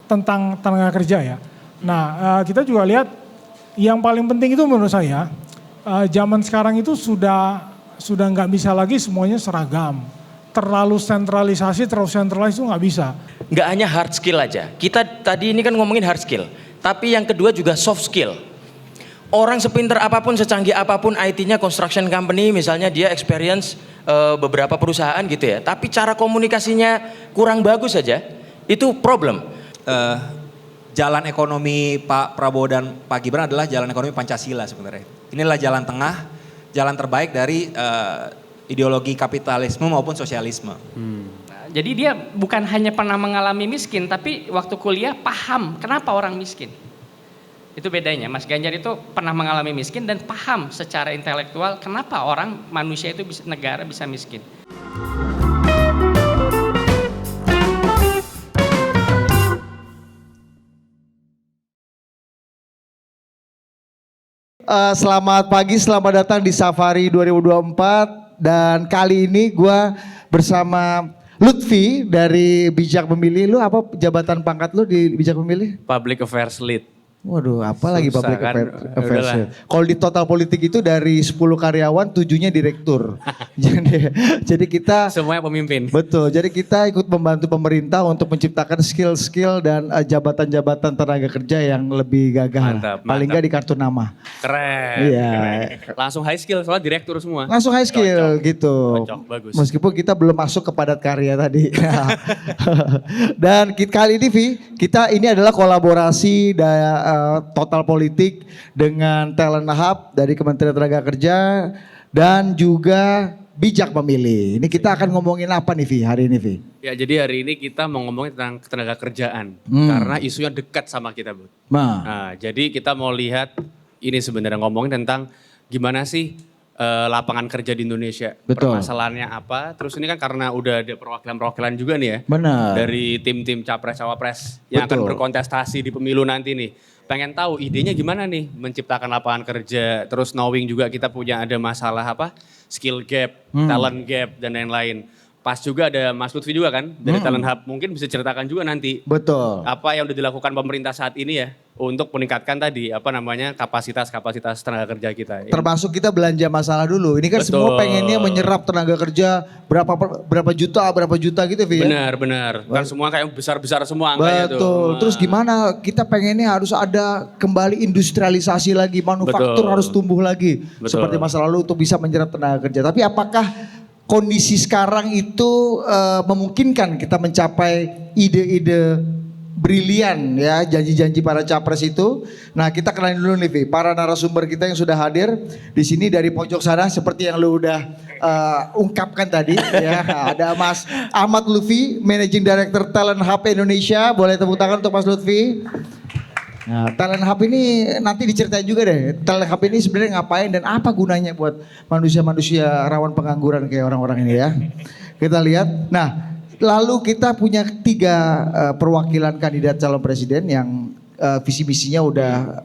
tentang tenaga kerja ya. Nah, kita juga lihat yang paling penting itu menurut saya, zaman sekarang itu sudah nggak bisa lagi semuanya seragam. Terlalu sentralisasi, terlalu sentralis itu nggak bisa. Nggak hanya hard skill aja. Kita tadi ini kan ngomongin hard skill, tapi yang kedua juga soft skill. Orang sepinter apapun, secanggih apapun IT-nya, construction company misalnya dia experience beberapa perusahaan gitu ya, tapi cara komunikasinya kurang bagus saja, itu problem. Jalan ekonomi Pak Prabowo dan Pak Gibran adalah jalan ekonomi Pancasila sebenarnya. Inilah jalan tengah, jalan terbaik dari ideologi kapitalisme maupun sosialisme. Jadi dia bukan hanya pernah mengalami miskin, tapi waktu kuliah paham kenapa orang miskin. Itu bedanya, Mas Ganjar itu pernah mengalami miskin dan paham secara intelektual kenapa orang manusia itu bisa, negara bisa miskin. Selamat pagi, selamat datang di Safari 2024 dan kali ini gue bersama Lutfi dari Bijak Memilih. Lu apa jabatan pangkat lu di Bijak Memilih? Public Affairs Lead. Waduh, apa lagi Susah public kan? affairs? Kalau di Total Politik itu dari 10 karyawan 7-nya direktur. jadi kita Semuanya pemimpin. betul. Jadi kita ikut membantu pemerintah untuk menciptakan skill-skill dan jabatan-jabatan tenaga kerja yang lebih gagah. Mantap, Paling mantap. nggak di kartu nama. Keren. Iya. Keren. Langsung high skill soalnya direktur semua. Langsung high skill gitu. Cocok, bagus. Meskipun kita belum masuk ke padat karya tadi. Dan kali ini Vi, kita ini adalah kolaborasi Total Politik dengan Talent Hub dari Kementerian Tenaga Kerja dan juga Bijak Memilih. Ini kita akan ngomongin apa nih Vi hari ini Vi? Ya jadi hari ini kita mau ngomongin tentang ketenaga kerjaan. Karena isunya dekat sama kita, Bu. Nah, jadi kita mau lihat ini sebenarnya ngomongin tentang gimana sih lapangan kerja di Indonesia. Betul. Permasalahannya apa. Terus ini kan karena udah ada perwakilan-perwakilan juga nih ya. Benar. Dari tim-tim capres-cawapres yang Betul. akan berkontestasi di pemilu nanti nih. Pengen tahu idenya gimana nih menciptakan lapangan kerja. Terus knowing juga kita punya ada masalah apa? Skill gap, talent gap dan lain-lain. Pas juga ada Mas Lutfi juga kan dari Talent Hub. Mungkin bisa ceritakan juga nanti. Betul. Apa yang udah dilakukan pemerintah saat ini ya untuk meningkatkan tadi apa namanya kapasitas tenaga kerja kita. Termasuk kita belanja masalah dulu. Ini kan semua Betul. pengennya menyerap tenaga kerja berapa juta gitu Vi ya? Benar. Kan semua kayak besar-besar semua angkanya tuh. Betul. Wah. Terus gimana? Kita pengennya harus ada kembali industrialisasi lagi, manufaktur Betul. harus tumbuh lagi. Betul. Seperti masa lalu untuk bisa menyerap tenaga kerja. Tapi apakah kondisi sekarang itu memungkinkan kita mencapai ide-ide brilian ya, janji-janji para capres itu? Nah, kita kenalin dulu nih Vi, para narasumber kita yang sudah hadir di sini dari pojok sana seperti yang lu udah ungkapkan tadi ya. Ada Mas Ahmad Lutfi, Managing Director Talent Hub Indonesia. Boleh tepuk tangan untuk Mas Lutfi. Nah, Talent Hub ini nanti diceritain juga deh. Talent Hub ini sebenarnya ngapain dan apa gunanya buat manusia-manusia rawan pengangguran kayak orang-orang ini ya. Kita lihat. Nah, lalu kita punya 3 perwakilan kandidat calon presiden yang visi misinya udah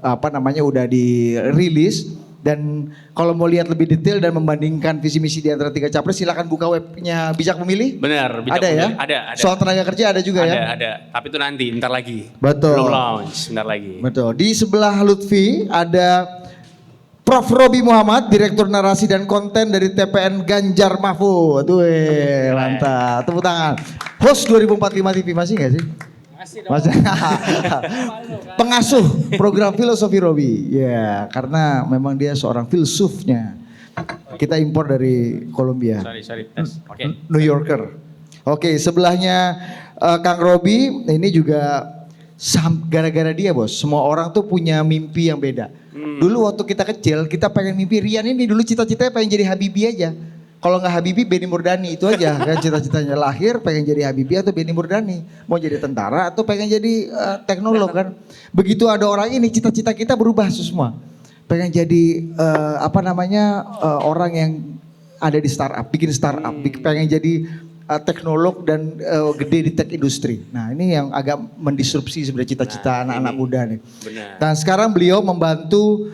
udah dirilis. Dan kalau mau lihat lebih detail dan membandingkan visi misi di antara 3 capres, silakan buka webnya Bijak Memilih. Benar, Bijak Ada ya? Memilih. Ada. Soal tenaga kerja ada juga ya? Ada. Tapi itu nanti, bentar lagi. Betul. Belum launch, bentar lagi. Betul. Di sebelah Lutfi ada Prof. Robi Muhammad, Direktur Narasi dan Konten dari TPN Ganjar Mahfud. Tuh, mantap. Tepuk tangan. Host 2045 TV masih gak sih? Masih. Pengasuh program Filosofi Robi. Ya, karena memang dia seorang filsufnya. Kita impor dari Kolombia. Sorry, tes. Oke. New Yorker. Oke, sebelahnya Kang Robi ini juga gara-gara dia bos. Semua orang tuh punya mimpi yang beda. Dulu waktu kita kecil kita pengen mimpi Rian ini dulu cita-citanya pengen jadi Habibie aja. Kalau nggak Habibie Benny Murdani itu aja kan cita-citanya, lahir pengen jadi Habibie atau Benny Murdani. Mau jadi tentara atau pengen jadi teknolog kan. Begitu ada orang ini cita-cita kita berubah semua. Pengen jadi orang yang ada di startup, bikin startup, pengen jadi teknolog dan gede di tech industri. Nah ini yang agak mendisrupsi sebenarnya cita-cita anak-anak muda nih. Benar. Dan sekarang beliau membantu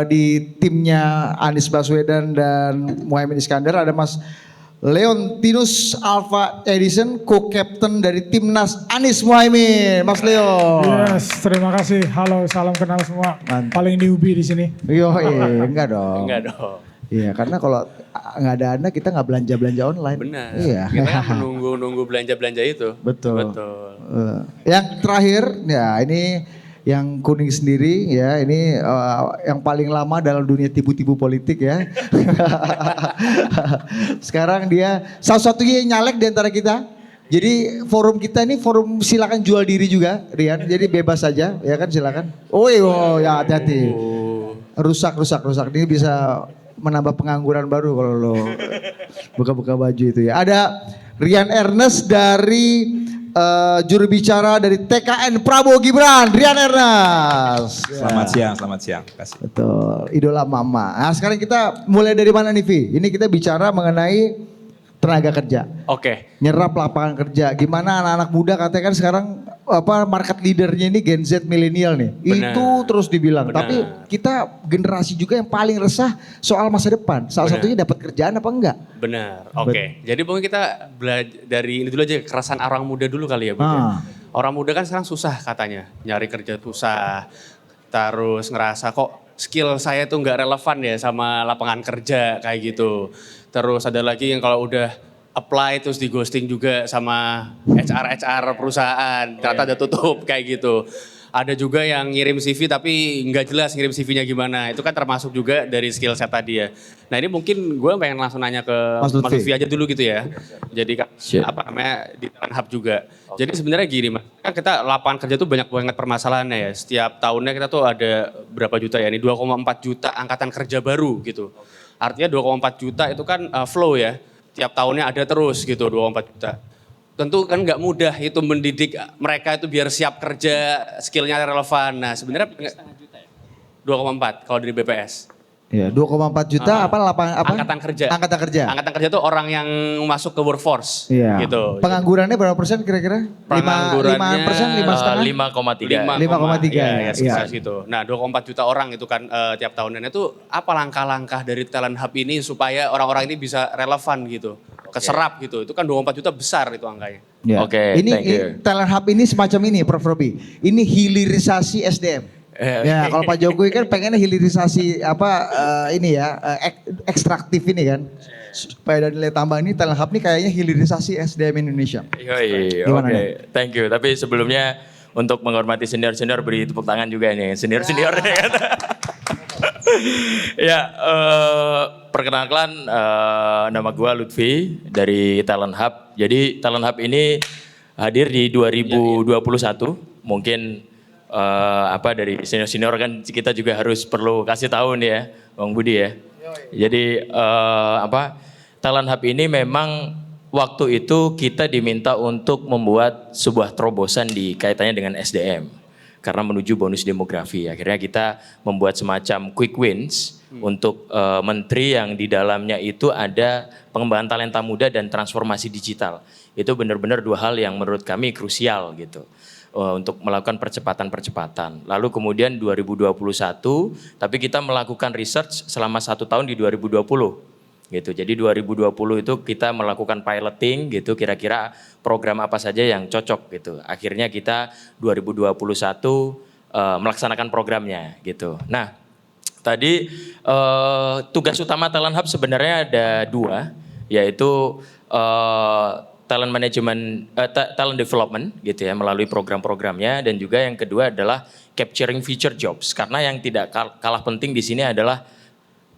di timnya Anies Baswedan dan Muhaimin Iskandar ada Mas Leontinus Alva Edison, co-captain dari timnas Anies Muhaimin, Mas Leo. Yes, terima kasih. Halo, salam kenal semua. Mantap. Paling newbie di sini. Yo, enggak dong. Enggak dong. Iya, karena kalau nggak ada Anda kita nggak belanja online. Benar. Iya. Kita kan menunggu belanja-belanja itu. Betul. Betul. Yang terakhir, ya ini yang kuning sendiri ya, ini yang paling lama dalam dunia tipu-tipu politik ya. Sekarang dia salah satunya yang nyalek di antara kita. Jadi forum kita ini forum silakan jual diri juga, Rian. Jadi bebas saja, ya kan silakan. Oh ya hati-hati. Rusak. Ini bisa menambah pengangguran baru kalau lo buka-buka baju itu ya. Ada Rian Ernest dari juru bicara dari TKN Prabowo Gibran, Rian Ernest. Selamat siang. Kasih. Betul, idola mama. Nah sekarang kita mulai dari mana nih Vi? Ini kita bicara mengenai tenaga kerja. Oke. Nyerap lapangan kerja. Gimana anak-anak muda katanya kan sekarang market leadernya ini Gen Z milenial nih. Benar. Itu terus dibilang. Benar. Tapi kita generasi juga yang paling resah soal masa depan. Salah Benar. satunya dapat kerjaan apa enggak? Benar. Oke. Jadi mungkin kita belajar dari ini dulu aja, kekerasan orang muda dulu kali ya, Bu. Ya. Orang muda kan sekarang susah katanya, nyari kerja susah. Terus ngerasa kok skill saya tuh nggak relevan ya sama lapangan kerja kayak gitu. Terus ada lagi yang kalau udah apply terus di ghosting juga sama HR perusahaan, ternyata udah tutup kayak gitu. Ada juga yang ngirim CV tapi nggak jelas ngirim CV-nya gimana. Itu kan termasuk juga dari skill set tadi ya. Nah ini mungkin gue pengen langsung nanya ke Mas Mas Lutfi Lutfi aja dulu gitu ya. Jadi kan apa namanya di Talent Hub juga. Jadi sebenarnya gini Mas, kan kita lapangan kerja tuh banyak banget permasalahannya ya. Setiap tahunnya kita tuh ada berapa juta ya, ini 2,4 juta angkatan kerja baru gitu. Artinya 2,4 juta itu kan flow ya. Tiap tahunnya ada terus gitu 2,4 juta. Tentu kan nggak mudah itu mendidik mereka itu biar siap kerja, skillnya relevan. Nah sebenarnya 2,4 kalau dari BPS. Iya, 2,4 juta Angkatan kerja. Angkatan kerja. Angkatan kerja itu orang yang masuk ke workforce. Iya. Gitu. Penganggurannya berapa persen kira-kira? Penganggurannya 5,5%, 5,3. 5,3 ya, Iya. sekitar situ. Nah 2,4 juta orang itu kan tiap tahunnya itu apa langkah-langkah dari Talent Hub ini supaya orang-orang ini bisa relevan gitu. Keserap gitu, itu kan 24 juta besar itu angkanya. Ya. Oke, Ini thank you. Talent Hub ini semacam ini Prof. Robi. Ini hilirisasi SDM. Ya kalau Pak Jokowi kan pengennya hilirisasi ekstraktif ini kan. Supaya ada nilai tambah ini Talent Hub ini kayaknya hilirisasi SDM Indonesia. Yoi, Gimana oke, thank you. Tapi sebelumnya untuk menghormati senior-senior beri tepuk tangan juga nih, senior-senior. Ya, perkenalkan nama gue Lutfi dari Talent Hub. Jadi Talent Hub ini hadir di 2021, mungkin dari senior-senior kan kita juga harus perlu kasih tahu nih ya, Bang Budi ya. Jadi Talent Hub ini memang waktu itu kita diminta untuk membuat sebuah terobosan di kaitannya dengan SDM. Karena menuju bonus demografi. Akhirnya kita membuat semacam quick wins untuk menteri yang di dalamnya itu ada pengembangan talenta muda dan transformasi digital. Itu benar-benar dua hal yang menurut kami krusial gitu. Untuk melakukan percepatan-percepatan. Lalu kemudian 2021, tapi kita melakukan research selama 1 tahun di 2020. Gitu. Jadi 2020 itu kita melakukan piloting gitu, kira-kira program apa saja yang cocok gitu. Akhirnya kita 2021 melaksanakan programnya gitu. Nah, tadi tugas utama Talent Hub sebenarnya ada 2, yaitu talent management, talent development gitu ya melalui program-programnya, dan juga yang kedua adalah capturing future jobs, karena yang tidak kalah penting di sini adalah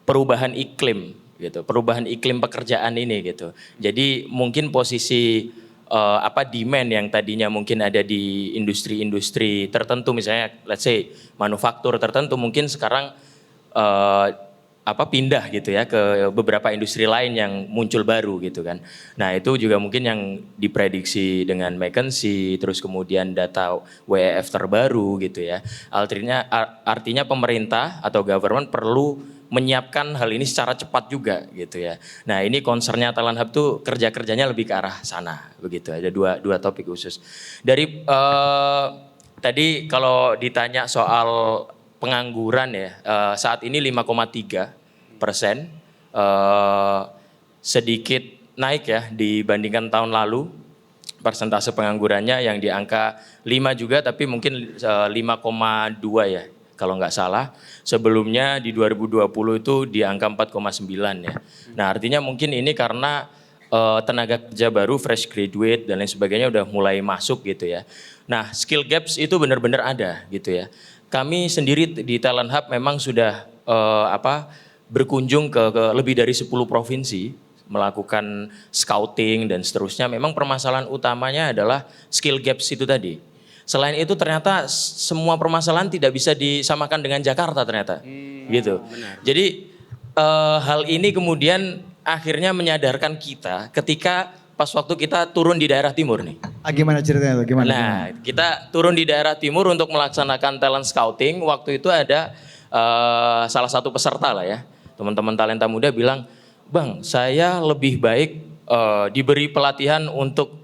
perubahan iklim gitu, perubahan iklim pekerjaan ini gitu. Jadi mungkin posisi demand yang tadinya mungkin ada di industri-industri tertentu, misalnya let's say manufaktur tertentu, mungkin sekarang pindah gitu ya ke beberapa industri lain yang muncul baru gitu kan. Nah itu juga mungkin yang diprediksi dengan McKinsey, terus kemudian data WEF terbaru gitu ya. Artinya pemerintah atau government perlu menyiapkan hal ini secara cepat juga gitu ya. Nah ini concernnya Talent Hub tuh kerja-kerjanya lebih ke arah sana begitu. Ada dua topik khusus. Dari tadi kalau ditanya soal pengangguran ya, saat ini 5,3%, sedikit naik ya dibandingkan tahun lalu. Persentase penganggurannya yang di angka 5 juga, tapi mungkin 5,2 ya kalau nggak salah. Sebelumnya di 2020 itu di angka 4,9 ya. Nah artinya mungkin ini karena tenaga kerja baru, fresh graduate dan lain sebagainya udah mulai masuk gitu ya. Nah skill gaps itu benar-benar ada gitu ya. Kami sendiri di Talent Hub memang sudah berkunjung ke lebih dari 10 provinsi, melakukan scouting dan seterusnya. Memang permasalahan utamanya adalah skill gaps itu tadi. Selain itu ternyata semua permasalahan tidak bisa disamakan dengan Jakarta ternyata, gitu. Benar. Jadi hal ini kemudian akhirnya menyadarkan kita ketika pas waktu kita turun di daerah timur nih. Gimana ceritanya tuh? Gimana? Nah, kita turun di daerah timur untuk melaksanakan talent scouting. Waktu itu ada salah satu peserta lah ya, teman-teman talenta muda bilang, Bang, saya lebih baik diberi pelatihan untuk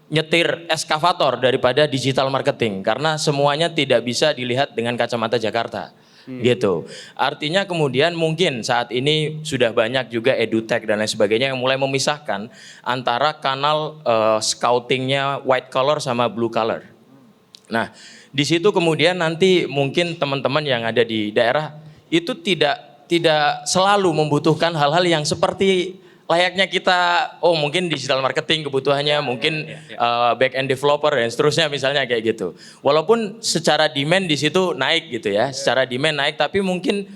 nyetir eskavator daripada digital marketing karena semuanya tidak bisa dilihat dengan kacamata Jakarta. Gitu. Artinya kemudian mungkin saat ini sudah banyak juga edutech dan lain sebagainya yang mulai memisahkan antara kanal scoutingnya white collar sama blue collar. Nah, di situ kemudian nanti mungkin teman-teman yang ada di daerah itu tidak selalu membutuhkan hal-hal yang seperti layaknya kita, mungkin digital marketing kebutuhannya, mungkin back end developer dan seterusnya misalnya kayak gitu. Walaupun secara demand di situ naik gitu ya, secara demand naik, tapi mungkin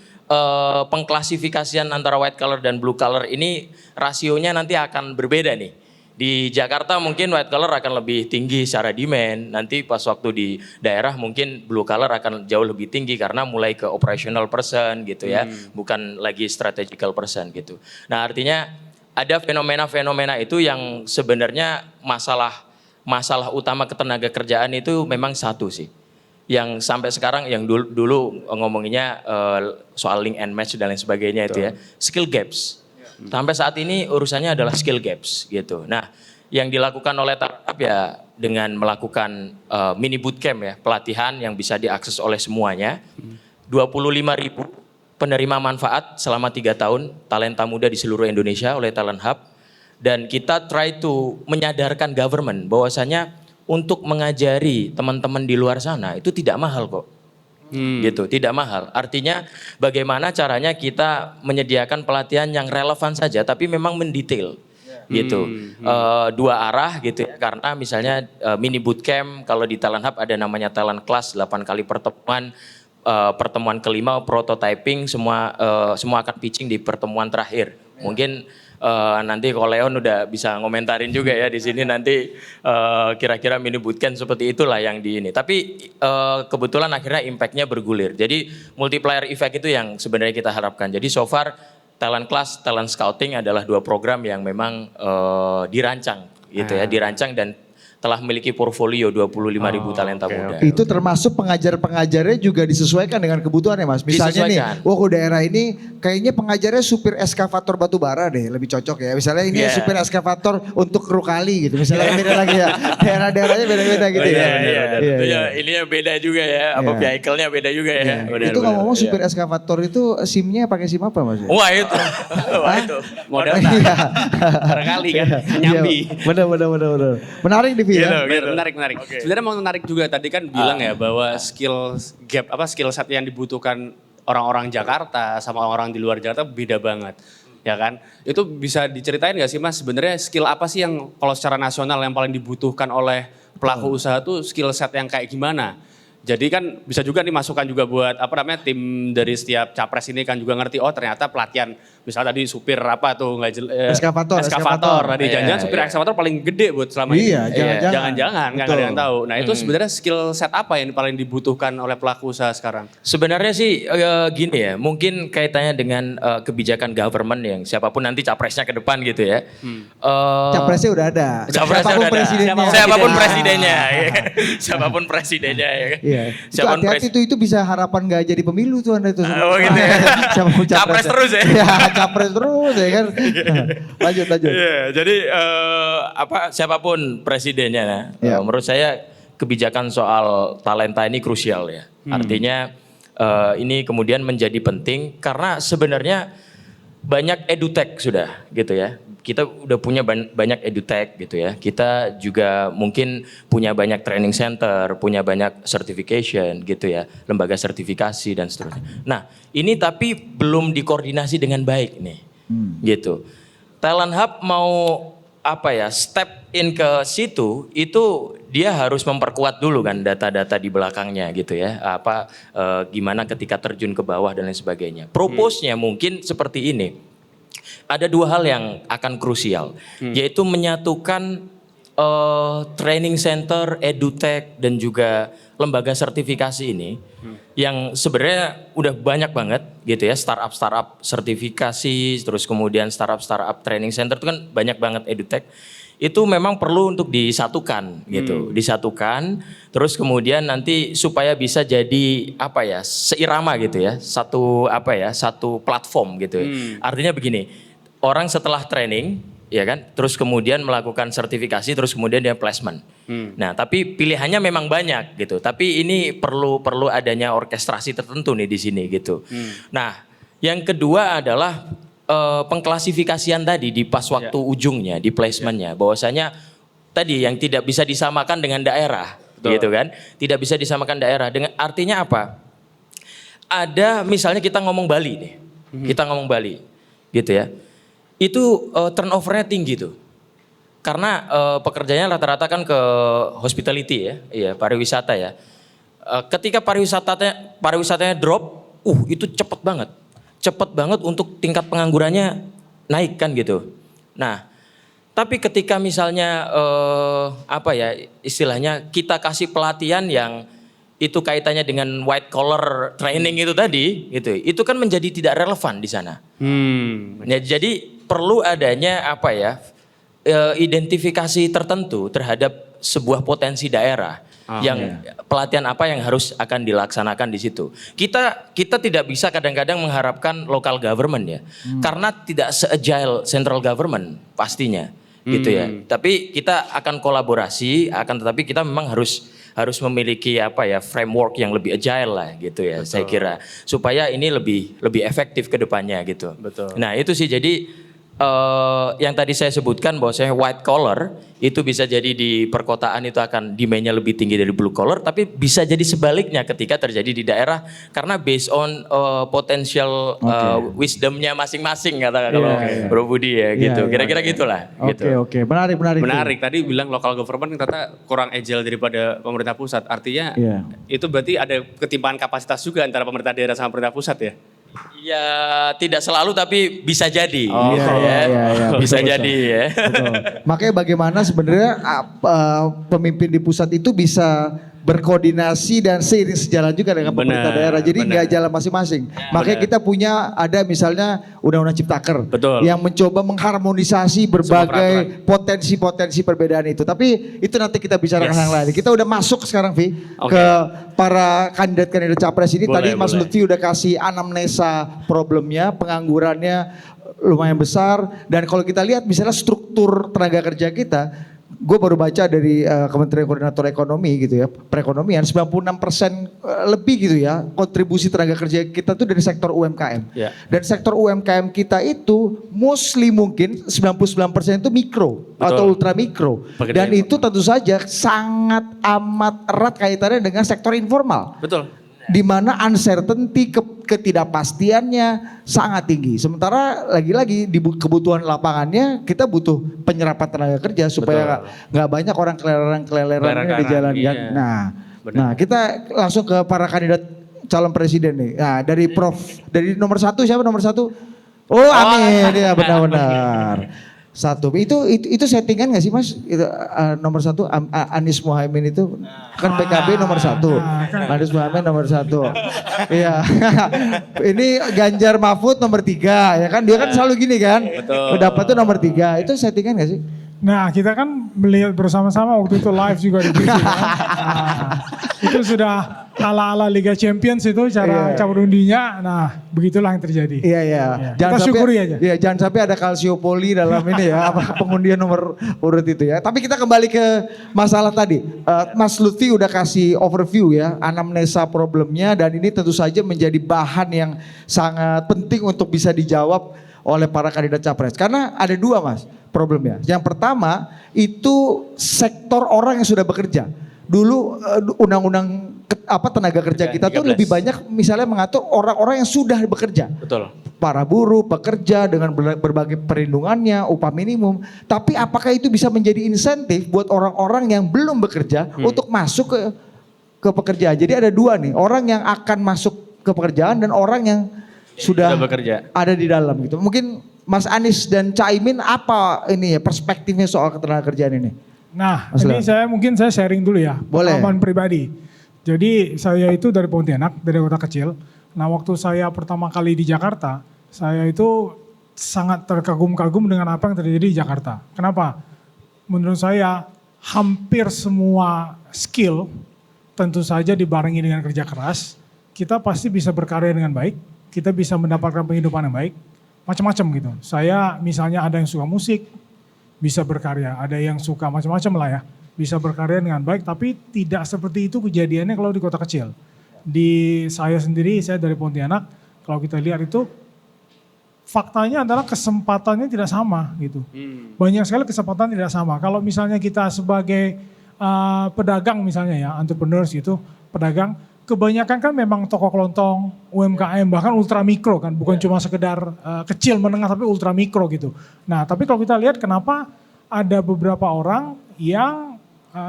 pengklasifikasian antara white collar dan blue collar ini rasionya nanti akan berbeda nih. Di Jakarta mungkin white collar akan lebih tinggi secara demand, nanti pas waktu di daerah mungkin blue collar akan jauh lebih tinggi karena mulai ke operational person gitu ya, bukan lagi strategical person gitu. Nah artinya ada fenomena-fenomena itu yang sebenarnya masalah utama ketenaga kerjaan itu memang satu sih. Yang sampai sekarang yang dulu ngomonginnya soal link and match dan lain sebagainya itu ya, skill gaps. Sampai saat ini urusannya adalah skill gaps gitu. Nah, yang dilakukan oleh startup ya dengan melakukan mini bootcamp ya, pelatihan yang bisa diakses oleh semuanya. 25.000 penerima manfaat selama 3 tahun talenta muda di seluruh Indonesia oleh Talent Hub. Dan kita try to menyadarkan government bahwasanya untuk mengajari teman-teman di luar sana itu tidak mahal kok. Gitu, tidak mahal. Artinya bagaimana caranya kita menyediakan pelatihan yang relevan saja tapi memang mendetail. Gitu. 2 arah gitu ya, karena misalnya mini bootcamp kalau di Talent Hub ada namanya talent class 8 kali pertemuan. Pertemuan kelima prototyping semua akan pitching di pertemuan terakhir. Mungkin nanti kalau Leon udah bisa ngomentarin juga ya di sini nanti kira-kira mini bootcamp seperti itulah yang di ini. Tapi kebetulan akhirnya impactnya bergulir. Jadi multiplier effect itu yang sebenarnya kita harapkan. Jadi so far talent class, talent scouting adalah 2 program yang memang dirancang gitu ya, dirancang dan telah memiliki portfolio 25.000 talenta muda. Itu termasuk pengajar-pengajarnya juga disesuaikan dengan kebutuhannya Mas. Misalnya nih, ke daerah ini kayaknya pengajarnya supir eskavator batu bara deh, lebih cocok ya. Misalnya ini supir eskavator untuk kru kali gitu. Misalnya beda lagi ya. Daerah-daerahnya beda-beda gitu ya. Iya. Ininya beda juga ya, vehicle-nya beda juga ya. Itu ngomong supir eskavator itu SIM-nya pakai SIM apa Mas? Wah itu. Modal barangkali kan nyambi. Bener. Menarik di Gitu. Menarik. Okay. Sebenarnya mau menarik juga tadi kan bilang ya bahwa skill set yang dibutuhkan orang-orang Jakarta sama orang di luar Jakarta beda banget. Ya kan? Itu bisa diceritain gak sih Mas sebenarnya skill apa sih yang kalau secara nasional yang paling dibutuhkan oleh pelaku usaha tuh skill set yang kayak gimana? Jadi kan bisa juga nih masukan juga buat tim dari setiap capres ini kan juga ngerti ternyata pelatihan misalnya tadi supir eskavator tadi jangan-jangan supir eskavator paling gede buat selama ini. Jangan-jangan nggak ada yang tahu. Nah itu sebenarnya skill set apa yang paling dibutuhkan oleh pelaku usaha sekarang? Sebenarnya sih gini ya, mungkin kaitannya dengan kebijakan government yang siapapun nanti capresnya ke depan gitu ya. Capresnya udah ada. Siapapun presidennya. Siapapun presidennya ya kan. Iya. Itu hati-hati itu bisa harapan gak jadi pemilu tuh Anda itu. Oh gitu ya. Capres terus ya. Ya capres terus ya kan. Lanjut. Iya, jadi siapapun presidennya menurut saya kebijakan soal talenta ini krusial ya. Artinya ini kemudian menjadi penting karena sebenarnya banyak edutech sudah gitu ya. kita udah punya banyak edutech gitu ya. Kita juga mungkin punya banyak training center, punya banyak certification gitu ya, lembaga sertifikasi dan seterusnya. Nah, ini tapi belum dikoordinasi dengan baik nih. Gitu. Talent Hub mau step in ke situ, itu dia harus memperkuat dulu kan data-data di belakangnya gitu ya. Gimana ketika terjun ke bawah dan lain sebagainya. Propose-nya mungkin seperti ini. Ada dua hal yang akan krusial, yaitu menyatukan training center, edutech dan juga lembaga sertifikasi ini yang sebenarnya udah banyak banget gitu ya, startup sertifikasi, terus kemudian startup training center itu kan banyak banget edutech. Itu memang perlu untuk disatukan gitu, disatukan terus kemudian nanti supaya bisa jadi seirama gitu ya, satu platform gitu ya. Artinya begini, orang setelah training ya kan, terus kemudian melakukan sertifikasi, terus kemudian dia placement. Nah, tapi pilihannya memang banyak gitu. Tapi ini perlu adanya orkestrasi tertentu nih di sini gitu. Nah, yang kedua adalah pengklasifikasian tadi di pas waktu ujungnya, di placementnya, bahwasanya tadi yang tidak bisa disamakan dengan daerah, gitu kan? Tidak bisa disamakan daerah. Dengan artinya apa? Ada misalnya kita ngomong Bali nih, kita ngomong Bali, gitu ya. Itu turnovernya tinggi tuh. Karena pekerjaannya rata-rata kan ke hospitality ya, iya, pariwisata ya. Ketika pariwisatanya drop, itu cepet banget untuk tingkat penganggurannya naik kan gitu. Nah, tapi ketika misalnya istilahnya kita kasih pelatihan yang itu kaitannya dengan white collar training itu tadi, gitu, itu kan menjadi tidak relevan di sana. Ya, jadi perlu adanya identifikasi tertentu terhadap sebuah potensi daerah yang pelatihan apa yang akan dilaksanakan di situ. Kita tidak bisa kadang-kadang mengharapkan local government ya, karena tidak se-agile central government pastinya, gitu ya. Tapi kita akan kolaborasi, tetapi kita memang harus memiliki framework yang lebih agile lah gitu ya. Betul. Saya kira supaya ini lebih efektif ke depannya gitu. Betul. Nah, itu sih jadi yang tadi saya sebutkan bahwa saya white collar itu bisa jadi di perkotaan itu akan demand-nya lebih tinggi dari blue collar, tapi bisa jadi sebaliknya ketika terjadi di daerah karena based on potential wisdom-nya masing-masing kata kalau Bro Budi ya gitu. Kira-kira gitulah. Oke. Menarik. Tadi bilang local government ternyata kurang agile daripada pemerintah pusat. Artinya itu berarti ada ketimpaan kapasitas juga antara pemerintah daerah sama pemerintah pusat ya? Ya tidak selalu tapi bisa jadi. Bisa betul, jadi ya. Betul. Makanya bagaimana sebenarnya pemimpin di pusat itu bisa berkoordinasi dan seiring sejalan juga dengan pemerintah daerah. Jadi nggak jalan masing-masing. Makanya kita punya ada misalnya Undang-Undang Ciptaker yang mencoba mengharmonisasi berbagai potensi-potensi perbedaan itu. Tapi itu nanti kita bicarakan yang lain. Kita udah masuk sekarang ke para kandidat-kandidat capres ini. Tadi Mas Lutfi udah kasih anamnesa problemnya, penganggurannya lumayan besar. Dan kalau kita lihat misalnya struktur tenaga kerja kita, gue baru baca dari Kementerian Koordinator Ekonomi gitu ya, perekonomian 96% lebih gitu ya kontribusi tenaga kerja kita tuh dari sektor UMKM. Dan sektor UMKM kita itu mostly mungkin 99% itu mikro atau ultra mikro. Dan itu tentu saja sangat amat erat kaitannya dengan sektor informal. Betul. Di mana uncertainty, ketidakpastiannya sangat tinggi. Sementara lagi-lagi di kebutuhan lapangannya kita butuh penyerapan tenaga kerja supaya nggak banyak orang keleleran di jalan. Nah, kita langsung ke para kandidat calon presiden nih. Nah, dari dari nomor 1 siapa nomor 1? Oh, Amin, ya benar-benar. Itu settingan gak sih Mas? Itu, nomor 1 Anies Mohaimin itu kan PKB nomor 1. Anies Mohaimin nomor 1. Iya. Ini Ganjar Mahfud nomor 3 ya kan? Dia kan selalu gini kan? Pendapat tuh nomor 3. Itu settingan gak sih? Nah, kita kan melihat bersama-sama waktu itu live juga di TV kan. Itu sudah ala-ala Liga Champions itu cara cabut undinya. Nah, begitulah yang terjadi. Iya. Kita syukuri aja. Iya, jangan sampai ada kalsiopoli dalam ini ya, pengundian nomor urut itu ya. Tapi kita kembali ke masalah tadi. Mas Lutfi udah kasih overview ya, anamnesa problemnya dan ini tentu saja menjadi bahan yang sangat penting untuk bisa dijawab oleh para kandidat capres? Karena ada dua Mas problemnya. Yang pertama itu sektor orang yang sudah bekerja. Dulu undang-undang tenaga kerja kita tuh 13. lebih banyak misalnya mengatur orang-orang yang sudah bekerja. Betul. Para buruh, pekerja dengan berbagai perlindungannya, upah minimum. Tapi apakah itu bisa menjadi insentif buat orang-orang yang belum bekerja untuk masuk ke pekerjaan? Jadi ada dua nih, orang yang akan masuk ke pekerjaan dan orang yang sudah bekerja. ada di dalam gitu. Mungkin Mas Anies dan Caimin apa ini ya perspektifnya soal ketenagakerjaan ini? Nah, Mas ini Lam. mungkin saya sharing dulu ya, Boleh. pengalaman pribadi. Jadi saya itu dari Pontianak, dari kota kecil. Nah, waktu saya pertama kali di Jakarta, saya itu sangat terkagum-kagum dengan apa yang terjadi di Jakarta. Kenapa? Menurut saya hampir semua skill tentu saja dibarengi dengan kerja keras, kita pasti bisa berkarya dengan baik, kita bisa mendapatkan penghidupan yang baik, macam-macam gitu. Saya misalnya ada yang suka musik, bisa berkarya, ada yang suka macam-macam lah ya, bisa berkarya dengan baik, tapi tidak seperti itu kejadiannya kalau di kota kecil. Di saya sendiri, saya dari Pontianak, kalau kita lihat itu faktanya adalah kesempatannya tidak sama gitu. Banyak sekali kesempatan tidak sama. Kalau misalnya kita sebagai pedagang misalnya ya, entrepreneurs gitu, pedagang, kebanyakan kan memang toko kelontong, UMKM, bahkan ultra mikro kan, bukan cuma sekedar kecil menengah tapi ultra mikro gitu. Nah, tapi kalau kita lihat kenapa ada beberapa orang yang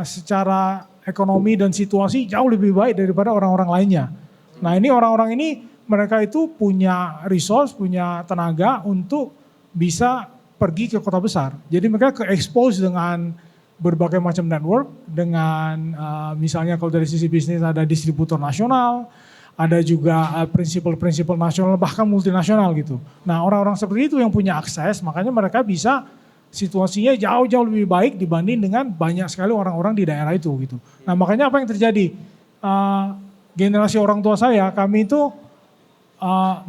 secara ekonomi dan situasi jauh lebih baik daripada orang-orang lainnya. Nah, ini orang-orang ini mereka itu punya resource, punya tenaga untuk bisa pergi ke kota besar. Jadi mereka ke-expose dengan berbagai macam network, dengan misalnya kalau dari sisi bisnis ada distributor nasional, ada juga prinsipal-prinsipal nasional bahkan multinasional gitu. Nah, orang-orang seperti itu yang punya akses, makanya mereka bisa situasinya jauh-jauh lebih baik dibanding dengan banyak sekali orang-orang di daerah itu gitu. Nah, makanya apa yang terjadi? Generasi orang tua saya, kami itu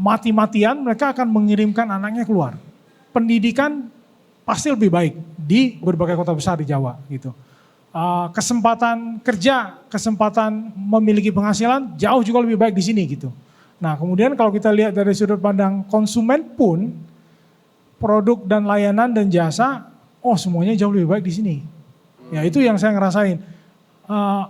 mati-matian mereka akan mengirimkan anaknya keluar. Pendidikan pasti lebih baik di berbagai kota besar di Jawa gitu. Kesempatan kerja, kesempatan memiliki penghasilan jauh juga lebih baik di sini gitu. Nah, kemudian kalau kita lihat dari sudut pandang konsumen pun, produk dan layanan dan jasa, semuanya jauh lebih baik di sini. Ya itu yang saya ngerasain.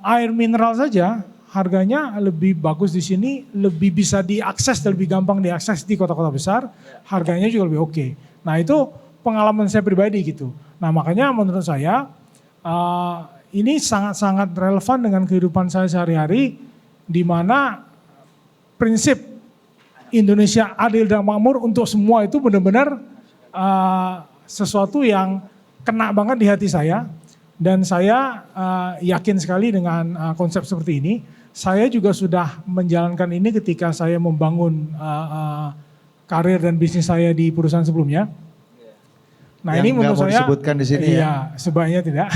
Air mineral saja harganya lebih bagus di sini, lebih bisa diakses dan lebih gampang diakses di kota-kota besar, harganya juga lebih oke. Nah itu pengalaman saya pribadi gitu. Nah makanya menurut saya ini sangat-sangat relevan dengan kehidupan saya sehari-hari, di mana prinsip Indonesia adil dan makmur untuk semua itu benar-benar sesuatu yang kena banget di hati saya, dan saya yakin sekali dengan konsep seperti ini. Saya juga sudah menjalankan ini ketika saya membangun karir dan bisnis saya di perusahaan sebelumnya. Nah yang ini menurut saya disebutkan di sini iya, sebaiknya tidak.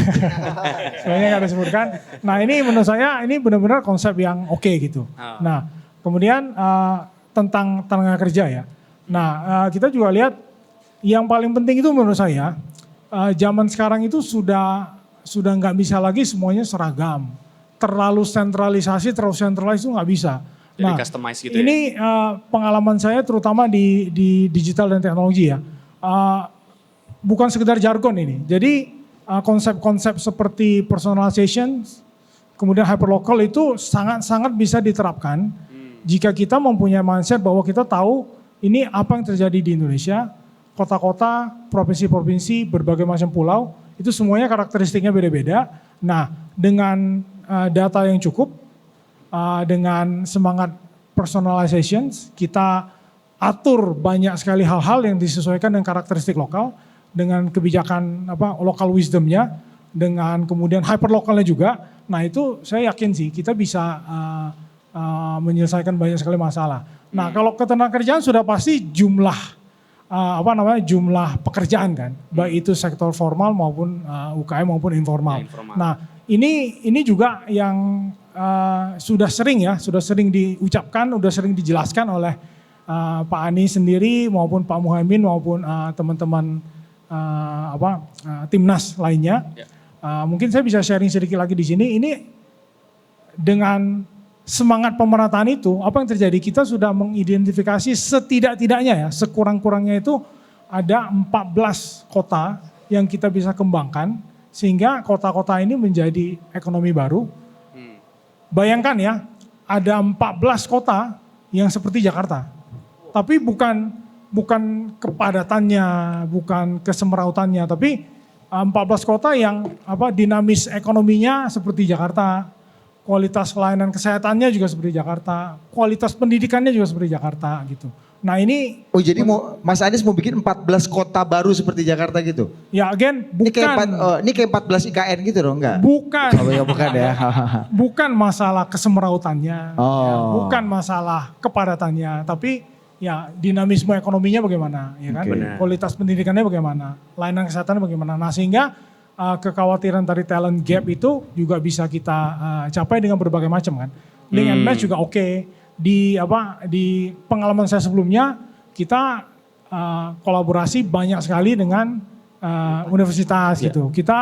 Sebaiknya nggak disebutkan. Nah ini menurut saya ini benar-benar konsep yang oke gitu. Nah kemudian tentang tenaga kerja ya. Nah kita juga lihat yang paling penting itu menurut saya zaman sekarang itu sudah nggak bisa lagi semuanya seragam. Terlalu sentralisasi, terlalu sentralisasi itu nggak bisa. Jadi customize gitu ini pengalaman saya terutama di digital dan teknologi ya. Bukan sekedar jargon ini. Jadi konsep-konsep seperti personalization, kemudian hyperlocal itu sangat-sangat bisa diterapkan jika kita mempunyai mindset bahwa kita tahu ini apa yang terjadi di Indonesia, kota-kota, provinsi-provinsi, berbagai macam pulau, itu semuanya karakteristiknya beda-beda. Nah, dengan data yang cukup, dengan semangat personalization, kita atur banyak sekali hal-hal yang disesuaikan dengan karakteristik lokal, dengan kebijakan local wisdomnya, dengan kemudian hyperlokalnya juga. Nah itu saya yakin sih kita bisa menyelesaikan banyak sekali masalah. Nah kalau ketenagakerjaan sudah pasti jumlah jumlah pekerjaan kan, baik itu sektor formal maupun UKM maupun informal. Nah ini juga yang sudah sering diucapkan, sudah sering dijelaskan oleh Pak Anies sendiri maupun Pak Muhaimin maupun teman-teman timnas lainnya. Mungkin saya bisa sharing sedikit lagi di sini. Ini dengan semangat pemerataan itu, apa yang terjadi? Kita sudah mengidentifikasi setidak-tidaknya ya, sekurang-kurangnya itu ada 14 kota yang kita bisa kembangkan sehingga kota-kota ini menjadi ekonomi baru. Bayangkan ya, ada 14 kota yang seperti Jakarta. Tapi bukan kepadatannya, bukan kesemerautannya, tapi 14 kota yang dinamis ekonominya seperti Jakarta, kualitas pelayanan kesehatannya juga seperti Jakarta, kualitas pendidikannya juga seperti Jakarta gitu. Nah ini, Oh jadi Mas Anies mau bikin 14 kota baru seperti Jakarta gitu? ya again Ini kayak 14 IKN gitu dong, enggak? bukan Bukan ya. bukan masalah kesemerautannya, Oh. ya, bukan masalah kepadatannya, tapi ya dinamisme ekonominya bagaimana, ya kan? Oke. Benar. Kualitas pendidikannya bagaimana, layanan kesehatannya bagaimana. Nah sehingga kekhawatiran dari talent gap itu juga bisa kita capai dengan berbagai macam kan. Link and match juga oke. Di pengalaman saya sebelumnya kita kolaborasi banyak sekali dengan universitas gitu. Kita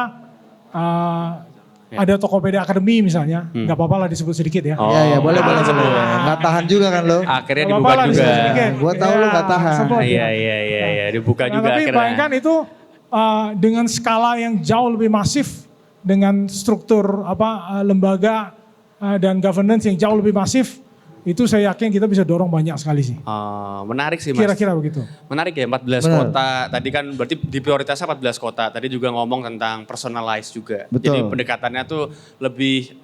ada Tokopedia Academy misalnya, nggak apa-apa lah disebut sedikit ya. Iya, boleh. Nggak tahan juga kan lo? Akhirnya Nggak dibuka apa-apa lah juga. disebut sedikit. Gua tahu lu nggak tahan. sebut ya. Iya, dibuka Nah, juga tapi akhirnya. bayangkan itu dengan skala yang jauh lebih masif, dengan struktur lembaga dan governance yang jauh lebih masif, itu saya yakin kita bisa dorong banyak sekali sih. Oh, menarik sih Mas. Kira-kira begitu. Menarik ya 14 Benar. kota. Tadi kan berarti di prioritasnya 14 kota. Tadi juga ngomong tentang personalize juga. Betul. Jadi pendekatannya tuh lebih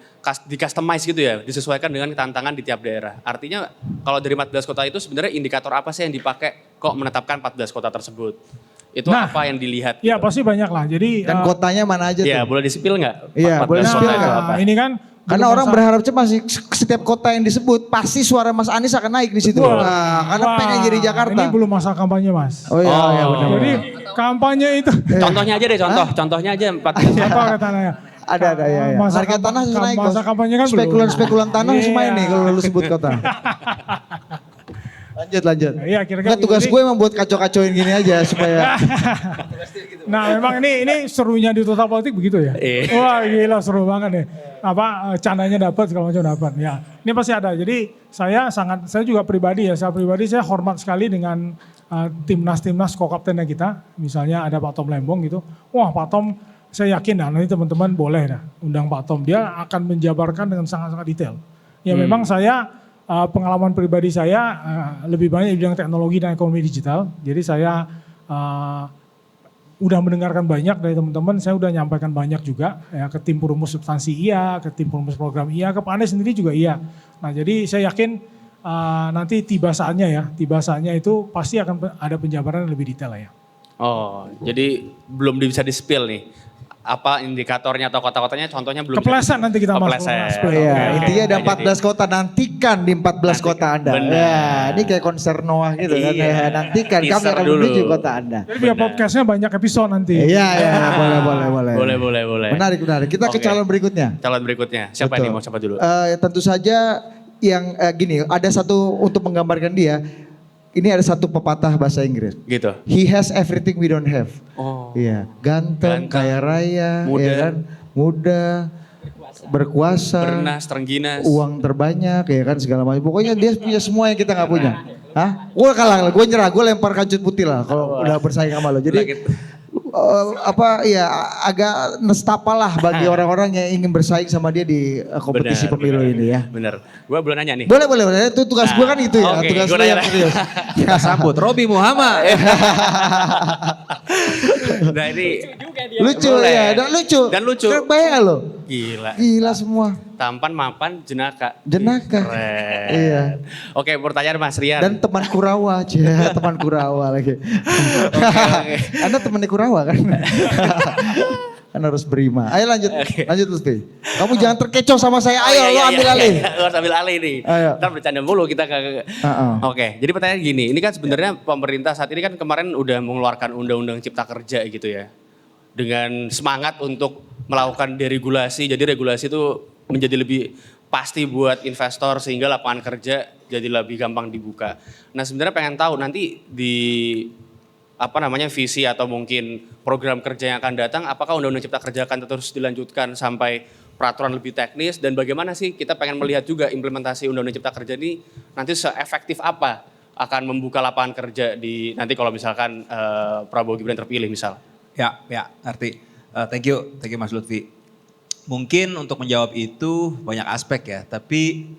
di customize gitu ya, disesuaikan dengan tantangan di tiap daerah. Artinya kalau dari 14 kota itu sebenarnya indikator apa sih yang dipakai kok menetapkan 14 kota tersebut? Itu Nah, apa yang dilihat? Ya gitu? pasti banyak lah. Jadi Dan kotanya mana aja Iya, tuh? boleh disipil nggak? Iya, 14 boleh kota disipil itu nggak? apa? ini kan Karena belum orang masa- berharap cemas sih, setiap kota yang disebut pasti suara Mas Anies akan naik di situ. Wah, Karena wah, pengen jadi Jakarta. Ini belum masa kampanye mas. Oh iya, Oh. iya benar. Jadi kampanye itu. Contohnya aja deh, contohnya aja 14 kota. Apa katanya? Ada ya. Masa Harga tanah harus naik. Masa Bos. kampanye kan belum. Spekulan tanah harus Iya. main nih kalau lu sebut kota. Lanjut. Iya, kira-kira Nggak, tugas begitu. gue emang buat kacau-kacauin gini aja supaya Nah memang ini serunya di Total Politik begitu ya. Iya. Wah gila seru banget nih. Candanya dapat segala macam dapat. Ya ini pasti ada. Jadi saya juga pribadi saya hormat sekali dengan timnas co-kaptennya kita. Misalnya ada Pak Tom Lembong gitu. Wah Pak Tom saya yakin nanti teman-teman boleh undang Pak Tom. Dia akan menjabarkan dengan sangat-sangat detail. Ya memang saya pengalaman pribadi saya lebih banyak di bidang teknologi dan ekonomi digital. Jadi saya udah mendengarkan banyak dari teman-teman, saya udah nyampaikan banyak juga ya ke tim perumus substansi iya, ke tim perumus program iya, ke Pak Anies sendiri juga iya. Nah jadi saya yakin nanti tiba saatnya itu pasti akan ada penjabaran yang lebih detail lah ya. Oh, jadi belum bisa di-spill nih. Apa indikatornya atau kota-kotanya contohnya belum Kepleset nanti kita masuk. Kepleset. Iya, Oke, intinya ada oke. 14 kota, nantikan di 14 kota Anda. Benar. Ya, ini kayak konser Noah gitu kan. Iya. Ya, nantikan kami Teaser akan dulu. menuju kota Anda. Jadi biar podcastnya banyak episode nanti. Iya, boleh. Boleh. Menarik. Kita ke Oke. calon berikutnya. Calon berikutnya. Siapa Betul. nih? Mau siapa dulu? Tentu saja yang gini, ada satu untuk menggambarkan dia, ini ada satu pepatah bahasa Inggris. Gitu. He has everything we don't have. Oh. Iya, ganteng, Ganteng, kaya raya, muda. ya kan? Muda, berkuasa, Bernas, terengginas. uang terbanyak, ya kan segala macam. Pokoknya dia punya semua yang kita nggak punya. Hah? Gue kalah, gue nyerah, gue lempar kancut putih lah kalau udah bersaing sama lo. Jadi agak nestapa lah bagi orang-orang yang ingin bersaing sama dia di kompetisi Benar, pemilu benar. ini ya. Bener. Gue belum nanya nih. Boleh. Itu tugas gue kan itu ya, Oke, tugas gua lo yang nanya. serius. Kita sambut Robi Muhammad. Nah ini Lucu Boleh. ya, dan lucu. Dan lucu. Bayang lo. gila. Gila semua. Tampan, mapan, jenaka. Jenaka. Keren. Iya. Oke, pertanyaan Mas Rian. Dan teman Kurawa, teman Kurawa lagi. Anda temannya Kurawa kan? Kan harus berima. Ayo lanjut Lutfi. Kamu jangan terkecoh sama saya. Ayo lo ambil alih. Lo harus ambil alih nih. Ayo. Ntar bercanda mulu kita ke. Uh-uh. Oke, jadi pertanyaan gini. Ini kan sebenarnya pemerintah saat ini kan kemarin udah mengeluarkan undang-undang cipta kerja gitu ya. Dengan semangat untuk melakukan deregulasi. Jadi regulasi itu menjadi lebih pasti buat investor sehingga lapangan kerja jadi lebih gampang dibuka. Nah sebenarnya pengen tahu nanti di visi atau mungkin program kerja yang akan datang, apakah undang-undang cipta kerja akan terus dilanjutkan sampai peraturan lebih teknis dan bagaimana sih kita pengen melihat juga implementasi undang-undang cipta kerja ini nanti seefektif apa akan membuka lapangan kerja di nanti kalau misalkan Prabowo Gibran terpilih misal? Ya, ngerti. Thank you Mas Lutfi. Mungkin untuk menjawab itu banyak aspek ya, tapi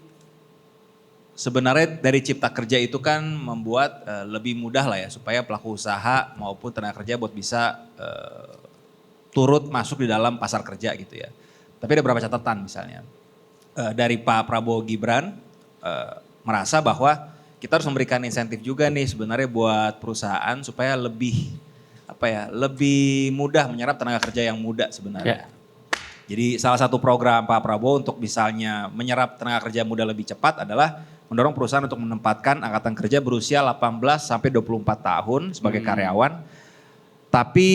sebenarnya dari cipta kerja itu kan membuat lebih mudah lah ya supaya pelaku usaha maupun tenaga kerja buat bisa turut masuk di dalam pasar kerja gitu ya. Tapi ada beberapa catatan misalnya. Dari Pak Prabowo Gibran merasa bahwa kita harus memberikan insentif juga nih sebenarnya buat perusahaan supaya lebih lebih mudah menyerap tenaga kerja yang muda sebenarnya. Jadi salah satu program Pak Prabowo untuk misalnya menyerap tenaga kerja muda lebih cepat adalah mendorong perusahaan untuk menempatkan angkatan kerja berusia 18 sampai 24 tahun sebagai karyawan. Tapi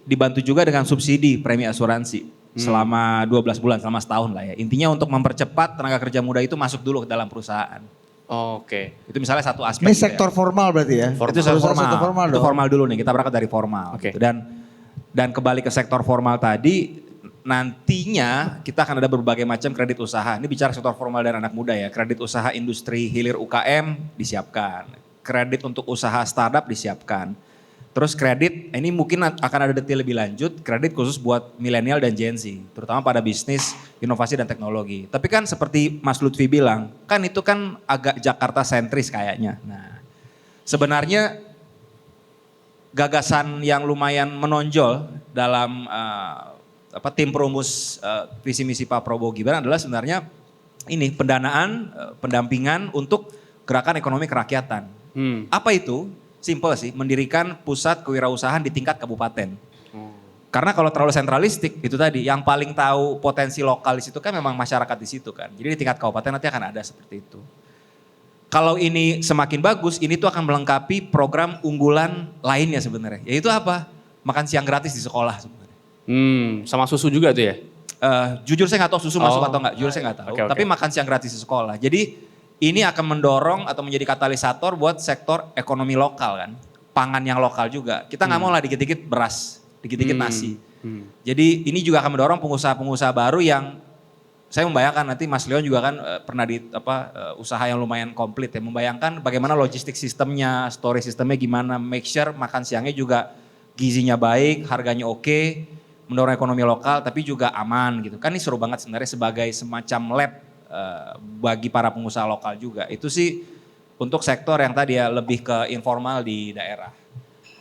dibantu juga dengan subsidi premi asuransi selama 12 bulan, selama setahun lah ya. Intinya untuk mempercepat tenaga kerja muda itu masuk dulu ke dalam perusahaan. Oke. Itu misalnya satu aspek. Ini gitu ya. sektor formal berarti ya? Itu sektor formal. Sektor formal Itu dong. formal dulu nih, kita berangkat dari formal. Oke. Gitu. Dan kembali ke sektor formal tadi, nantinya kita akan ada berbagai macam kredit usaha. Ini bicara sektor formal dan anak muda ya. Kredit usaha industri hilir UKM disiapkan. Kredit untuk usaha startup disiapkan. Terus kredit, ini mungkin akan ada detail lebih lanjut, kredit khusus buat milenial dan Gen Z. Terutama pada bisnis, inovasi dan teknologi. Tapi kan seperti Mas Lutfi bilang, kan itu kan agak Jakarta sentris kayaknya. Nah, sebenarnya gagasan yang lumayan menonjol dalam tim perumus visi misi Pak Prabowo Gibran adalah sebenarnya ini pendanaan, pendampingan untuk gerakan ekonomi kerakyatan. Apa itu? Simple sih, mendirikan pusat kewirausahaan di tingkat kabupaten. Karena kalau terlalu sentralistik itu tadi, yang paling tahu potensi lokal di situ kan memang masyarakat di situ kan. Jadi di tingkat kabupaten nanti akan ada seperti itu. Kalau ini semakin bagus, ini tuh akan melengkapi program unggulan lainnya sebenarnya. Yaitu apa? Makan siang gratis di sekolah sebenarnya. Sama susu juga tuh ya? Jujur saya nggak tahu susu masuk atau nggak, jujur saya nggak tahu. Oke. Tapi makan siang gratis di sekolah. Jadi ini akan mendorong atau menjadi katalisator buat sektor ekonomi lokal kan. Pangan yang lokal juga. Kita nggak mau lah dikit-dikit beras, dikit-dikit nasi. Jadi ini juga akan mendorong pengusaha-pengusaha baru yang saya membayangkan nanti Mas Leon juga kan pernah di usaha yang lumayan komplit ya. Membayangkan bagaimana logistik sistemnya, storage sistemnya gimana, make sure makan siangnya juga gizinya baik, harganya oke, mendorong ekonomi lokal tapi juga aman gitu. Kan ini seru banget sebenarnya sebagai semacam lab bagi para pengusaha lokal juga. Itu sih untuk sektor yang tadi ya lebih ke informal di daerah.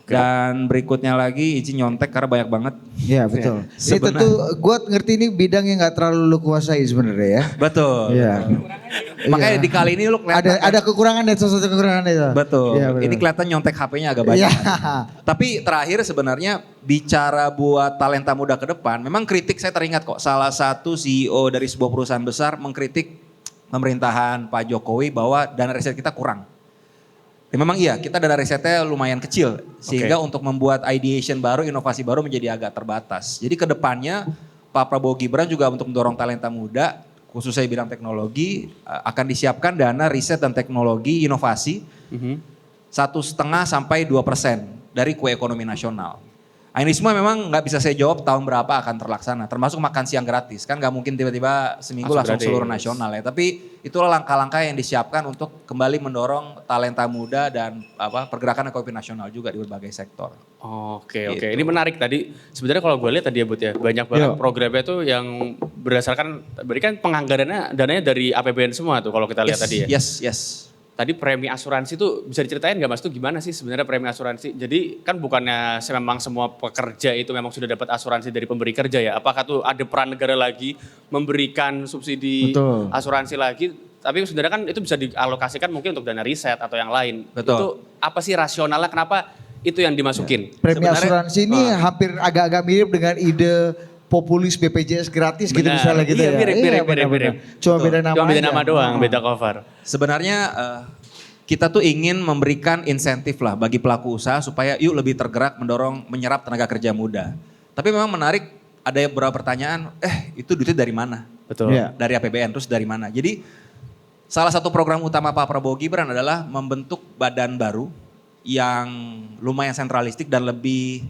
Dan berikutnya lagi izin nyontek karena banyak banget. Iya betul. Ini Sebenarnya- tentu gue ngerti ini bidang yang gak terlalu lu kuasai sebenarnya ya. Betul. Iya. Makanya Iya. di kali ini lu kelihatan. Ada kekurangan dan sesuatu kekurangan itu. Betul. Iya, betul. Ini kelihatan nyontek HP-nya agak banyak. Iya. Tapi terakhir sebenarnya bicara buat talenta muda ke depan, memang kritik saya teringat kok. Salah satu CEO dari sebuah perusahaan besar mengkritik pemerintahan Pak Jokowi bahwa dana riset kita kurang. Ya memang iya, kita dana risetnya lumayan kecil. Sehingga untuk membuat ideation baru, inovasi baru menjadi agak terbatas. Jadi ke depannya Pak Prabowo Gibran juga untuk mendorong talenta muda, khususnya di bidang teknologi, akan disiapkan dana riset dan teknologi inovasi 1,5 sampai 2% dari kue ekonomi nasional. Nah, ini semua memang nggak bisa saya jawab tahun berapa akan terlaksana, termasuk makan siang gratis. Kan nggak mungkin tiba-tiba seminggu langsung Langsung seluruh gratis. nasional ya. Tapi itulah langkah-langkah yang disiapkan untuk kembali mendorong talenta muda dan pergerakan ekonomi nasional juga di berbagai sektor. Oke. Gitu. Ini menarik tadi. Sebenarnya kalau gue lihat tadi ya Bud ya, banyak banget programnya tuh yang berdasarkan, berarti kan penganggarannya dananya dari APBN semua tuh kalau kita lihat tadi ya. Yes. Tadi premi asuransi tuh bisa diceritain nggak Mas tuh gimana sih sebenarnya premi asuransi? Jadi kan bukannya memang semua pekerja itu memang sudah dapat asuransi dari pemberi kerja ya? Apakah tuh ada peran negara lagi memberikan subsidi Betul. asuransi lagi? Tapi sebenarnya kan itu bisa dialokasikan mungkin untuk dana riset atau yang lain. Betul. Itu apa sih rasionalnya kenapa itu yang dimasukin? Premi Sebenarnya- asuransi ini hampir agak-agak mirip dengan ide populis BPJS gratis gitu Benar. misalnya gitu Iya, ya. mirip. benar-benar. Cuma Betul. beda nama Cuma beda aja. nama doang, Ah. beda cover. Sebenarnya kita tuh ingin memberikan insentif lah bagi pelaku usaha supaya yuk lebih tergerak mendorong menyerap tenaga kerja muda. Tapi memang menarik ada beberapa pertanyaan, itu duitnya dari mana? Betul. Iya. Dari APBN terus dari mana? Jadi salah satu program utama Pak Prabowo Gibran adalah membentuk badan baru yang lumayan sentralistik dan lebih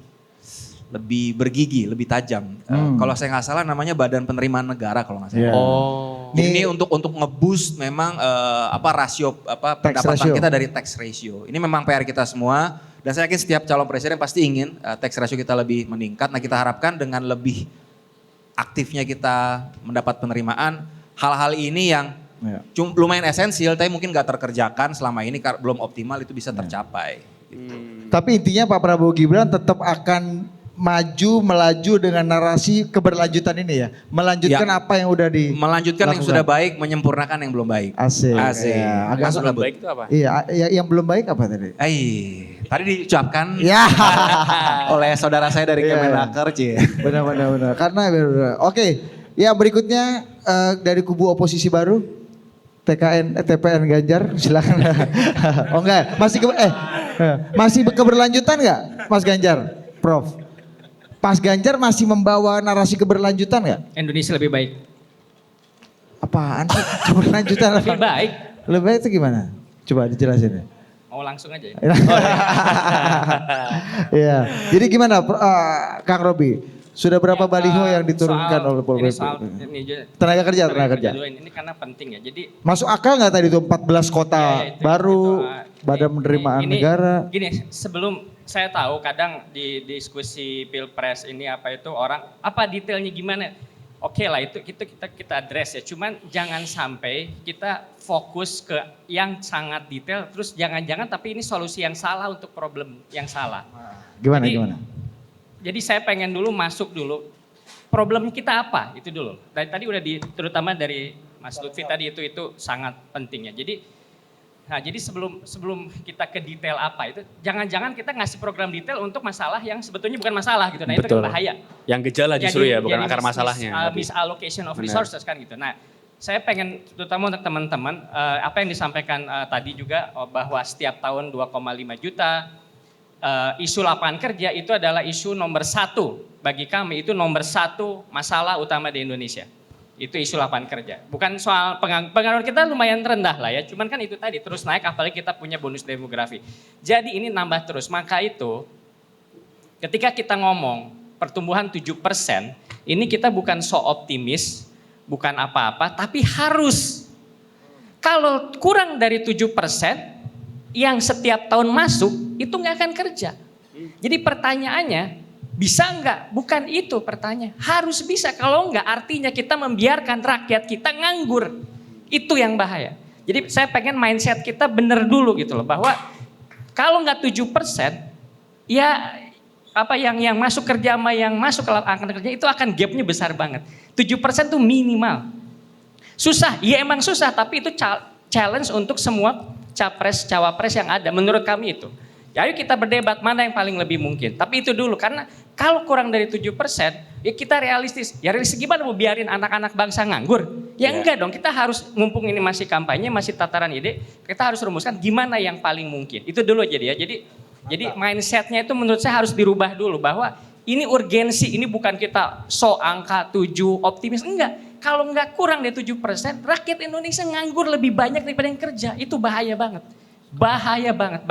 bergigi, lebih tajam. Kalau saya nggak salah namanya Badan Penerimaan Negara kalau nggak salah. Iya. Oh. Jadi ini untuk nge-boost memang rasio pendapatan ratio. kita dari tax ratio. Ini memang PR kita semua dan saya yakin setiap calon presiden pasti ingin tax ratio kita lebih meningkat. Nah, kita harapkan dengan lebih aktifnya kita mendapat penerimaan, hal-hal ini yang lumayan esensial tapi mungkin gak terkerjakan selama ini belum optimal itu bisa tercapai. Gitu. Tapi intinya Pak Prabowo Gibran tetap akan melaju dengan narasi keberlanjutan ini ya. Melanjutkan Ya. apa yang udah Melanjutkan yang sudah baik, menyempurnakan yang belum baik. Asik. Asik. Ya, agak Masuk belum baik itu apa? Iya, yang belum baik apa tadi? Tadi diucapkan Ya. oleh saudara saya dari Iya. Kemenaker, Benar. Karena oke, ya berikutnya dari kubu oposisi baru TPN Ganjar, silakan. Oh enggak, masih keberlanjutan nggak, Mas Ganjar, Prof? Mas Ganjar masih membawa narasi keberlanjutan nggak? Indonesia lebih baik. Apaan sih keberlanjutan? Lebih baik. Lebih baik itu gimana? Coba dijelasin ya. Mau langsung aja ya. Iya. Jadi gimana, Kang Robi? Sudah berapa baliho yang diturunkan oleh Pol PP? Tenaga kerja. Ini karena penting ya. Jadi masuk akal nggak tadi itu 14 kota baru, badan penerimaan negara? Gini, sebelum saya tahu kadang di diskusi pilpres ini apa itu orang apa detailnya gimana? Oke lah itu kita address ya. Cuman jangan sampai kita fokus ke yang sangat detail. Terus jangan-jangan tapi ini solusi yang salah untuk problem yang salah. Gimana? Jadi saya pengen dulu masuk dulu, problem kita apa itu dulu. Dari tadi udah terutama dari Mas Lutfi tadi itu sangat penting ya. Jadi sebelum kita ke detail apa itu, jangan-jangan kita ngasih program detail untuk masalah yang sebetulnya bukan masalah gitu. Nah itu kan bahaya. Yang gejala justru ya, bukan akar masalahnya. Misallocation of resources kan gitu. Nah saya pengen terutama untuk teman-teman, apa yang disampaikan tadi juga bahwa setiap tahun 2,5 juta, isu lapangan kerja itu adalah isu nomor 1 bagi kami, itu nomor 1 masalah utama di Indonesia. Itu isu lapangan kerja. Bukan soal pengangguran kita lumayan rendah lah ya, cuman kan itu tadi terus naik apalagi kita punya bonus demografi. Jadi ini nambah terus, maka itu ketika kita ngomong pertumbuhan 7%, ini kita bukan so optimis, bukan apa-apa, tapi harus. Kalau kurang dari 7%, yang setiap tahun masuk itu nggak akan kerja. Jadi pertanyaannya bisa nggak? Bukan itu pertanyaan. Harus bisa. Kalau nggak artinya kita membiarkan rakyat kita nganggur. Itu yang bahaya. Jadi saya pengen mindset kita bener dulu gitu loh. Bahwa kalau nggak 7%, ya apa yang masuk kerja sama yang masuk ke lapangan kerja itu akan gapnya besar banget. 7% itu minimal. Susah, ya emang susah. Tapi itu challenge untuk semua capres, cawapres yang ada, menurut kami itu. Ya ayo kita berdebat mana yang paling lebih mungkin. Tapi itu dulu, karena kalau kurang dari 7%, ya kita realistis. Ya realistis gimana mau biarin anak-anak bangsa nganggur? Ya enggak dong, kita harus mumpung ini masih kampanye, masih tataran ide, kita harus rumuskan gimana yang paling mungkin. Itu dulu jadi ya, jadi mindsetnya itu menurut saya harus dirubah dulu, bahwa ini urgensi, ini bukan kita angka 7 optimis, enggak. Kalau nggak kurang dari 7%, rakyat Indonesia nganggur lebih banyak daripada yang kerja. Itu bahaya banget. Bahaya banget.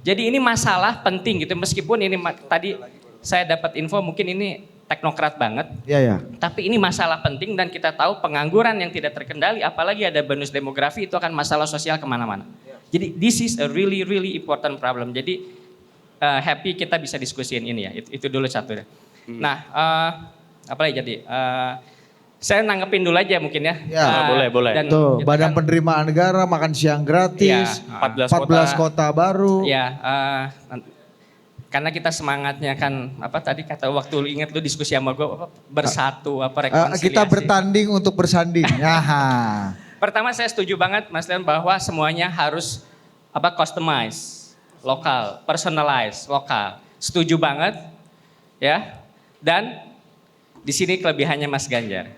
Jadi ini masalah penting gitu. Meskipun ini tadi saya dapat info mungkin ini teknokrat banget. Iya. Tapi ini masalah penting dan kita tahu pengangguran yang tidak terkendali, apalagi ada bonus demografi, itu akan masalah sosial kemana-mana. Jadi this is a really important problem. Jadi happy kita bisa diskusiin ini ya. Itu dulu satu ya. Nah, apa lagi jadi? Saya nanggepin dulu aja mungkin ya. Boleh. Dan Tuh, badan penerimaan negara, makan siang gratis, 14 kota baru. Ya, karena kita semangatnya kan apa tadi kata waktu lu ingat lu diskusi sama gue bersatu rekonsiliasi. Kita bertanding untuk bersanding. Pertama saya setuju banget Mas Leon bahwa semuanya harus customize, lokal, personalize, lokal. Setuju banget ya. Dan di sini kelebihannya Mas Ganjar.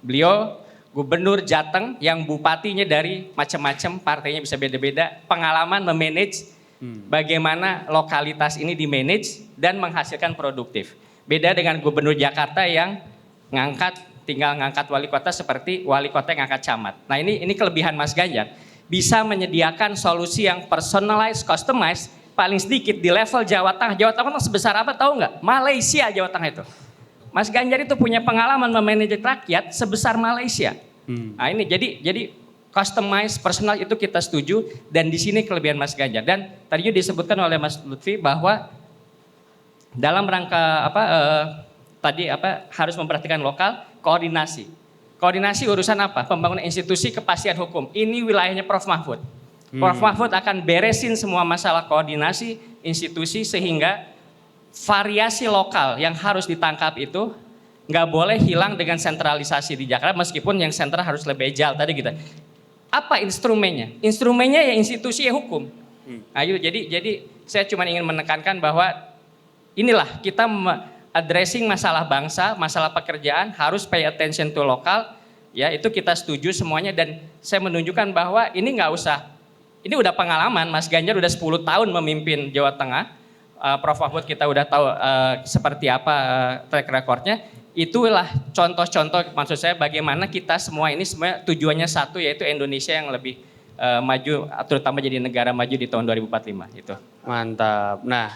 Beliau gubernur Jateng yang bupatinya dari macam-macam, partainya bisa beda-beda, pengalaman memanage bagaimana lokalitas ini dimanage dan menghasilkan produktif. Beda dengan gubernur Jakarta yang tinggal ngangkat wali kota seperti wali kota yang ngangkat camat. Nah ini kelebihan Mas Ganjar. Bisa menyediakan solusi yang personalized, customized, paling sedikit di level Jawa Tengah. Jawa Tengah sebesar apa tahu nggak? Malaysia Jawa Tengah itu. Mas Ganjar itu punya pengalaman memanage rakyat sebesar Malaysia. Nah ini jadi customize personal itu kita setuju dan di sini kelebihan Mas Ganjar. Dan tadi juga disebutkan oleh Mas Lutfi bahwa dalam rangka harus memperhatikan lokal, koordinasi. Koordinasi urusan apa? Pembangunan institusi, kepastian hukum. Ini wilayahnya Prof Mahfud. Prof Mahfud akan beresin semua masalah koordinasi institusi sehingga variasi lokal yang harus ditangkap itu nggak boleh hilang dengan sentralisasi di Jakarta, meskipun yang sentral harus lebih agile tadi gitu. Apa instrumennya? Instrumennya ya institusi ya hukum. Ayo, jadi saya cuma ingin menekankan bahwa inilah kita addressing masalah bangsa, masalah pekerjaan harus pay attention to lokal. Ya itu kita setuju semuanya dan saya menunjukkan bahwa ini nggak usah. Ini udah pengalaman, Mas Ganjar udah 10 tahun memimpin Jawa Tengah. Prof Mahfud kita udah tahu seperti apa track recordnya. Itulah contoh-contoh maksud saya bagaimana kita semua ini sebenarnya tujuannya satu yaitu Indonesia yang lebih maju terutama jadi negara maju di tahun 2045 itu. Mantap. Nah,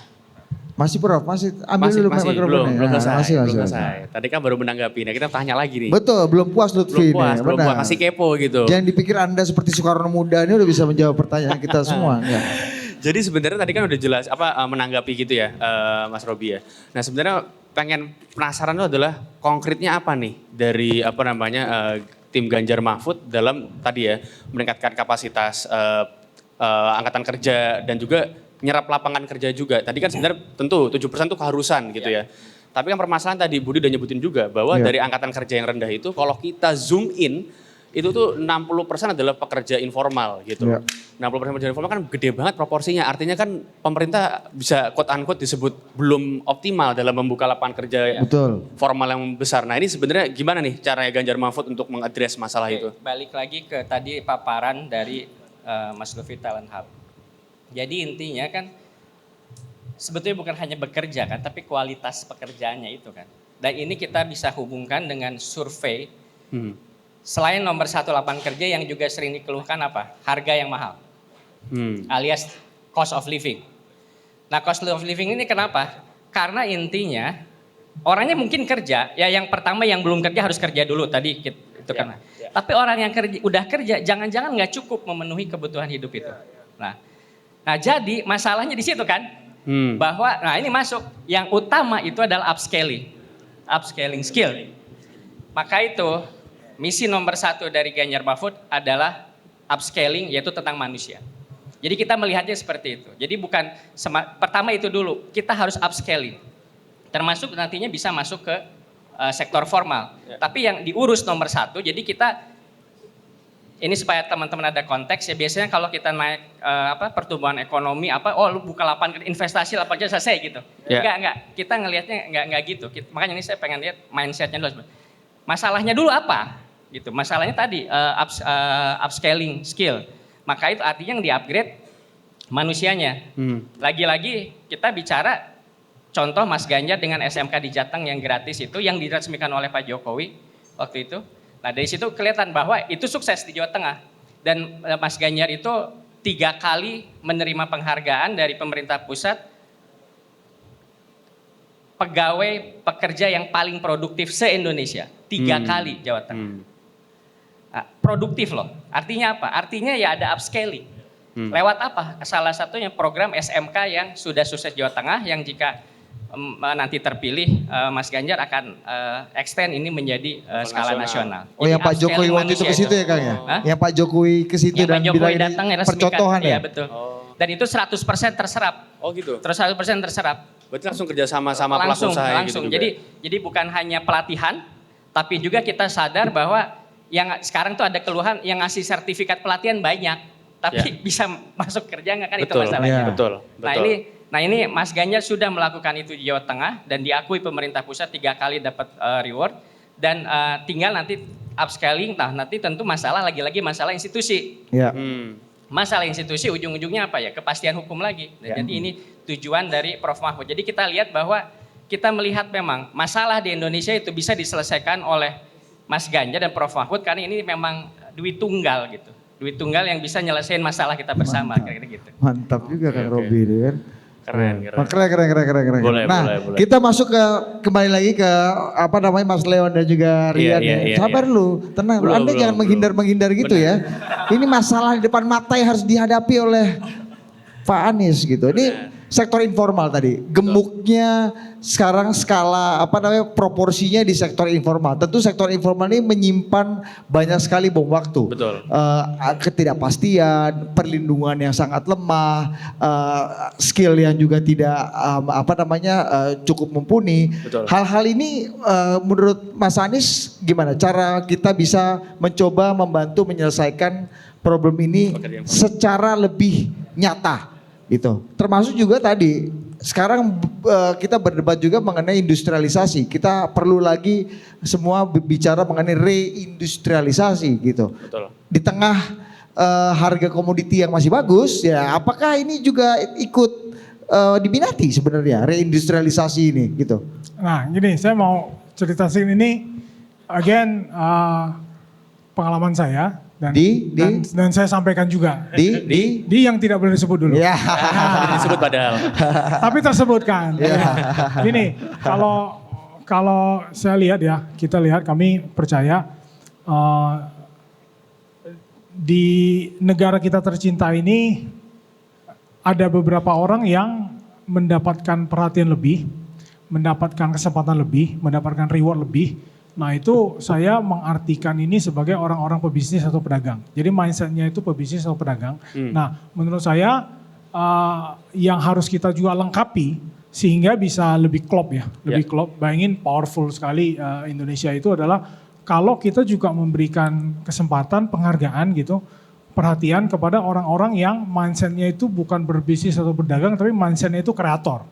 Masih Prof, ambil dulu mikrofonnya. belum selesai. Masih. Tadi kan baru menanggapi. Nah, kita tanya lagi nih. Betul, belum puas Lutfi Belum puas, masih kepo gitu. Jangan dipikir Anda seperti Soekarno Muda ini udah bisa menjawab pertanyaan kita semua. Ya. Jadi sebenarnya tadi kan udah jelas menanggapi gitu ya Mas Robi ya. Nah sebenarnya pengen penasaran itu adalah konkretnya apa nih dari tim Ganjar Mahfud dalam tadi ya meningkatkan kapasitas angkatan kerja dan juga nyerap lapangan kerja juga. Tadi kan sebenarnya tentu 7% itu keharusan gitu ya. Tapi kan permasalahan tadi Budi udah nyebutin juga bahwa dari angkatan kerja yang rendah itu kalau kita zoom in itu tuh 60% adalah pekerja informal gitu. 60% pekerja informal kan gede banget proporsinya. Artinya kan pemerintah bisa quote unquote disebut belum optimal dalam membuka lapangan kerja formal yang besar. Nah ini sebenarnya gimana nih caranya Ganjar Mahfud untuk mengadres masalah itu? Balik lagi ke tadi paparan dari Mas Lutfi Talent Hub. Jadi intinya kan sebetulnya bukan hanya bekerja kan, tapi kualitas pekerjaannya itu kan. Dan ini kita bisa hubungkan dengan survei. Selain nomor 1 lapangan kerja yang juga sering dikeluhkan apa? Harga yang mahal. Alias cost of living. Nah cost of living ini kenapa? Karena intinya orangnya mungkin kerja, ya yang pertama yang belum kerja harus kerja dulu tadi itu kan. Tapi orang yang udah kerja jangan-jangan nggak cukup memenuhi kebutuhan hidup itu. Nah jadi masalahnya di situ kan. Bahwa ini masuk yang utama itu adalah upscaling skill. Maka itu misi nomor 1 dari Ganjar Mahfud adalah upscaling yaitu tentang manusia. Jadi kita melihatnya seperti itu. Jadi bukan pertama itu dulu, kita harus upscaling. Termasuk nantinya bisa masuk ke sektor formal. Tapi yang diurus nomor 1, jadi kita ini supaya teman-teman ada konteks ya biasanya kalau kita naik pertumbuhan ekonomi lu buka lapangan investasi lapangan kerja selesai gitu. Enggak. Kita ngelihatnya enggak gitu. Makanya ini saya pengen lihat mindsetnya dulu. Masalahnya dulu apa? Gitu. Masalahnya tadi upscaling skill. Maka itu artinya yang di-upgrade manusianya. Lagi-lagi kita bicara contoh Mas Ganjar dengan SMK di Jateng yang gratis itu yang diresmikan oleh Pak Jokowi waktu itu. Nah dari situ kelihatan bahwa itu sukses di Jawa Tengah. Dan Mas Ganjar itu 3 kali menerima penghargaan dari pemerintah pusat pegawai pekerja yang paling produktif se-Indonesia. 3 kali Jawa Tengah. Nah, produktif loh. Artinya apa? Artinya ya ada upscaling. Lewat apa? Salah satunya program SMK yang sudah sukses Jawa Tengah yang jika nanti terpilih Mas Ganjar akan extend ini menjadi skala nasional. Oh yang Pak Jokowi waktu itu ke situ ya Kang ya? Yang Pak Jokowi ke situ dan bilang ini percontohan ya? Iya betul. Dan itu 100% terserap. Oh gitu? Terus 100% terserap. Berarti langsung kerja sama pelaku usaha gitu juga? Jadi bukan hanya pelatihan, tapi juga kita sadar bahwa yang sekarang tuh ada keluhan yang ngasih sertifikat pelatihan banyak, tapi bisa masuk kerja nggak kan itu masalahnya. Betul. Nah ini Mas Ganjar sudah melakukan itu di Jawa Tengah dan diakui pemerintah pusat 3 kali dapat reward dan tinggal nanti upscaling. Nah nanti tentu lagi-lagi masalah institusi. Masalah institusi ujung-ujungnya apa ya? Kepastian hukum lagi. Jadi ini tujuan dari Prof Mahfud. Jadi kita lihat bahwa kita melihat memang masalah di Indonesia itu bisa diselesaikan oleh Mas Ganjar dan Prof Mahfud karena ini memang duit tunggal gitu. Duit tunggal yang bisa nyelesain masalah kita bersama kira-kira gitu. Mantap juga Kang Robi ini kan. Keren. Keren. Boleh, Nah, boleh. kita masuk kembali lagi ke apa namanya Mas Leon dan juga Rian. Iya. Sabar dulu, tenang. Belum, Anda belum, jangan menghindar gitu ya. Ini masalah di depan mata yang harus dihadapi oleh Pak Anies gitu. Ini sektor informal tadi, gemuknya sekarang skala apa namanya proporsinya di sektor informal. Tentu sektor informal ini menyimpan banyak sekali bom waktu. Betul. Ketidakpastian, perlindungan yang sangat lemah, skill yang juga tidak cukup mumpuni. Betul. Hal-hal ini menurut Mas Anies gimana cara kita bisa mencoba membantu menyelesaikan problem ini secara lebih nyata gitu. Termasuk juga tadi sekarang kita berdebat juga mengenai industrialisasi. Kita perlu lagi semua bicara mengenai reindustrialisasi gitu. Betul. Di tengah harga komoditi yang masih bagus ya, apakah ini juga ikut diminati sebenarnya reindustrialisasi ini gitu. Nah gini, saya mau cerita sini ini again pengalaman saya dan saya sampaikan juga di yang tidak boleh disebut dulu. Ya. Disebut padahal. Tapi tersebutkan. Gini, kalau saya lihat ya, kita lihat kami percaya di negara kita tercinta ini ada beberapa orang yang mendapatkan perhatian lebih, mendapatkan kesempatan lebih, mendapatkan reward lebih. Nah itu saya mengartikan ini sebagai orang-orang pebisnis atau pedagang. Jadi mindsetnya itu pebisnis atau pedagang. Nah menurut saya yang harus kita juga lengkapi sehingga bisa lebih klop ya. Lebih klop, bayangin powerful sekali Indonesia itu adalah kalau kita juga memberikan kesempatan, penghargaan gitu, perhatian kepada orang-orang yang mindsetnya itu bukan berbisnis atau berdagang tapi mindsetnya itu kreator.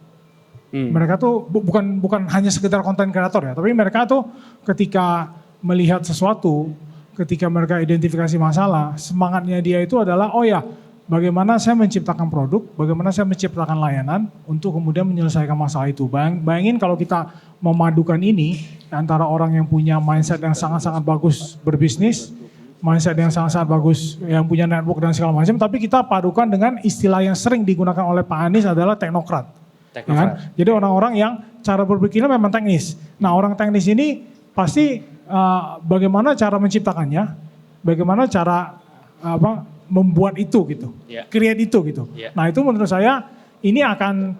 Mereka tuh bukan hanya sekedar konten kreator ya, tapi mereka tuh ketika melihat sesuatu, ketika mereka identifikasi masalah, semangatnya dia itu adalah oh ya, bagaimana saya menciptakan produk, bagaimana saya menciptakan layanan untuk kemudian menyelesaikan masalah itu. Bayangin kalau kita memadukan ini antara orang yang punya mindset yang sangat-sangat bagus berbisnis, mindset yang sangat-sangat bagus yang punya network dan segala macam, tapi kita padukan dengan istilah yang sering digunakan oleh Pak Anies adalah teknokrat. Ya kan? Jadi orang-orang yang cara berpikirnya memang teknis. Nah orang teknis ini pasti bagaimana cara menciptakannya, bagaimana cara membuat itu gitu, create itu gitu. Nah itu menurut saya ini akan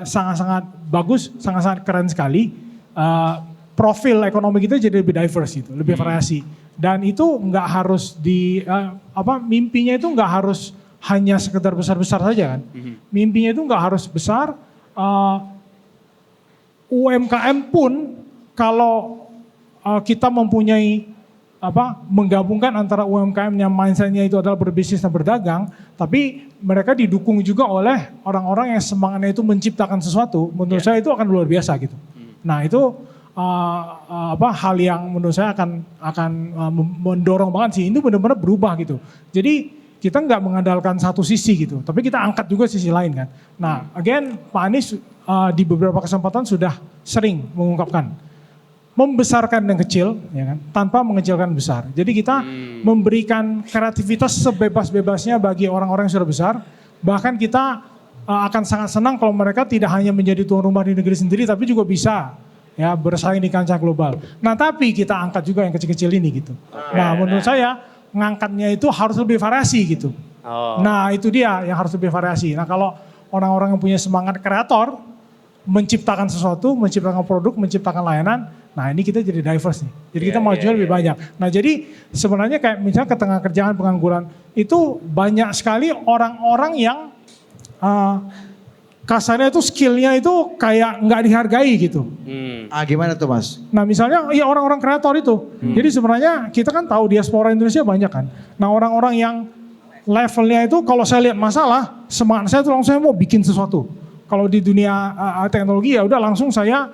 sangat-sangat bagus, sangat-sangat keren sekali. Profil ekonomi kita jadi lebih diverse gitu, lebih variasi. Dan itu nggak harus mimpinya itu nggak harus hanya sekedar besar-besar saja kan. Mimpinya itu nggak harus besar. UMKM pun kalau kita mempunyai menggabungkan antara UMKM yang mindsetnya itu adalah berbisnis dan berdagang, tapi mereka didukung juga oleh orang-orang yang semangatnya itu menciptakan sesuatu, menurut saya itu akan luar biasa gitu. Nah itu hal yang menurut saya akan mendorong banget sih, ini benar-benar berubah gitu. Jadi kita nggak mengandalkan satu sisi gitu, tapi kita angkat juga sisi lain kan. Nah, again Pak Anies di beberapa kesempatan sudah sering mengungkapkan membesarkan yang kecil, ya kan, tanpa mengecilkan besar. Jadi kita memberikan kreativitas sebebas-bebasnya bagi orang-orang yang sudah besar. Bahkan kita akan sangat senang kalau mereka tidak hanya menjadi tuan rumah di negeri sendiri, tapi juga bisa ya bersaing di kancah global. Nah, tapi kita angkat juga yang kecil-kecil ini gitu. Nah, menurut saya ngangkatnya itu harus lebih variasi gitu. Nah itu dia yang harus lebih variasi. Nah kalau orang-orang yang punya semangat kreator, menciptakan sesuatu, menciptakan produk, menciptakan layanan, nah ini kita jadi diverse nih. Jadi kita majunya lebih banyak. Nah jadi sebenarnya kayak misalnya ketenagakerjaan pengangguran, itu banyak sekali orang-orang yang kasarnya itu skillnya itu kayak nggak dihargai gitu. Gimana tuh Mas? Nah misalnya ya orang-orang kreator itu. Jadi sebenarnya kita kan tahu diaspora Indonesia banyak kan. Nah orang-orang yang levelnya itu kalau saya lihat masalah, semangat saya itu langsung saya mau bikin sesuatu. Kalau di dunia teknologi ya udah langsung saya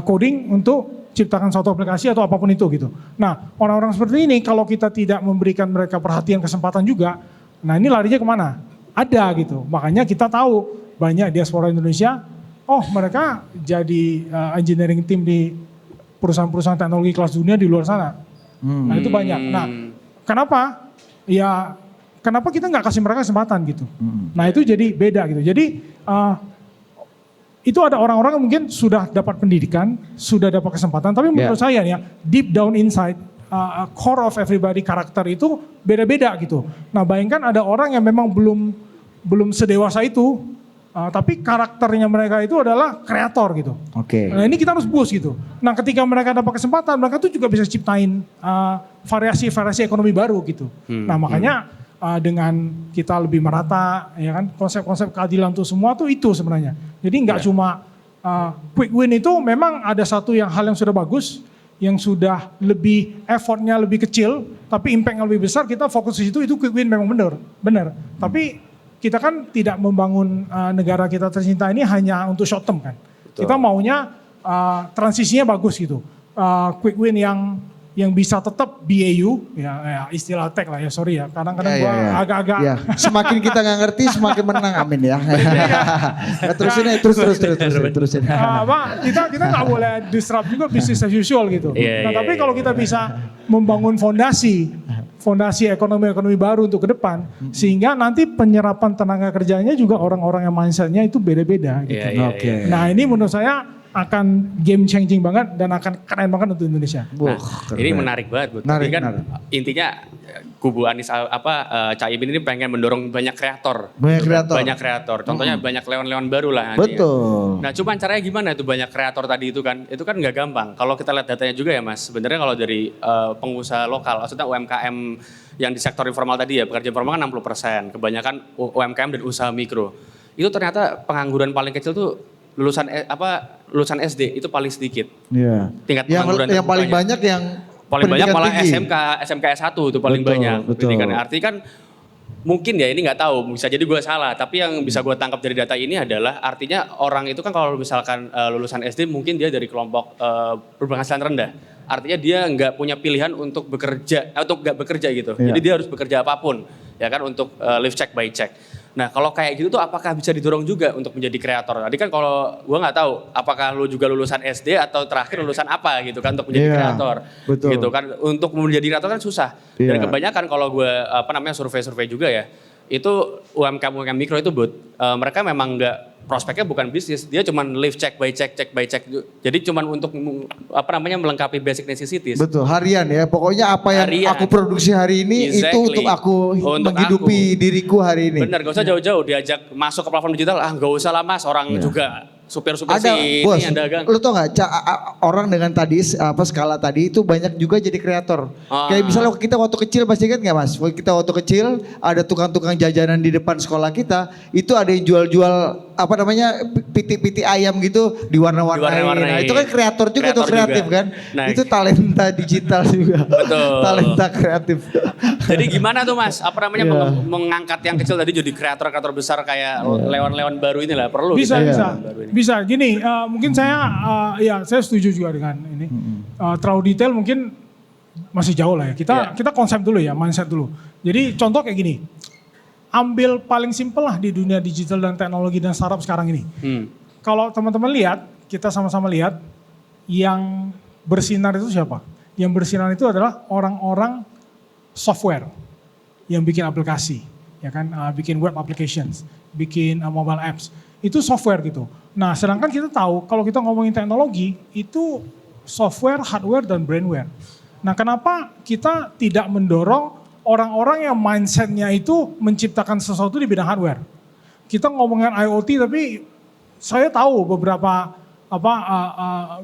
coding untuk ciptakan suatu aplikasi atau apapun itu gitu. Nah orang-orang seperti ini kalau kita tidak memberikan mereka perhatian kesempatan juga, nah ini larinya kemana? Ada gitu. Makanya kita tahu banyak diaspora Indonesia, mereka jadi engineering team di perusahaan-perusahaan teknologi kelas dunia di luar sana. Nah itu banyak. Nah kenapa? Ya kenapa kita nggak kasih mereka kesempatan gitu. Nah itu jadi beda gitu. Jadi itu ada orang-orang yang mungkin sudah dapat pendidikan, sudah dapat kesempatan, tapi menurut saya ya deep down inside, core of everybody karakter itu beda-beda gitu. Nah bayangkan ada orang yang memang belum sedewasa itu, tapi karakternya mereka itu adalah kreator gitu. Oke. Nah ini kita harus boost gitu. Nah ketika mereka dapat kesempatan, mereka tuh juga bisa ciptain variasi-variasi ekonomi baru gitu. Nah makanya dengan kita lebih merata, ya kan, konsep-konsep keadilan untuk semua tuh itu sebenarnya. Jadi nggak cuma quick win itu memang ada satu hal yang sudah bagus, yang sudah lebih effortnya lebih kecil, tapi impactnya lebih besar. Kita fokus di situ, itu quick win memang benar. Tapi kita kan tidak membangun negara kita tercinta ini hanya untuk short term kan. Betul. Kita maunya transisinya bagus gitu. Quick win yang bisa tetap BAU, ya istilah tech lah ya, sorry ya. Kadang-kadang gua agak-agak. Ya. Semakin kita nggak ngerti, semakin menang, amin ya. Terusin. Kita nggak boleh disrupt juga business as usual gitu. Tapi kalau kita bisa membangun fondasi ekonomi baru untuk ke depan, sehingga nanti penyerapan tenaga kerjanya juga orang-orang yang mindsetnya itu beda-beda gitu. Nah ini menurut saya akan game changing banget dan akan keren banget untuk Indonesia. Nah, ini menarik banget, Jadi kan intinya kubu Anies Caimin ini pengen mendorong banyak kreator. Banyak kreator. Contohnya banyak leon-leon baru lah nanti. Betul. Nah, cuman caranya gimana itu banyak kreator tadi itu kan nggak gampang. Kalau kita lihat datanya juga ya Mas, sebenarnya kalau dari pengusaha lokal, maksudnya UMKM yang di sektor informal tadi ya, pekerja informal kan 60%, kebanyakan UMKM dan usaha mikro. Itu ternyata pengangguran paling kecil tuh lulusan SD itu paling sedikit. Iya. Tingkat pengangguran yang paling banyak malah tinggi. SMK S1 itu paling banyak. Pendidikan. Artinya kan mungkin ya ini nggak tahu, bisa jadi gue salah, tapi yang bisa gue tangkap dari data ini adalah artinya orang itu kan kalau misalkan lulusan SD mungkin dia dari kelompok berpenghasilan rendah. Artinya dia nggak punya pilihan untuk bekerja atau nggak bekerja gitu. Jadi dia harus bekerja apapun ya kan untuk live check by check. Nah kalau kayak gitu tuh apakah bisa didorong juga untuk menjadi kreator? Tadi kan kalau gue nggak tahu apakah lu juga lulusan SD atau terakhir lulusan apa gitu kan untuk menjadi kreator. Betul. Gitu kan untuk menjadi kreator kan susah. Dan kebanyakan kalau gue survei-survei juga ya, itu UMKM mikro itu mereka memang nggak, prospeknya bukan bisnis, dia cuma live check by check by check. Jadi cuma untuk melengkapi basic necessities. Betul, harian ya. Pokoknya apa yang aku produksi hari ini itu untuk aku menghidupi diriku hari ini. Benar, gak usah jauh-jauh diajak masuk ke platform digital, gak usah lah Mas, orang juga supir-supir sih bos, ini yang dagang. Lu tau gak orang dengan tadi skala tadi itu banyak juga jadi kreator. Kayak misalnya kita waktu kecil pasti kan gak Mas? Kita waktu kecil ada tukang-tukang jajanan di depan sekolah kita, itu ada yang jual-jual piti-piti ayam gitu diwarna-warnain. Nah, itu kan kreator juga tuh, kreatif juga. Kan? Nah, itu talenta digital juga. Betul. Talenta kreatif. Jadi gimana tuh Mas? Mengangkat yang kecil tadi jadi kreator-kreator besar kayak leon-leon baru ini lah, perlu. Bisa gini, mungkin saya setuju juga dengan ini. Terlalu detail mungkin masih jauh lah ya. Kita konsep dulu ya, mindset dulu. Jadi contoh kayak gini, ambil paling simpel lah di dunia digital dan teknologi dan startup sekarang ini. Kalau teman-teman lihat, kita sama-sama lihat, yang bersinar itu siapa? Yang bersinar itu adalah orang-orang software yang bikin aplikasi, ya kan, bikin web applications, bikin mobile apps. Itu software gitu. Nah sedangkan kita tahu kalau kita ngomongin teknologi itu software, hardware, dan brainware. Nah kenapa kita tidak mendorong orang-orang yang mindsetnya itu menciptakan sesuatu di bidang hardware? Kita ngomongin IoT tapi saya tahu beberapa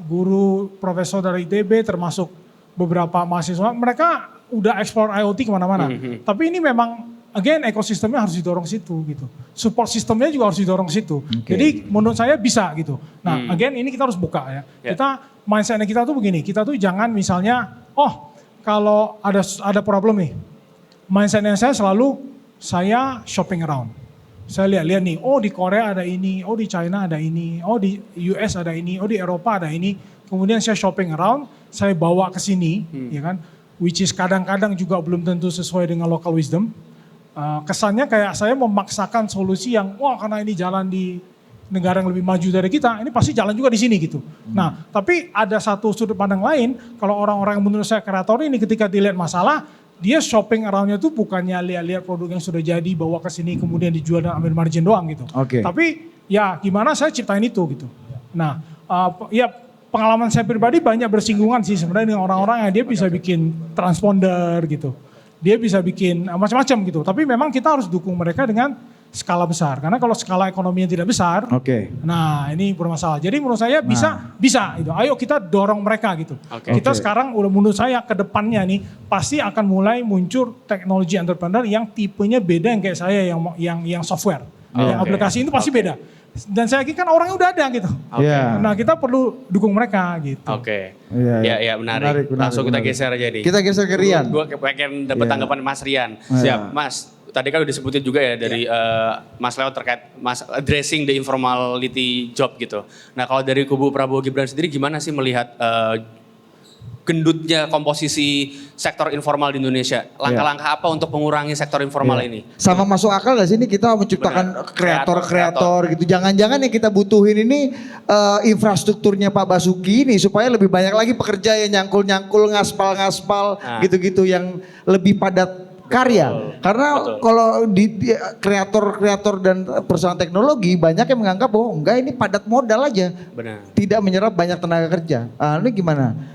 guru profesor dari ITB termasuk beberapa mahasiswa mereka udah explore IoT kemana-mana. Tapi ini memang again ekosistemnya harus didorong situ gitu. Support sistemnya juga harus didorong situ. Jadi menurut saya bisa gitu. Nah again ini kita harus buka ya. Kita mindsetnya kita tuh begini. Kita tuh jangan misalnya kalau ada problem nih. Mindsetnya saya selalu saya shopping around. Saya lihat nih, di Korea ada ini, di China ada ini, di US ada ini, di Eropa ada ini. Kemudian saya shopping around, saya bawa ke sini, ya kan. Which is kadang-kadang juga belum tentu sesuai dengan local wisdom. Kesannya kayak saya memaksakan solusi yang karena ini jalan di negara yang lebih maju dari kita, ini pasti jalan juga di sini gitu. Nah, tapi ada satu sudut pandang lain, kalau orang-orang yang menurut saya kreator ini ketika dilihat masalah, dia shopping around-nya tuh bukannya lihat-lihat produk yang sudah jadi bawa ke sini kemudian dijual dan ambil margin doang gitu. Oke. Tapi ya gimana saya ciptain itu gitu. Nah, ya pengalaman saya pribadi banyak bersinggungan sih sebenarnya dengan orang-orang yang dia bisa bikin transponder gitu. Dia bisa bikin macam-macam gitu. Tapi memang kita harus dukung mereka dengan skala besar. Karena kalau skala ekonominya tidak besar, nah ini bermasalah. Jadi menurut saya bisa gitu. Ayo kita dorong mereka gitu. Kita sekarang udah menurut saya ke depannya nih pasti akan mulai muncul teknologi entrepreneur yang tipenya beda yang kayak saya yang software. Yang aplikasi itu pasti beda. Dan saya yakin kan orangnya udah ada gitu. Nah kita perlu dukung mereka gitu. Ya menarik. Langsung kita geser aja nih. Kita geser ke Rian. Gue pengen dapat tanggapan Mas Rian. Siap, Mas. Tadi kan udah disebutin juga ya dari Mas Leo terkait addressing the informality job gitu. Nah kalau dari kubu Prabowo Gibran sendiri gimana sih melihat gendutnya komposisi sektor informal di Indonesia? Langkah-langkah apa untuk mengurangi sektor informal ini? Sama masuk akal gak sih ini kita menciptakan kreator-kreator gitu. Jangan-jangan yang kita butuhin ini infrastrukturnya Pak Basuki ini supaya lebih banyak lagi pekerja yang nyangkul-nyangkul, ngaspal-ngaspal gitu-gitu yang lebih padat karya. Karena kalau di kreator-kreator dan perusahaan teknologi banyak yang menganggap bahwa enggak ini padat modal aja. Tidak menyerap banyak tenaga kerja. Ini gimana?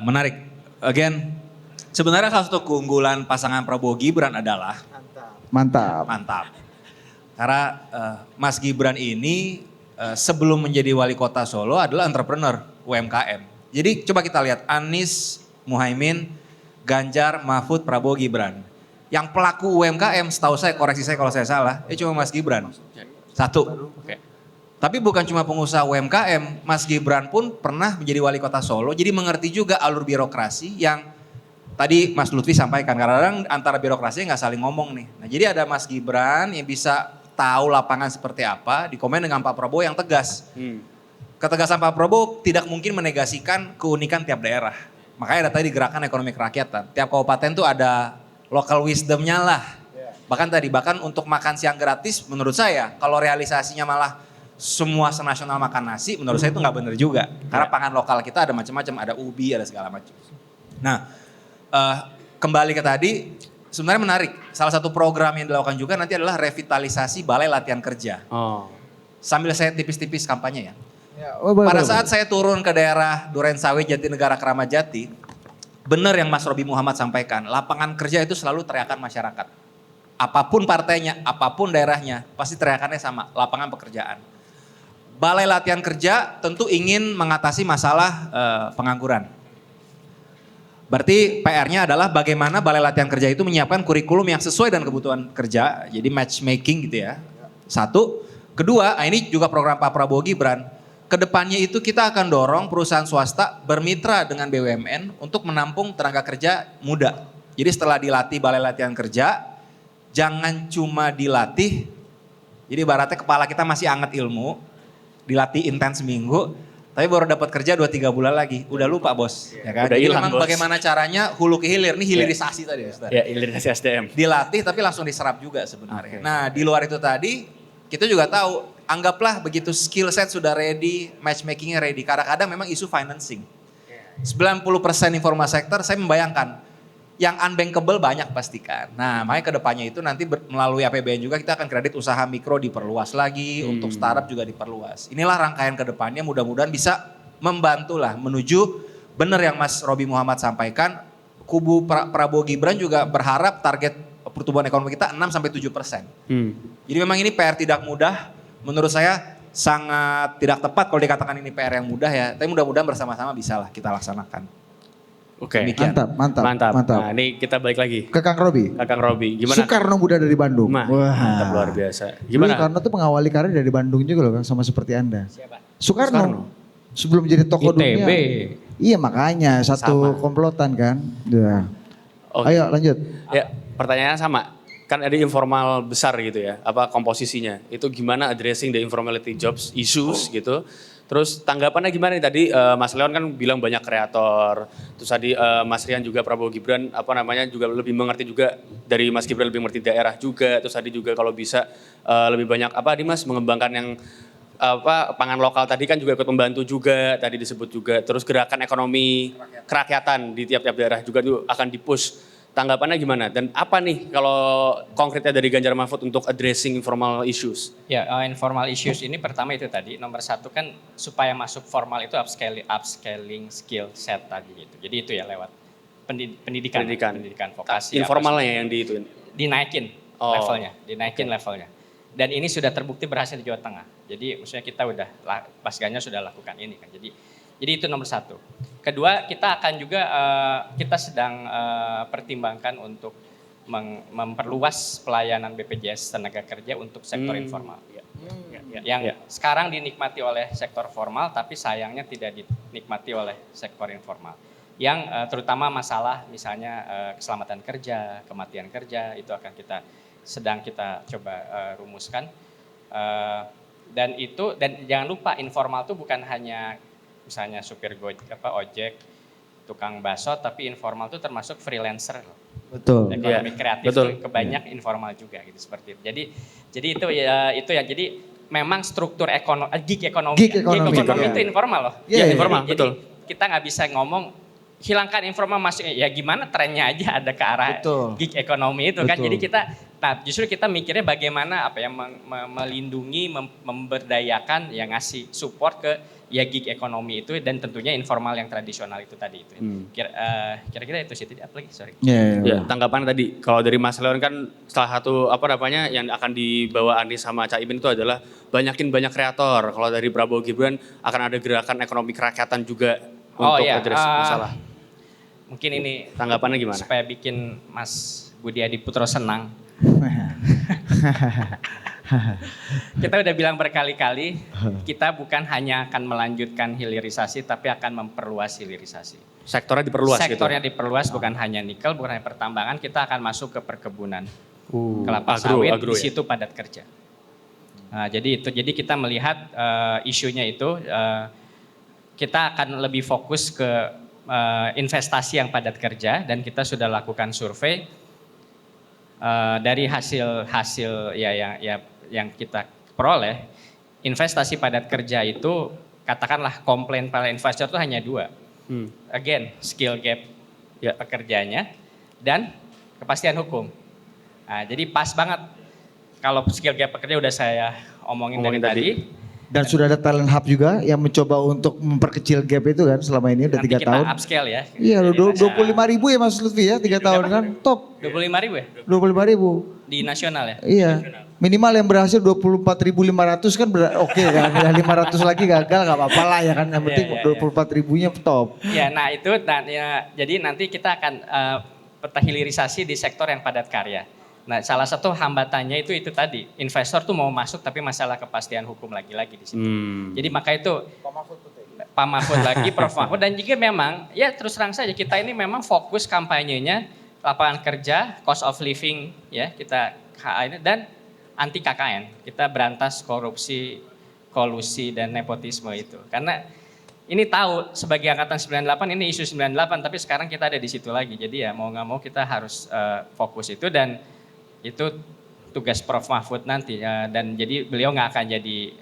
Menarik. Again, sebenarnya salah satu keunggulan pasangan Prabowo Gibran adalah Mantap. Karena Mas Gibran ini sebelum menjadi wali kota Solo adalah entrepreneur UMKM. Jadi coba kita lihat Anies, Muhaimin, Ganjar, Mahfud, Prabowo, Gibran. Yang pelaku UMKM setahu saya, koreksi saya kalau saya salah, cuma Mas Gibran. Satu. Tapi bukan cuma pengusaha UMKM, Mas Gibran pun pernah menjadi wali kota Solo, jadi mengerti juga alur birokrasi yang tadi Mas Lutfi sampaikan. Kadang-kadang antara birokrasi nggak saling ngomong nih. Nah jadi ada Mas Gibran yang bisa tahu lapangan seperti apa, dikomen dengan Pak Prabowo yang tegas. Ketegasan Pak Prabowo tidak mungkin menegasikan keunikan tiap daerah. Makanya ada tadi gerakan ekonomi kerakyatan. Tiap kabupaten tuh ada local wisdomnya lah. Bahkan untuk makan siang gratis menurut saya kalau realisasinya malah semua senasional makan nasi menurut saya itu nggak benar juga. Karena pangan lokal kita ada macam-macam, ada ubi, ada segala macam. Nah kembali ke tadi sebenarnya menarik. Salah satu program yang dilakukan juga nanti adalah revitalisasi balai latihan kerja. Sambil saya tipis-tipis kampanye ya. Pada saat saya turun ke daerah Durensawit, Jatinegara, Keramat Jati, benar yang Mas Robi Muhammad sampaikan, lapangan kerja itu selalu teriakan masyarakat. Apapun partainya, apapun daerahnya, pasti teriakannya sama, lapangan pekerjaan. Balai latihan kerja tentu ingin mengatasi masalah pengangguran. Berarti PR-nya adalah bagaimana balai latihan kerja itu menyiapkan kurikulum yang sesuai dengan kebutuhan kerja, jadi matchmaking gitu ya. Satu, kedua, ini juga program Pak Prabowo Gibran. Kedepannya itu kita akan dorong perusahaan swasta bermitra dengan BUMN untuk menampung tenaga kerja muda. Jadi setelah dilatih balai latihan kerja, jangan cuma dilatih, jadi ibaratnya kepala kita masih anget ilmu, dilatih intens seminggu, tapi baru dapat kerja 2-3 bulan lagi, udah lupa bos. Ya kan? Udah jadi hilang, memang bos. bagaimana caranya hulu ke hilir, ini hilirisasi tadi Ustaz. Ya, hilirisasi SDM. Dilatih tapi langsung diserap juga sebenarnya. Nah di luar itu tadi, kita juga tahu, anggaplah begitu skill set sudah ready, matchmakingnya ready. Kadang-kadang memang isu financing. 90% informal sektor saya membayangkan yang unbankable banyak pastikan. Nah makanya kedepannya itu nanti melalui APBN juga kita akan kredit usaha mikro diperluas lagi, untuk startup juga diperluas. Inilah rangkaian kedepannya mudah-mudahan bisa membantu lah menuju benar yang Mas Robi Muhammad sampaikan. Kubu Prabowo Gibran juga berharap target pertumbuhan ekonomi kita 6-7%. Jadi memang ini PR tidak mudah. Menurut saya sangat tidak tepat kalau dikatakan ini PR yang mudah ya. Tapi mudah-mudahan bersama-sama bisalah kita laksanakan. Demikian. Mantap. Nah ini kita balik lagi. Ke Kang Robi. Kang Robi, gimana? Soekarno muda dari Bandung. Mantap, luar biasa. Gimana? Soekarno tuh mengawali karir dari Bandung juga loh Kang, sama seperti Anda. Siapa? Soekarno. Sebelum jadi tokoh dunia. Iya makanya satu komplotan kan. Ya. Ayo lanjut. Ya pertanyaannya sama. Kan ada informal besar gitu ya, apa komposisinya. Itu gimana addressing the informality jobs issues gitu. Terus tanggapannya gimana nih tadi Mas Leon kan bilang banyak kreator. Terus tadi Mas Rian juga Prabowo Gibran juga lebih mengerti juga dari Mas Gibran lebih mengerti daerah juga. Terus tadi juga kalau bisa lebih banyak Mas mengembangkan yang pangan lokal tadi kan juga ikut membantu juga tadi disebut juga. Terus gerakan ekonomi kerakyatan di tiap-tiap daerah juga itu akan dipush. Tanggapannya gimana? Dan apa nih kalau konkretnya dari Ganjar Mahfud untuk addressing informal issues? Ya, informal issues ini pertama itu tadi, nomor satu kan supaya masuk formal itu upscaling skill set tadi gitu. Jadi itu ya lewat pendidikan vokasi. Informalnya yang di itu. Dinaikin levelnya. Dan ini sudah terbukti berhasil di Jawa Tengah. Jadi maksudnya kita Mas Ganjar sudah lakukan ini kan. Jadi itu nomor satu. Kedua, kita akan juga kita sedang pertimbangkan untuk memperluas pelayanan BPJS tenaga kerja untuk sektor informal. Yang sekarang dinikmati oleh sektor formal, tapi sayangnya tidak dinikmati oleh sektor informal. Yang terutama masalah misalnya keselamatan kerja, kematian kerja, itu akan sedang kita coba rumuskan. Dan jangan lupa informal itu bukan hanya misalnya supir ojek, tukang bakso, tapi informal itu termasuk freelancer loh. Betul. Ekonomi kreatif itu kebanyak informal juga gitu seperti itu. Jadi itu ya jadi memang struktur gig ekonomi itu informal loh. Iya, informal, jadi betul. Kita nggak bisa ngomong hilangkan informal masuk ya gimana trennya aja ada ke arah gig ekonomi itu kan. Jadi justru kita mikirnya bagaimana melindungi, memberdayakan, yang ngasih support ke gig ekonomi itu dan tentunya informal yang tradisional itu tadi itu. Kira-kira itu sih, apa lagi? Sorry. Ya, tanggapan tadi kalau dari Mas Leon kan salah satu yang akan dibawa Anies sama Caimin itu adalah banyak kreator. Kalau dari Prabowo Gibran akan ada gerakan ekonomi kerakyatan juga untuk address masalah. Mungkin ini tanggapannya gimana? Supaya bikin Mas Budi Adiputro senang. Kita udah bilang berkali-kali, kita bukan hanya akan melanjutkan hilirisasi, tapi akan memperluas hilirisasi. Sektornya diperluas Sektornya diperluas, bukan hanya nikel, bukan hanya pertambangan, kita akan masuk ke perkebunan, kelapa sawit, di situ padat kerja. Nah, jadi kita melihat isunya itu, kita akan lebih fokus ke investasi yang padat kerja, dan kita sudah lakukan survei dari hasil yang kita peroleh. Investasi padat kerja itu katakanlah komplain para investor itu hanya dua. Again, skill gap pekerjanya dan kepastian hukum. Nah, jadi pas banget kalau skill gap pekerja udah saya omongin dari tadi. Dan sudah ada talent hub juga yang mencoba untuk memperkecil gap itu kan selama ini udah 3 tahun. Nanti kita upscale ya. Iya, 25.000 ya Mas Lutfi ya, 3 tahun kan top. 25.000 ya? 25.000. Di nasional ya? Iya. Minimal yang berhasil 24.500 kan oke kan. Udah 500 lagi gagal gak apa-apa lah ya kan. Yang penting 24.000-nya top. Ya, nah itu jadi nanti kita akan peta hilirisasi di sektor yang padat karya. Nah, salah satu hambatannya itu tadi, investor tuh mau masuk tapi masalah kepastian hukum lagi-lagi di situ. Jadi maka itu Pak Mahfud lagi, Prof Mahfud, dan juga memang ya terus terang saja kita ini memang fokus kampanyenya lapangan kerja, cost of living ya kita dan anti KKN. Kita berantas korupsi, kolusi dan nepotisme itu. Karena ini tahu sebagai angkatan 98 ini isu 98 tapi sekarang kita ada di situ lagi. Jadi ya mau nggak mau kita harus fokus itu dan itu tugas Prof Mahfud nanti dan jadi beliau nggak akan jadi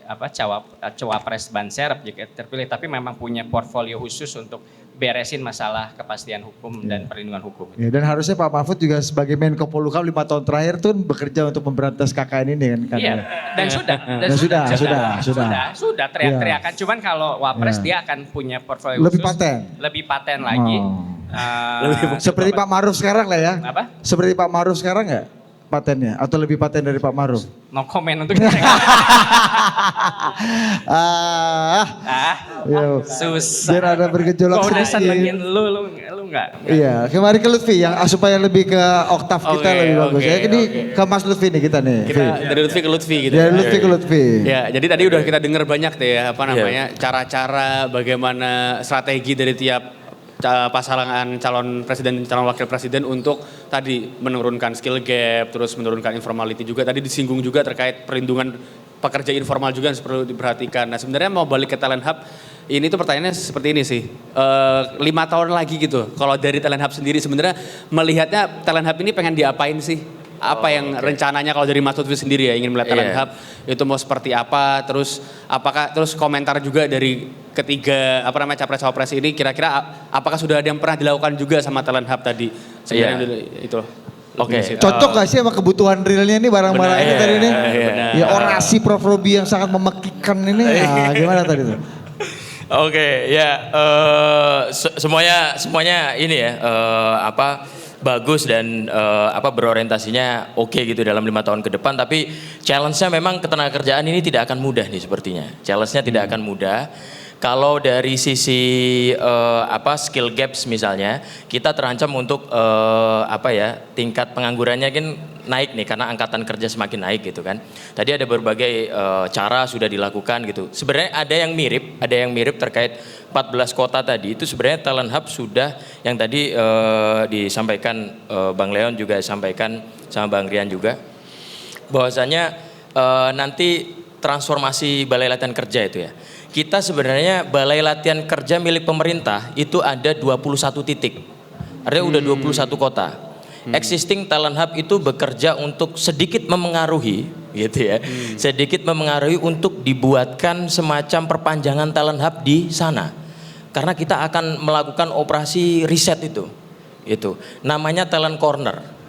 cawapres ban serep jika terpilih, tapi memang punya portfolio khusus untuk beresin masalah kepastian hukum dan perlindungan hukum. Ya, dan harusnya Pak Mahfud juga sebagai Menko Polhukam 5 tahun terakhir tuh bekerja untuk memberantas KKN ini kan. Iya, dan sudah teriak-teriakan. Cuman kalau wapres dia akan punya portfolio lebih khusus, lebih paten lagi. Seperti Pak Maruf sekarang lah ya. Apa? Seperti Pak Maruf sekarang nggak? Patennya atau lebih paten dari Pak Maruf? No comment untuk susah. Biar ada bergejolak sedikit. Kau udah senengin lu enggak? Iya, kemarin ke Lutfi yang supaya lebih ke oktav kita lebih bagus. Ya, ini ke Mas Lutfi nih kita nih. Kita dari Lutfi ke Lutfi gitu. Dari Lutfi ke Lutfi. Ya, jadi tadi udah kita dengar banyak deh ya cara-cara bagaimana strategi dari tiap pasangan calon presiden, calon wakil presiden untuk tadi menurunkan skill gap, terus menurunkan informality juga. Tadi disinggung juga terkait perlindungan pekerja informal juga yang perlu diperhatikan. Nah sebenarnya mau balik ke Talent Hub, ini tuh pertanyaannya seperti ini sih. 5 tahun lagi gitu, kalau dari Talent Hub sendiri sebenarnya melihatnya Talent Hub ini pengen diapain sih? Apa yang rencananya kalau dari Mas Lutfi sendiri ya ingin melihat Talent Hub itu mau seperti apa, terus apakah terus komentar juga dari ketiga capres-cawapres ini kira-kira apakah sudah ada yang pernah dilakukan juga sama Talent Hub tadi Sebenarnya Iya. itu. Oke. Cocok gak sih sama kebutuhan realnya ini barang-barang ini Benar, tadi ini? iya. Ya orasi Prof. Robi yang sangat memekikan ini, nah, gimana tadi tuh? Oke, ya semuanya ini ya bagus dan berorientasinya oke gitu dalam 5 tahun ke depan. Tapi challenge-nya memang ketenagakerjaan ini tidak akan mudah nih sepertinya. Challenge-nya tidak akan mudah. Kalau dari sisi skill gaps misalnya, kita terancam untuk tingkat penganggurannya kan naik nih karena angkatan kerja semakin naik gitu kan. Tadi ada berbagai cara sudah dilakukan gitu. Sebenarnya ada yang mirip terkait 14 kota tadi itu sebenarnya Talent Hub sudah yang tadi disampaikan Bang Leon juga sampaikan sama Bang Rian juga bahwasanya nanti transformasi balai latihan kerja itu ya. Kita sebenarnya balai latihan kerja milik pemerintah itu ada 21 titik. Artinya udah 21 kota. Existing Talent Hub itu bekerja untuk sedikit memengaruhi gitu ya. Sedikit memengaruhi untuk dibuatkan semacam perpanjangan Talent Hub di sana. Karena kita akan melakukan operasi riset itu. Gitu. Namanya Talent Corner.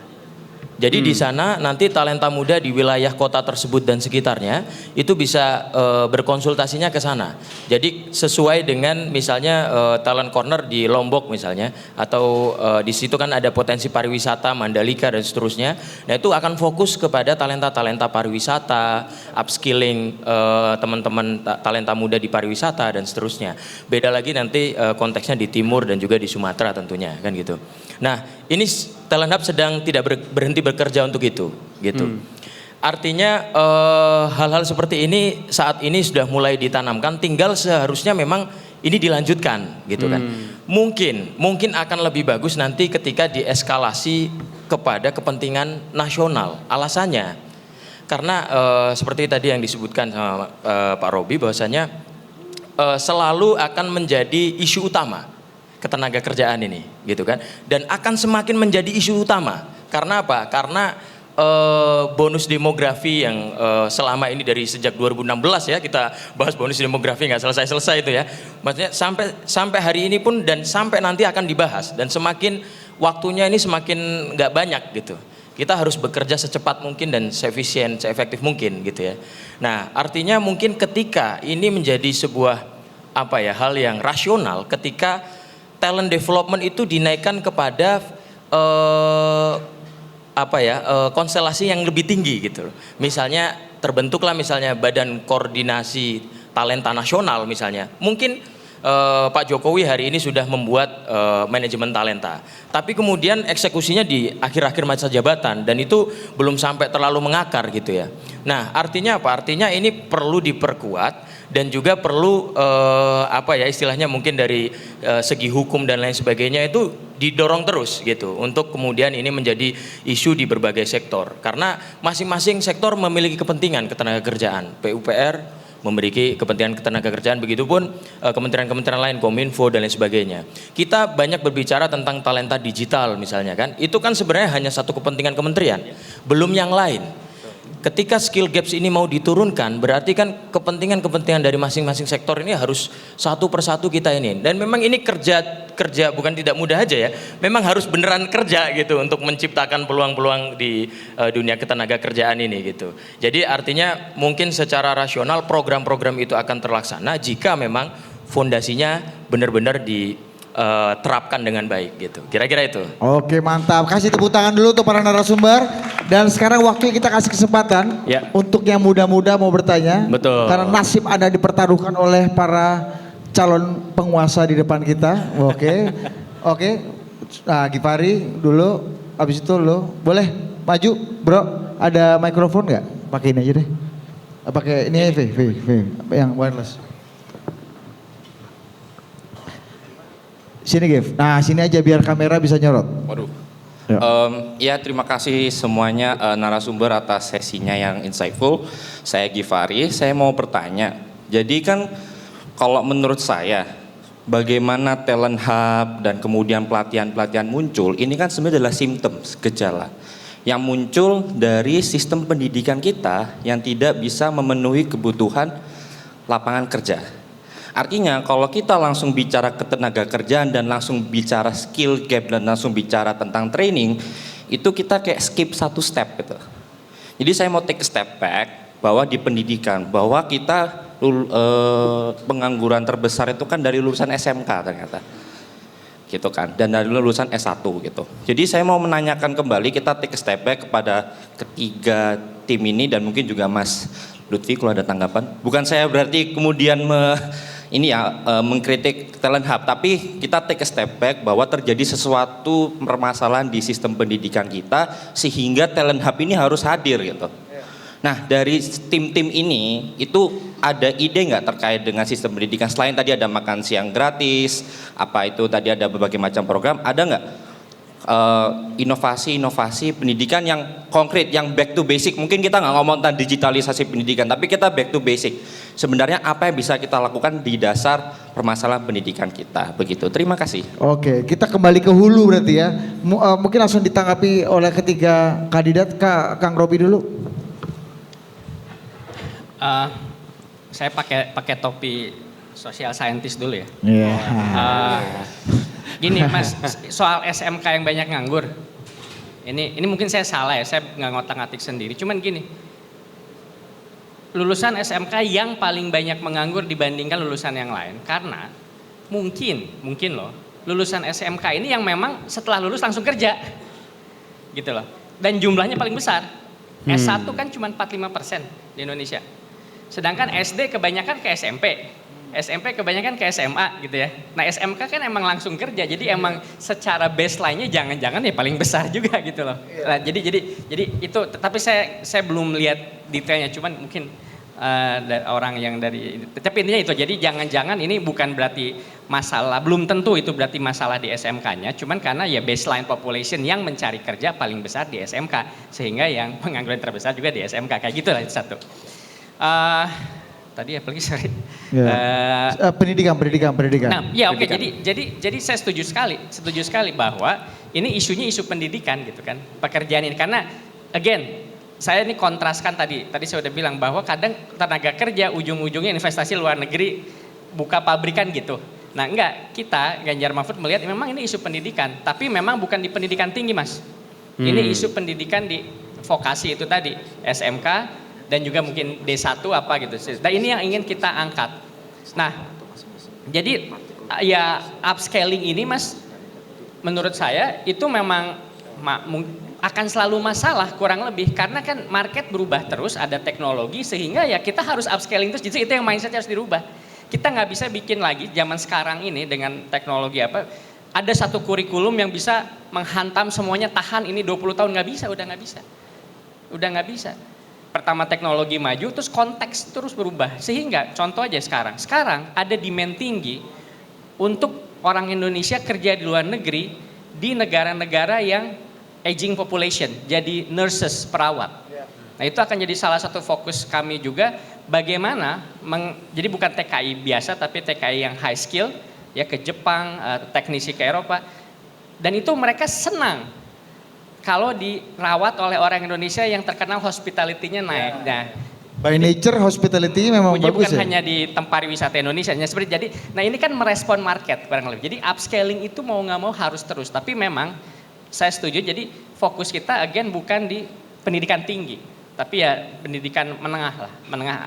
Jadi di sana nanti talenta muda di wilayah kota tersebut dan sekitarnya itu bisa berkonsultasinya ke sana. Jadi sesuai dengan misalnya talent corner di Lombok misalnya atau di situ kan ada potensi pariwisata Mandalika dan seterusnya. Nah itu akan fokus kepada talenta-talenta pariwisata, upskilling teman-teman talenta muda di pariwisata dan seterusnya. Beda lagi nanti konteksnya di timur dan juga di Sumatera tentunya kan gitu. Nah ini Talent Hub sedang tidak berhenti bekerja untuk itu, gitu. Artinya hal-hal seperti ini saat ini sudah mulai ditanamkan, tinggal seharusnya memang ini dilanjutkan, gitu kan. Mungkin akan lebih bagus nanti ketika dieskalasi kepada kepentingan nasional. Alasannya, karena seperti tadi yang disebutkan sama Pak Robi, bahwasanya selalu akan menjadi isu utama. Ketenaga kerjaan ini gitu kan dan akan semakin menjadi isu utama karena apa? Karena bonus demografi yang selama ini dari sejak 2016 ya kita bahas bonus demografi nggak selesai itu ya maksudnya sampai hari ini pun dan sampai nanti akan dibahas dan semakin waktunya ini semakin nggak banyak gitu. Kita harus bekerja secepat mungkin dan seefisien, seefektif mungkin gitu ya. Nah artinya mungkin ketika ini menjadi sebuah hal yang rasional ketika talent development itu dinaikkan kepada konstelasi yang lebih tinggi gitu. Misalnya terbentuklah misalnya Badan Koordinasi Talenta Nasional misalnya. Mungkin Pak Jokowi hari ini sudah membuat manajemen talenta. Tapi kemudian eksekusinya di akhir-akhir masa jabatan dan itu belum sampai terlalu mengakar gitu ya. Nah, artinya apa? Artinya ini perlu diperkuat dan juga perlu istilahnya mungkin dari segi hukum dan lain sebagainya itu didorong terus gitu untuk kemudian ini menjadi isu di berbagai sektor karena masing-masing sektor memiliki kepentingan ketenagakerjaan. PUPR memiliki kepentingan ketenagakerjaan, begitupun kementerian-kementerian lain, Kominfo dan lain sebagainya. Kita banyak berbicara tentang talenta digital misalnya kan, itu kan sebenarnya hanya satu kepentingan kementerian, belum yang lain. Ketika skill gaps ini mau diturunkan, berarti kan kepentingan-kepentingan dari masing-masing sektor ini harus satu persatu kita ini. Dan memang ini kerja bukan tidak mudah aja ya. Memang harus beneran kerja gitu untuk menciptakan peluang-peluang di dunia ketenaga kerjaan ini gitu. Jadi artinya mungkin secara rasional program-program itu akan terlaksana jika memang fondasinya benar-benar terapkan dengan baik gitu. Kira-kira itu. Oke, mantap. Kasih tepuk tangan dulu untuk para narasumber. Dan sekarang waktunya kita kasih kesempatan Ya. untuk yang muda-muda mau bertanya. Betul. Karena nasib Anda dipertaruhkan oleh para calon penguasa di depan kita. Oke. Oke. Nah, Gifari dulu, habis itu lo boleh maju, Bro. Ada mikrofon nggak? Pakai ini aja deh. Pakai ini aja, V, yang wireless. Sini Gev. Nah sini aja biar kamera bisa nyorot. Waduh. Ya. Ya terima kasih semuanya narasumber atas sesinya yang insightful. Saya Gifari, saya mau bertanya. Jadi kan kalau menurut saya bagaimana talent hub dan kemudian pelatihan-pelatihan muncul, ini kan sebenarnya adalah simptom, gejala yang muncul dari sistem pendidikan kita yang tidak bisa memenuhi kebutuhan lapangan kerja. Artinya kalau kita langsung bicara ketenaga kerjaan dan langsung bicara skill gap dan langsung bicara tentang training, itu kita kayak skip satu step gitu. Jadi saya mau take a step back bahwa di pendidikan, bahwa kita pengangguran terbesar itu kan dari lulusan SMK ternyata. Gitu kan, dan dari lulusan S1 gitu. Jadi saya mau menanyakan kembali, kita take a step back kepada ketiga tim ini dan mungkin juga Mas Lutfi kalau ada tanggapan. Bukan saya berarti kemudian mengkritik Talent Hub, tapi kita take a step back bahwa terjadi sesuatu permasalahan di sistem pendidikan kita sehingga Talent Hub ini harus hadir gitu. Nah, dari tim-tim ini itu ada ide nggak terkait dengan sistem pendidikan, selain tadi ada makan siang gratis, apa itu tadi ada berbagai macam program, ada nggak inovasi-inovasi pendidikan yang konkret, yang back to basic? Mungkin kita nggak ngomong tentang digitalisasi pendidikan, tapi kita back to basic. Sebenarnya apa yang bisa kita lakukan di dasar permasalahan pendidikan kita, begitu. Terima kasih. Oke, kita kembali ke hulu berarti ya. Mungkin langsung ditanggapi oleh ketiga kandidat. Kang Robi dulu. Saya pakai topi social scientist dulu ya. Iya. Gini Mas, soal SMK yang banyak nganggur. Ini mungkin saya salah ya, saya nggak ngotak-ngatik sendiri. Cuman gini, lulusan SMK yang paling banyak menganggur dibandingkan lulusan yang lain. Karena mungkin loh, lulusan SMK ini yang memang setelah lulus langsung kerja. Gitu loh. Dan jumlahnya paling besar. S1 kan cuma 45% di Indonesia. Sedangkan SD kebanyakan ke SMP, SMP kebanyakan ke SMA gitu ya. Nah SMK kan emang langsung kerja, jadi emang secara baseline-nya jangan-jangan ya paling besar juga gitu loh. Nah, jadi itu, tapi saya belum lihat detailnya, cuman mungkin orang yang dari, tapi intinya itu. Jadi jangan-jangan ini bukan berarti masalah, belum tentu itu berarti masalah di SMK-nya, cuman karena ya baseline population yang mencari kerja paling besar di SMK, sehingga yang pengangguran terbesar juga di SMK, kayak gitu lah itu satu. Tadi apa lagi, sorry. Pendidikan. Nah, ya oke. Jadi saya setuju sekali bahwa ini isunya isu pendidikan gitu kan, pekerjaan ini. Karena again, saya ini kontraskan tadi saya udah bilang bahwa kadang tenaga kerja ujung-ujungnya investasi luar negeri, buka pabrikan gitu. Nah enggak, kita Ganjar Mahfud melihat memang ini isu pendidikan, tapi memang bukan di pendidikan tinggi Mas. Ini isu pendidikan di vokasi itu tadi, SMK, dan juga mungkin D1 apa gitu. Nah ini yang ingin kita angkat. Nah jadi ya upscaling ini Mas, menurut saya itu memang akan selalu masalah kurang lebih. Karena kan market berubah terus, ada teknologi, sehingga ya kita harus upscaling terus. Jadi itu yang mindset harus dirubah. Kita nggak bisa bikin lagi zaman sekarang ini dengan teknologi apa, ada satu kurikulum yang bisa menghantam semuanya, tahan ini 20 tahun, nggak bisa, udah nggak bisa. Pertama teknologi maju, terus konteks terus berubah. Sehingga contoh aja sekarang ada demand tinggi untuk orang Indonesia kerja di luar negeri di negara-negara yang aging population, jadi nurses, perawat. Nah itu akan jadi salah satu fokus kami juga, bagaimana, jadi bukan TKI biasa tapi TKI yang high skill, ya ke Jepang, teknisi ke Eropa. Dan itu mereka senang kalau dirawat oleh orang Indonesia yang terkenal hospitality-nya naik. Nah, by nature hospitality memang bagus bukan ya. hanya di tempat wisata Indonesia, seperti jadi. Nah ini kan merespon market barang lebih. Jadi upscaling itu mau nggak mau harus terus. Tapi memang saya setuju. Jadi fokus kita again bukan di pendidikan tinggi, tapi ya pendidikan menengah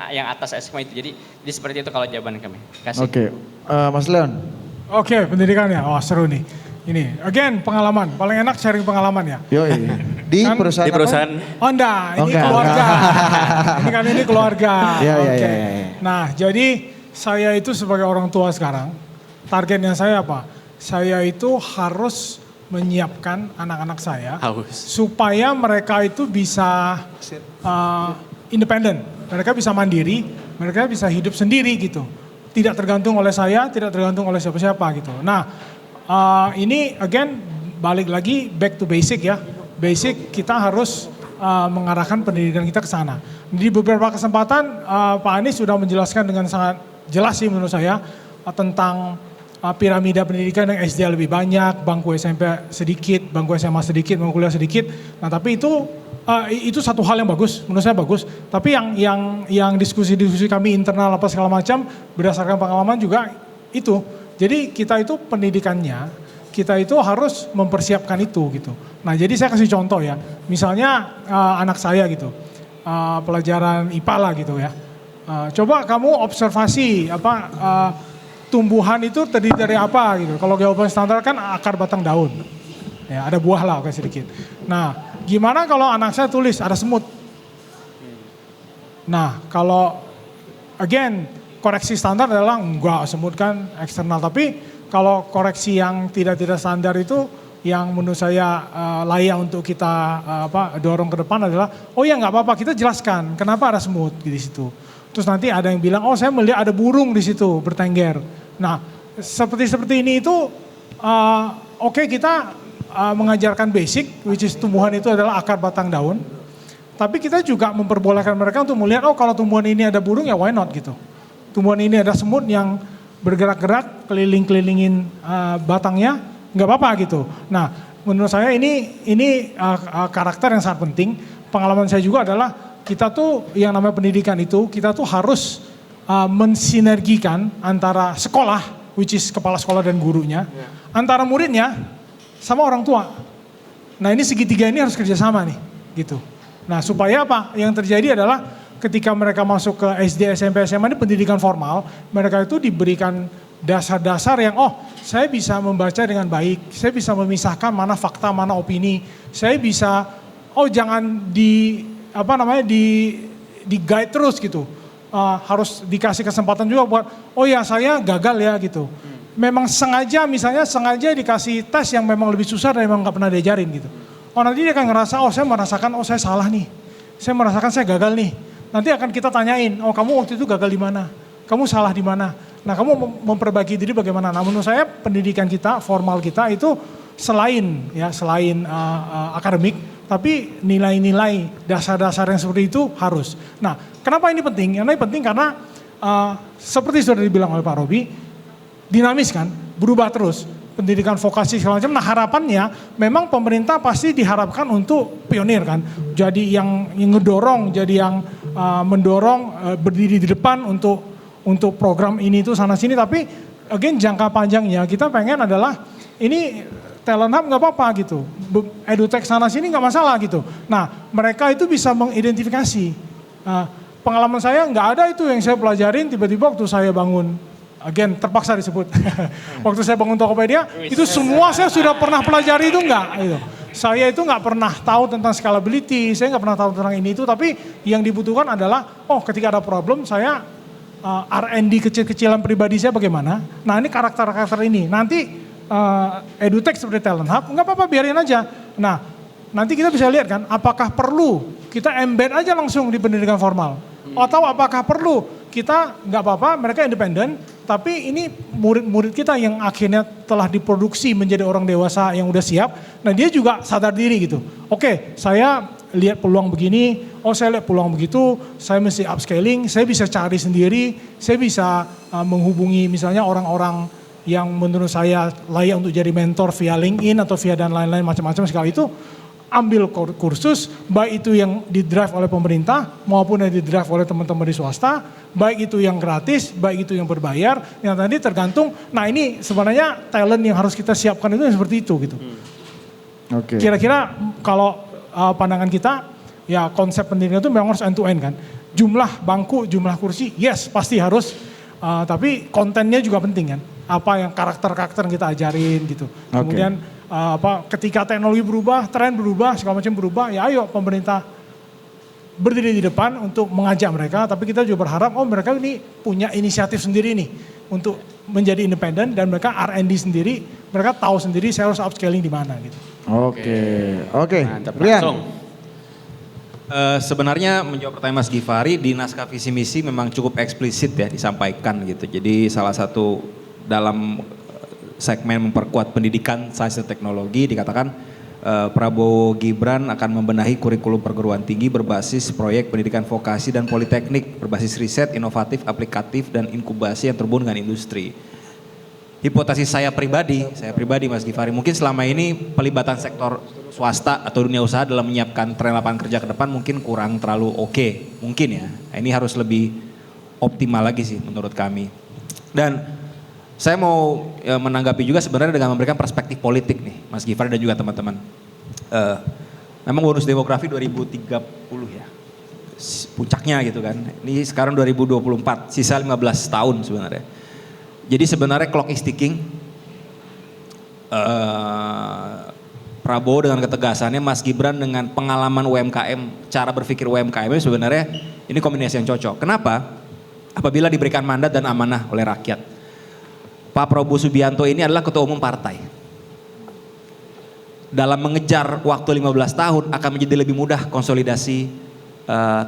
yang atas SMA itu. Jadi seperti itu kalau jawaban kami. Kasih. Oke, Mas Leon. Oke, pendidikannya. Oh seru nih. Ini, again pengalaman, paling enak sharing pengalaman ya. Yoi. Di Kan- perusahaan. Di perusahaan Oh enggak, ini enggak, keluarga. enggak. ini keluarga. Ya, ya, Oke. ya, ya. Nah, jadi saya itu sebagai orang tua sekarang, targetnya saya apa? Saya itu harus menyiapkan anak-anak saya haus. supaya mereka itu bisa independen, mereka bisa mandiri, mereka bisa hidup sendiri gitu. Tidak tergantung oleh saya, tidak tergantung oleh siapa-siapa gitu. Nah, ini again balik lagi back to basic ya. Basic kita harus mengarahkan pendidikan kita ke sana. Di beberapa kesempatan Pak Anies sudah menjelaskan dengan sangat jelas sih menurut saya tentang piramida pendidikan yang SD lebih banyak, bangku SMP sedikit, bangku SMA sedikit, bangku kuliah sedikit. Nah tapi itu satu hal yang bagus, menurut saya bagus. Tapi yang diskusi-diskusi kami internal apa segala macam berdasarkan pengalaman juga itu. Jadi kita itu pendidikannya, kita itu harus mempersiapkan itu gitu. Nah jadi saya kasih contoh ya, misalnya anak saya gitu, pelajaran IPA lah gitu ya. Coba kamu observasi tumbuhan itu terdiri dari apa gitu. Kalau jawaban standar kan akar batang daun. Ya, ada buah lah kayak sedikit. Nah, gimana kalau anak saya tulis ada semut? Nah, kalau again koreksi standar adalah enggak, semut kan eksternal, tapi kalau koreksi yang tidak standar itu yang menurut saya layak untuk kita dorong ke depan adalah oh ya nggak apa-apa, kita jelaskan kenapa ada semut di situ. Terus nanti ada yang bilang, oh saya melihat ada burung di situ bertengger. Nah, seperti ini itu, oke, kita mengajarkan basic, which is tumbuhan itu adalah akar batang daun. Tapi kita juga memperbolehkan mereka untuk melihat, oh kalau tumbuhan ini ada burung ya why not gitu. Tumbuhan ini ada semut yang bergerak-gerak, keliling-kelilingin batangnya, nggak apa-apa gitu. Nah, menurut saya ini karakter yang sangat penting. Pengalaman saya juga adalah, kita tuh yang namanya pendidikan itu, kita tuh harus mensinergikan antara sekolah, which is kepala sekolah dan gurunya, antara muridnya sama orang tua. Nah ini segitiga ini harus kerjasama nih, gitu. Nah supaya apa? Yang terjadi adalah ketika mereka masuk ke SD, SMP, SMA ini pendidikan formal, mereka itu diberikan dasar-dasar yang saya bisa membaca dengan baik, saya bisa memisahkan mana fakta, mana opini, saya bisa jangan di guide terus gitu. Harus dikasih kesempatan juga buat saya gagal ya gitu. Memang sengaja dikasih tes yang memang lebih susah dan memang gak pernah diajarin gitu. Nanti dia akan ngerasa saya merasakan saya salah nih. Saya merasakan saya gagal nih. Nanti akan kita tanyain, kamu waktu itu gagal di mana? Kamu salah di mana? Nah kamu memperbaiki diri bagaimana? Nah menurut saya pendidikan kita, formal kita itu selain akademik, tapi nilai-nilai dasar-dasar yang seperti itu harus. Nah, kenapa ini penting? Ini penting karena seperti sudah dibilang oleh Pak Robi, dinamis kan, berubah terus. Pendidikan vokasi segala macam. Nah harapannya memang pemerintah pasti diharapkan untuk pionir kan. Jadi yang ngedorong, jadi yang mendorong berdiri di depan untuk program ini itu sana sini. Tapi again jangka panjangnya kita pengen adalah ini talent hub nggak apa-apa gitu, edutech sana sini nggak masalah gitu. Nah mereka itu bisa mengidentifikasi. Pengalaman saya nggak ada itu yang saya pelajarin tiba-tiba waktu saya bangun, again terpaksa disebut, waktu saya bangun Tokopedia itu semua saya sudah pernah pelajari itu nggak. Gitu. Saya itu nggak pernah tahu tentang scalability, saya nggak pernah tahu tentang ini itu, tapi yang dibutuhkan adalah ketika ada problem saya R&D kecil-kecilan pribadi saya bagaimana. Nah ini karakter-karakter ini nanti. Edutech seperti talent hub, nggak apa-apa biarin aja. Nah, nanti kita bisa lihat kan, apakah perlu kita embed aja langsung di pendidikan formal, atau apakah perlu kita nggak apa-apa, mereka independen, tapi ini murid-murid kita yang akhirnya telah diproduksi menjadi orang dewasa yang udah siap. Nah, dia juga sadar diri gitu. Oke, saya lihat peluang begini, saya lihat peluang begitu, saya mesti upscaling, saya bisa cari sendiri, saya bisa menghubungi misalnya orang-orang yang menurut saya layak untuk jadi mentor via LinkedIn atau via dan lain-lain macam-macam sekali itu, ambil kursus, baik itu yang di-drive oleh pemerintah maupun yang di-drive oleh teman-teman di swasta, baik itu yang gratis, baik itu yang berbayar, yang tadi tergantung. Nah ini sebenarnya talent yang harus kita siapkan itu seperti itu gitu. Oke. Kira-kira kalau pandangan kita, ya konsep pendidikan itu memang harus end to end kan. Jumlah bangku, jumlah kursi, yes pasti harus, tapi kontennya juga penting kan. Apa yang karakter-karakter yang kita ajarin gitu. Kemudian ketika teknologi berubah, tren berubah, segala macam berubah, ya ayo pemerintah berdiri di depan untuk mengajak mereka, tapi kita juga berharap mereka ini punya inisiatif sendiri nih untuk menjadi independen dan mereka R&D sendiri, mereka tahu sendiri saya harus upscaling di mana gitu. Oke. Mantap, Rian. langsung. Sebenarnya menjawab pertanyaan Mas Givari, di naskah visi misi memang cukup eksplisit ya disampaikan gitu. Jadi salah satu dalam segmen memperkuat pendidikan sains dan teknologi dikatakan Prabowo Gibran akan membenahi kurikulum perguruan tinggi berbasis proyek pendidikan vokasi dan politeknik berbasis riset, inovatif, aplikatif dan inkubasi yang terhubung dengan industri. hipotesis saya pribadi Mas Gifari, mungkin selama ini pelibatan sektor swasta atau dunia usaha dalam menyiapkan tren lapangan kerja ke depan mungkin kurang terlalu oke, mungkin ya. Nah, ini harus lebih optimal lagi sih menurut kami. Dan saya mau menanggapi juga sebenarnya dengan memberikan perspektif politik nih, Mas Gifari dan juga teman-teman. Memang bonus demografi 2030 ya, puncaknya gitu kan. Ini sekarang 2024, sisa 15 tahun sebenarnya. Jadi sebenarnya clock is ticking. Prabowo dengan ketegasannya, Mas Gibran dengan pengalaman UMKM, cara berpikir UMKM sebenarnya ini kombinasi yang cocok. Kenapa? Apabila diberikan mandat dan amanah oleh rakyat. Pak Prabowo Subianto ini adalah ketua umum partai. Dalam mengejar waktu 15 tahun akan menjadi lebih mudah konsolidasi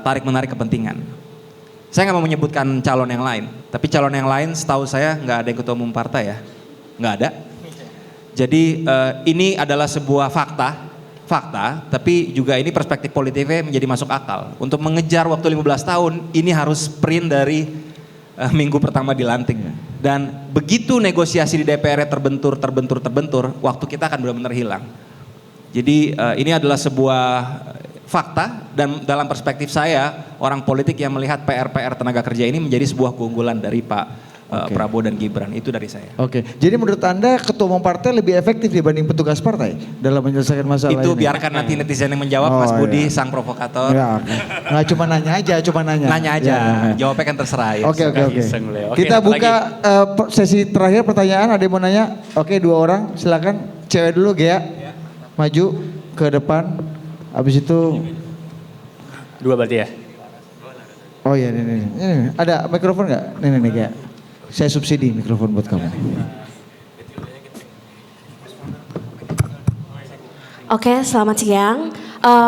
tarik-menarik kepentingan. Saya nggak mau menyebutkan calon yang lain, tapi calon yang lain setahu saya nggak ada yang ketua umum partai ya, nggak ada. Jadi ini adalah sebuah fakta, tapi juga ini perspektif politiknya menjadi masuk akal. Untuk mengejar waktu 15 tahun, ini harus sprint dari minggu pertama dilantik. Dan begitu negosiasi di DPR terbentur, waktu kita akan benar-benar hilang. Jadi ini adalah sebuah fakta dan dalam perspektif saya, orang politik yang melihat PR tenaga kerja ini menjadi sebuah keunggulan dari Pak Prabowo dan Gibran, itu dari saya. Oke, jadi menurut Anda ketua umum partai lebih efektif dibanding petugas partai dalam menyelesaikan masalah itu ini? Biarkan nanti netizen yang menjawab, Mas Budi, sang provokator. Ya, nggak cuma nanya aja, Nanya aja, Ya. jawabnya kan terserah ya. Oke. Oke, Kita apa buka sesi terakhir pertanyaan, ada yang mau nanya? Oke, 2 orang, silakan. Cewek dulu, Gea. Maju ke depan, habis itu. 2 berarti ya? Oh iya, ini. Ada mikrofon nggak? Nih, Gea. Saya subsidi mikrofon buat kamu. Oke, selamat siang.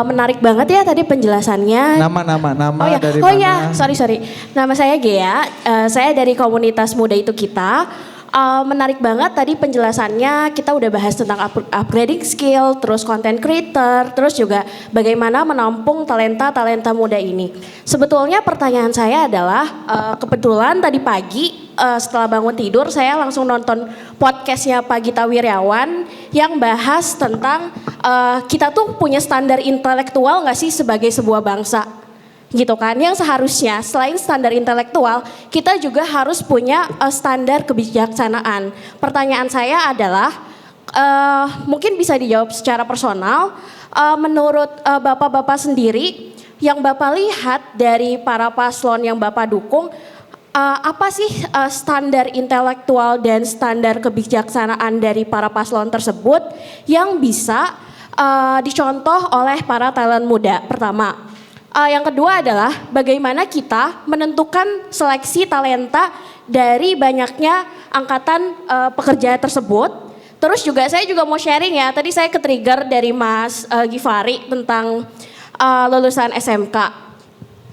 Menarik banget ya tadi penjelasannya. Nama dari Oh mana? ya, sorry. Nama saya Gea. Saya dari komunitas Muda Itu Kita. Menarik banget tadi penjelasannya, kita udah bahas tentang upgrading skill, terus content creator, terus juga bagaimana menampung talenta muda ini. Sebetulnya pertanyaan saya adalah, kebetulan tadi pagi setelah bangun tidur saya langsung nonton podcastnya Pak Gita Wirjawan yang bahas tentang kita tuh punya standar intelektual gak sih sebagai sebuah bangsa? Gitu kan, yang seharusnya selain standar intelektual kita juga harus punya standar kebijaksanaan. Pertanyaan saya adalah mungkin bisa dijawab secara personal, menurut bapak-bapak sendiri yang bapak lihat dari para paslon yang bapak dukung, apa sih standar intelektual dan standar kebijaksanaan dari para paslon tersebut yang bisa dicontoh oleh para talent muda? Pertama. Yang kedua adalah bagaimana kita menentukan seleksi talenta dari banyaknya angkatan pekerja tersebut. Terus juga saya juga mau sharing ya, tadi saya ke-trigger dari Mas Gifari tentang lulusan SMK.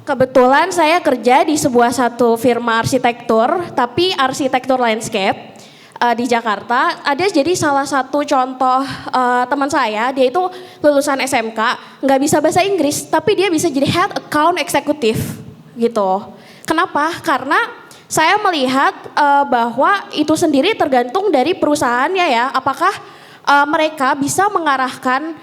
Kebetulan saya kerja di satu firma arsitektur, tapi arsitektur landscape. Di Jakarta, ada jadi salah satu contoh teman saya, dia itu lulusan SMK, nggak bisa bahasa Inggris, tapi dia bisa jadi head account eksekutif gitu. Kenapa? Karena saya melihat bahwa itu sendiri tergantung dari perusahaannya ya, apakah mereka bisa mengarahkan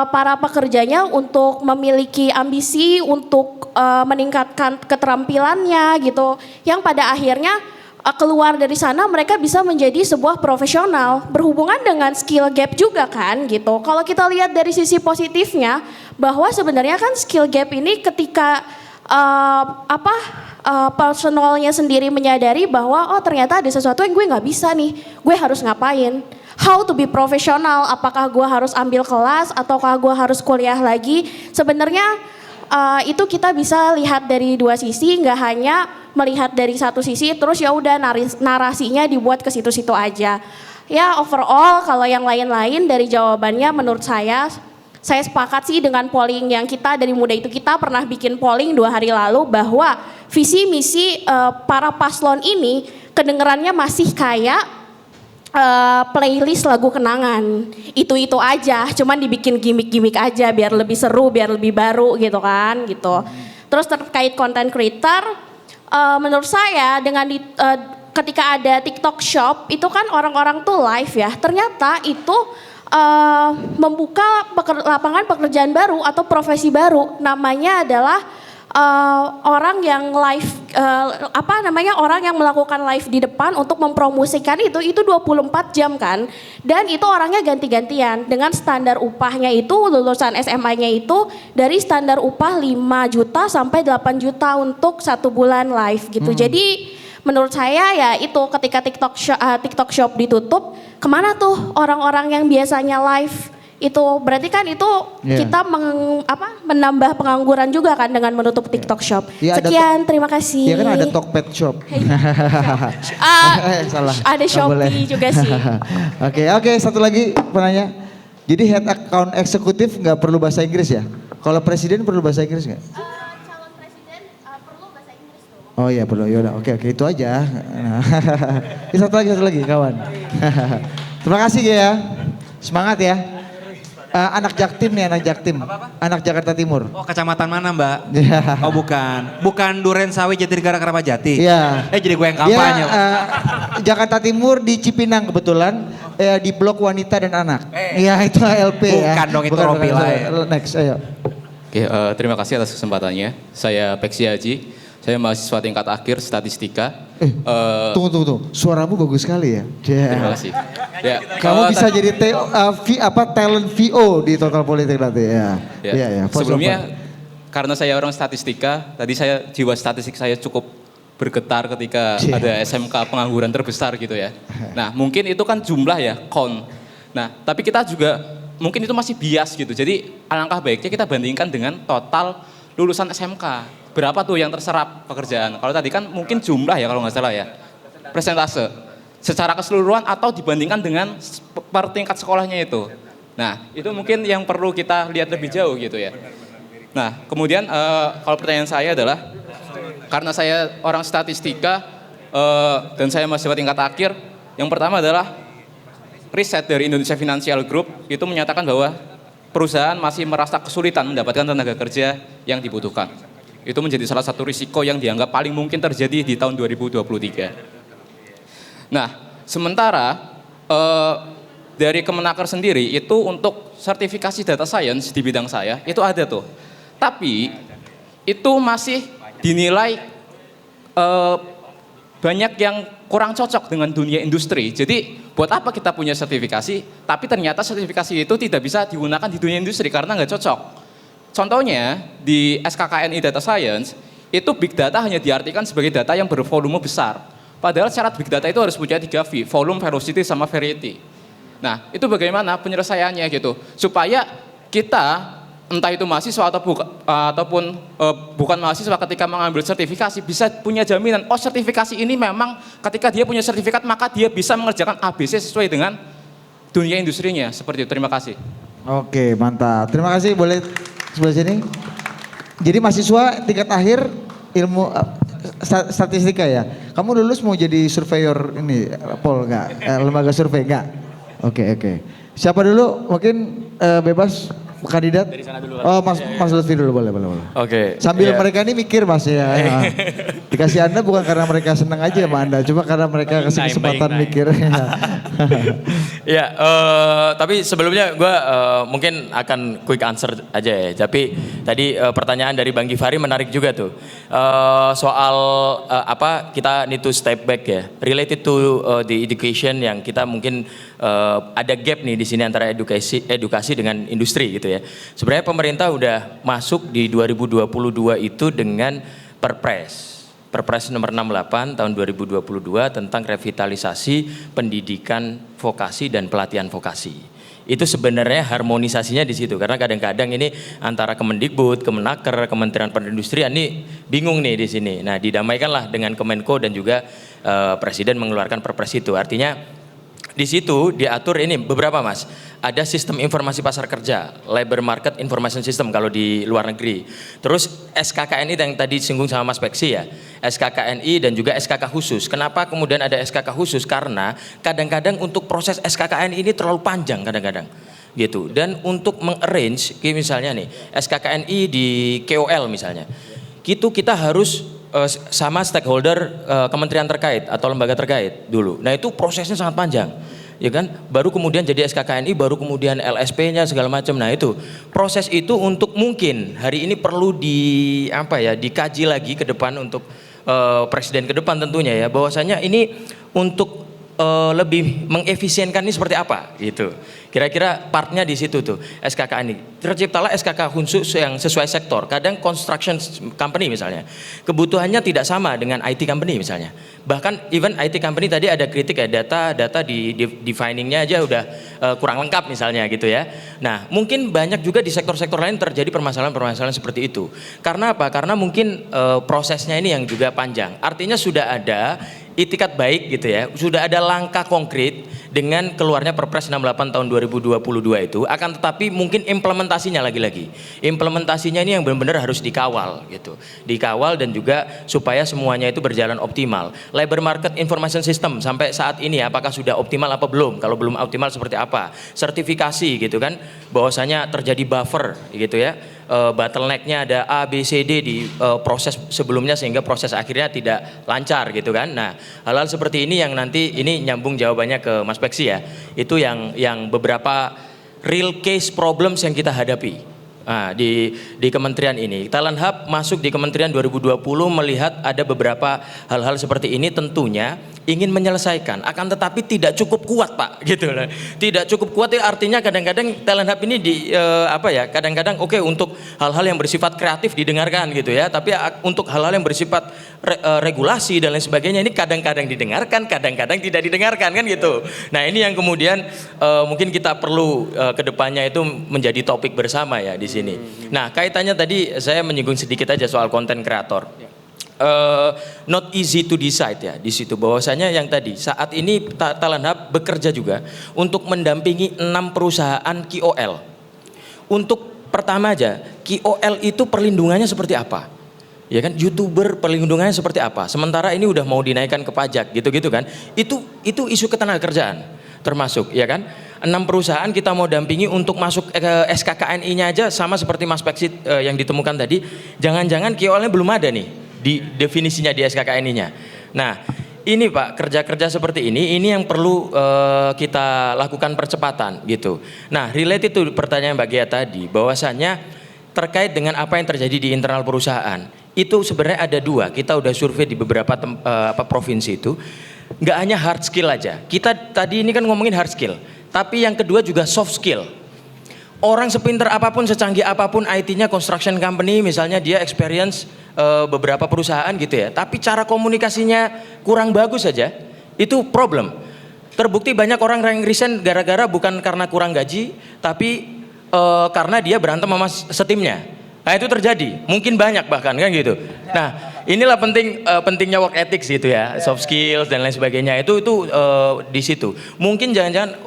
para pekerjanya untuk memiliki ambisi, untuk meningkatkan keterampilannya gitu, yang pada akhirnya keluar dari sana mereka bisa menjadi sebuah profesional, berhubungan dengan skill gap juga kan gitu. Kalau kita lihat dari sisi positifnya bahwa sebenarnya kan skill gap ini ketika personalnya sendiri menyadari bahwa oh ternyata ada sesuatu yang gue nggak bisa nih, gue harus ngapain? How to be profesional? Apakah gue harus ambil kelas ataukah gue harus kuliah lagi? Sebenarnya itu kita bisa lihat dari 2 sisi, nggak hanya melihat dari satu sisi terus ya udah narasinya dibuat ke situ-situ aja. Ya overall kalau yang lain-lain dari jawabannya menurut saya sepakat sih dengan polling yang kita dari Muda Itu Kita pernah bikin polling 2 hari lalu bahwa visi misi para paslon ini kedengerannya masih kayak playlist lagu kenangan. Itu aja, cuman dibikin gimmick-gimmick aja biar lebih seru, biar lebih baru gitu kan gitu. Terus terkait content creator, menurut saya dengan ketika ada TikTok Shop itu kan orang-orang tuh live ya. Ternyata itu membuka lapangan pekerjaan baru atau profesi baru. Namanya adalah orang yang live orang yang melakukan live di depan untuk mempromosikan itu 24 jam kan. Dan itu orangnya ganti-gantian dengan standar upahnya itu lulusan SMA-nya itu dari standar upah 5 juta sampai 8 juta untuk 1 bulan live gitu. Jadi menurut saya ya itu ketika TikTok Shop ditutup, kemana tuh orang-orang yang biasanya live itu? Berarti kan itu kita menambah pengangguran juga kan dengan menutup TikTok Shop. Ya, Sekian, terima kasih. Iya kan ada Tokped Shop. Salah. Ada Shopee juga sih. Oke, satu lagi penanya. Jadi head account eksekutif nggak perlu bahasa Inggris ya? Kalau presiden perlu bahasa Inggris nggak? Calon presiden perlu bahasa Inggris tuh. Oh iya perlu, yaudah oke itu aja. Ini satu lagi kawan. Terima kasih ya, semangat ya. Anak Jaktim nih, anak Jaktim. Anak Jakarta Timur. Oh, kecamatan mana, Mbak? Iya. Oh, bukan Durensawi Jatinegara Keramat-Jati. Iya. Jadi gue yang kampanye. Jakarta Timur di Cipinang kebetulan di Blok Wanita dan Anak. Iya, itu LP ya. Bukan dong, itu Robi lain. Next, ayo. Oke, terima kasih atas kesempatannya. Saya Peksi Haji. Saya mahasiswa tingkat akhir statistika. Tunggu. Suaramu bagus sekali ya. Terima kasih. Ya, Kamu bisa jadi talent VO di Total Politik nanti ya. Ya. Sebelumnya karena saya orang statistika, tadi jiwa statistik saya cukup bergetar ketika ada SMK pengangguran terbesar gitu ya. Nah, mungkin itu kan jumlah ya, count. Nah, tapi kita juga mungkin itu masih bias gitu. Jadi alangkah baiknya kita bandingkan dengan total lulusan SMK. Berapa tuh yang terserap pekerjaan? Kalau tadi kan mungkin jumlah ya kalau nggak salah ya. Persentase. Secara keseluruhan atau dibandingkan dengan per tingkat sekolahnya itu. Nah itu mungkin yang perlu kita lihat lebih jauh gitu ya. Nah kemudian kalau pertanyaan saya adalah, karena saya orang statistika dan saya mahasiswa tingkat akhir, yang pertama adalah riset dari Indonesia Financial Group itu menyatakan bahwa perusahaan masih merasa kesulitan mendapatkan tenaga kerja yang dibutuhkan. Itu menjadi salah satu risiko yang dianggap paling mungkin terjadi di tahun 2023. Nah, sementara dari Kemenaker sendiri itu untuk sertifikasi data science di bidang saya itu ada tuh. Tapi itu masih dinilai banyak yang kurang cocok dengan dunia industri. Jadi buat apa kita punya sertifikasi, tapi ternyata sertifikasi itu tidak bisa digunakan di dunia industri karena nggak cocok. Contohnya di SKKNI Data Science, itu big data hanya diartikan sebagai data yang bervolume besar. Padahal syarat big data itu harus punya 3 V, volume, velocity, sama variety. Nah itu bagaimana penyelesaiannya gitu, supaya kita entah itu mahasiswa ataupun bukan mahasiswa ketika mengambil sertifikasi bisa punya jaminan, oh sertifikasi ini memang ketika dia punya sertifikat maka dia bisa mengerjakan ABC sesuai dengan dunia industrinya, seperti itu. Terima kasih. Oke, mantap. Terima kasih, boleh sebelah sini. Jadi mahasiswa tingkat akhir ilmu statistika ya. Kamu lulus mau jadi surveyor ini, Pol nggak? Lembaga survei nggak? Oke. Siapa dulu? Mungkin bebas kandidat. Dari sana dulu. Oh, Mas Lutfi dulu, boleh. Oke. Sambil mereka ini mikir Mas ya. Dikasih Anda bukan karena mereka senang aja sama Anda, cuma karena mereka kasih kesempatan mikir. Ya, tapi sebelumnya gue mungkin akan quick answer aja ya. Tapi tadi pertanyaan dari Bang Gifari menarik juga tuh. Soal kita need to step back ya. Related to the education yang kita mungkin ada gap nih di sini antara edukasi dengan industri gitu ya. Sebenarnya pemerintah udah masuk di 2022 itu dengan Perpres nomor 68 tahun 2022 tentang revitalisasi pendidikan vokasi dan pelatihan vokasi. Itu sebenarnya harmonisasinya di situ karena kadang-kadang ini antara Kemendikbud, Kemenaker, Kementerian Perindustrian ini bingung nih di sini. Nah, didamaikanlah dengan Kemenko dan juga Presiden mengeluarkan Perpres itu. Artinya di situ diatur ini beberapa Mas. Ada sistem informasi pasar kerja, labor market information system kalau di luar negeri. Terus SKKNI yang tadi disinggung sama Mas Peksi ya. SKKNI dan juga SKK khusus. Kenapa kemudian ada SKK khusus? Karena kadang-kadang untuk proses SKKNI ini terlalu panjang kadang-kadang. Gitu. Dan untuk mengarrange misalnya nih SKKNI di KOL misalnya. Gitu kita harus sama stakeholder kementerian terkait atau lembaga terkait dulu. Nah itu prosesnya sangat panjang, ya kan? Baru kemudian jadi SKKNI, baru kemudian LSP-nya segala macam. Nah itu proses itu untuk mungkin hari ini perlu dikaji lagi ke depan untuk presiden ke depan tentunya ya, bahwasanya ini untuk lebih mengefisienkan ini seperti apa gitu. Kira-kira partnya di situ tuh SKKNI. Terciptalah SKK khusus yang sesuai sektor. Kadang construction company misalnya kebutuhannya tidak sama dengan IT company misalnya. Bahkan even IT company tadi ada kritik ya, data di definingnya aja udah kurang lengkap misalnya gitu ya. Nah mungkin banyak juga di sektor-sektor lain terjadi permasalahan-permasalahan seperti itu. Karena apa? Karena mungkin prosesnya ini yang juga panjang. Artinya sudah ada itikat baik gitu ya, sudah ada langkah konkret dengan keluarnya Perpres 68 tahun 2022 itu, akan tetapi mungkin implementasinya lagi-lagi. Implementasinya ini yang benar-benar harus dikawal gitu. Dikawal dan juga supaya semuanya itu berjalan optimal. Labor Market Information System sampai saat ini apakah sudah optimal apa belum? Kalau belum optimal seperti apa? Sertifikasi gitu kan, bahwasanya terjadi buffer gitu ya. Bottlenecknya ada A, B, C, D di proses sebelumnya sehingga proses akhirnya tidak lancar gitu kan. Nah hal-hal seperti ini yang nanti ini nyambung jawabannya ke Mas Peksi ya. Itu yang beberapa real case problems yang kita hadapi di kementerian ini. Talent Hub masuk di kementerian 2020 melihat ada beberapa hal-hal seperti ini, tentunya ingin menyelesaikan, akan tetapi tidak cukup kuat Pak gitu loh. Tidak cukup kuat ya, artinya kadang-kadang Talent Hub ini kadang-kadang oke, untuk hal-hal yang bersifat kreatif didengarkan gitu ya, tapi untuk hal-hal yang bersifat regulasi dan lain sebagainya ini kadang-kadang didengarkan, kadang-kadang tidak didengarkan kan gitu. Nah ini yang kemudian mungkin kita perlu kedepannya itu menjadi topik bersama ya di sini. Nah kaitannya tadi saya menyinggung sedikit aja soal konten kreator. Not easy to decide ya di situ, bahwasanya yang tadi saat ini Talent Hub bekerja juga untuk mendampingi 6 perusahaan KOL. Untuk pertama aja, KOL itu perlindungannya seperti apa? Ya kan, YouTuber perlindungannya seperti apa? Sementara ini udah mau dinaikkan ke pajak gitu-gitu kan. Itu isu ketenagakerjaan termasuk ya kan. 6 perusahaan kita mau dampingi untuk masuk ke SKKNI-nya aja, sama seperti Mas Peksi yang ditemukan tadi. Jangan-jangan KOL-nya belum ada nih di definisinya di SKKNI-nya. Nah, ini Pak, kerja-kerja seperti ini yang perlu kita lakukan percepatan gitu. Nah, related to pertanyaan Mbak Gia tadi, bahwasannya terkait dengan apa yang terjadi di internal perusahaan, itu sebenarnya ada 2. Kita udah survei di beberapa provinsi itu. Nggak hanya hard skill aja. Kita tadi ini kan ngomongin hard skill, tapi yang kedua juga soft skill. Orang sepinter apapun, secanggih apapun IT-nya, construction company misalnya, dia experience beberapa perusahaan gitu ya, tapi cara komunikasinya kurang bagus saja, itu problem. Terbukti banyak orang yang resign gara-gara bukan karena kurang gaji, tapi karena dia berantem sama setimnya. Nah itu terjadi, mungkin banyak bahkan kan gitu. Nah inilah pentingnya work ethics gitu ya, soft skills dan lain sebagainya itu di situ. Mungkin jangan-jangan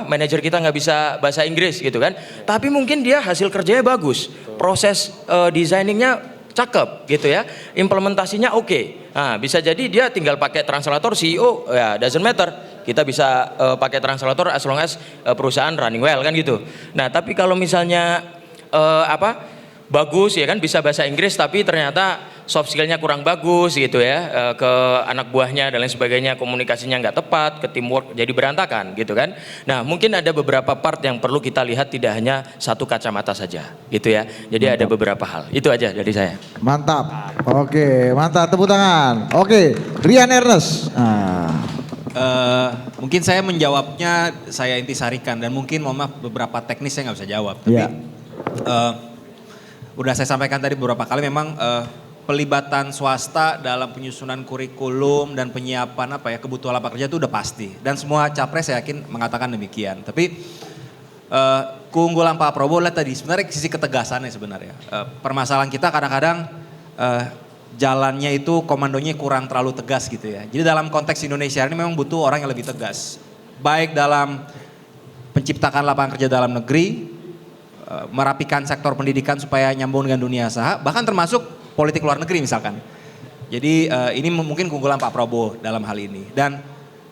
manajer kita nggak bisa bahasa Inggris gitu kan, tapi mungkin dia hasil kerjanya bagus, proses desainingnya cakep gitu ya, implementasinya oke. Nah bisa jadi dia tinggal pakai translator, CEO ya doesn't matter. Kita bisa pakai translator as long as perusahaan running well kan gitu. Nah tapi kalau misalnya bagus ya kan, bisa bahasa Inggris tapi ternyata soft skillnya kurang bagus gitu ya, ke anak buahnya dan lain sebagainya, komunikasinya nggak tepat, ke teamwork jadi berantakan gitu kan. Nah mungkin ada beberapa part yang perlu kita lihat, tidak hanya satu kacamata saja gitu ya. Jadi ada beberapa hal, itu aja dari saya. Mantap, oke, mantap, tepuk tangan. Oke, Rian Ernest. Mungkin saya menjawabnya, saya intisarikan, dan mungkin mohon maaf beberapa teknis saya nggak bisa jawab, tapi udah saya sampaikan tadi beberapa kali, memang pelibatan swasta dalam penyusunan kurikulum dan penyiapan kebutuhan lapangan kerja itu udah pasti, dan semua capres saya yakin mengatakan demikian. Tapi keunggulan Pak Prabowo lihat tadi sebenarnya sisi ketegasannya sebenarnya. Permasalahan kita kadang-kadang jalannya itu komandonya kurang terlalu tegas gitu ya. Jadi dalam konteks Indonesia ini memang butuh orang yang lebih tegas, baik dalam penciptakan lapangan kerja dalam negeri, merapikan sektor pendidikan supaya nyambung dengan dunia usaha, bahkan termasuk politik luar negeri misalkan. Jadi ini mungkin keunggulan Pak Prabowo dalam hal ini. Dan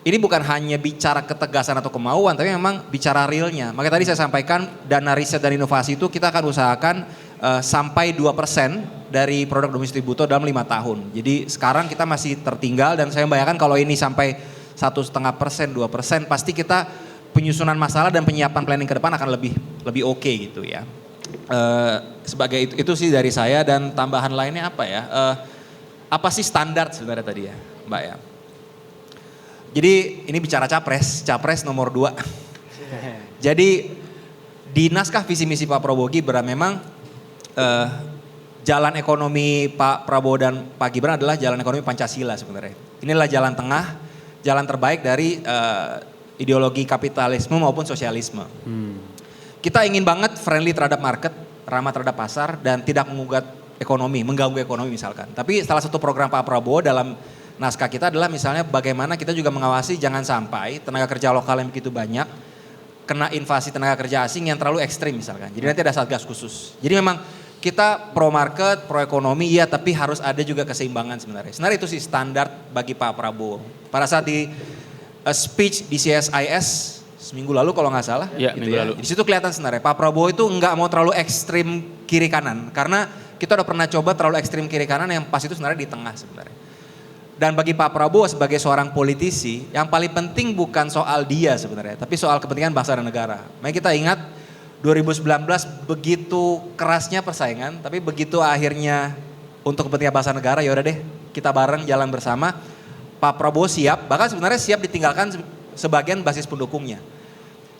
ini bukan hanya bicara ketegasan atau kemauan, tapi memang bicara realnya. Makanya tadi saya sampaikan dana riset dan inovasi itu kita akan usahakan sampai 2% dari produk domestik bruto dalam 5 tahun. Jadi sekarang kita masih tertinggal dan saya membayangkan kalau ini sampai 1,5%, 2%, pasti kita penyusunan masalah dan penyiapan planning ke depan akan lebih oke gitu ya. Sebagai itu sih dari saya, dan tambahan lainnya apa ya? Apa sih standar sebenarnya tadi ya, Mbak ya? Jadi ini bicara capres nomor 2. Jadi di naskah visi misi Pak Prabowo Gibran memang jalan ekonomi Pak Prabowo dan Pak Gibran adalah jalan ekonomi Pancasila sebenarnya. Inilah jalan tengah, jalan terbaik dari ideologi kapitalisme maupun sosialisme. Kita ingin banget friendly terhadap market, ramah terhadap pasar, dan tidak mengganggu ekonomi misalkan. Tapi salah satu program Pak Prabowo dalam naskah kita adalah misalnya bagaimana kita juga mengawasi jangan sampai tenaga kerja lokal yang begitu banyak kena invasi tenaga kerja asing yang terlalu ekstrim misalkan. Jadi nanti ada satgas khusus. Jadi memang kita pro market, pro ekonomi ya, tapi harus ada juga keseimbangan sebenarnya. Sebenarnya itu sih standar bagi Pak Prabowo. Pada saat di speech di CSIS seminggu lalu kalau nggak salah, ya, gitu minggu lalu. Di situ kelihatan sebenarnya Pak Prabowo itu nggak mau terlalu ekstrim kiri kanan, karena kita udah pernah coba terlalu ekstrim kiri kanan, yang pas itu sebenarnya di tengah sebenarnya. Dan bagi Pak Prabowo sebagai seorang politisi, yang paling penting bukan soal dia sebenarnya, tapi soal kepentingan bangsa dan negara. Makanya kita ingat 2019 begitu kerasnya persaingan, tapi begitu akhirnya untuk kepentingan bangsa dan negara, ya udah deh kita bareng jalan bersama. Pak Prabowo siap, bahkan sebenarnya siap ditinggalkan sebagian basis pendukungnya.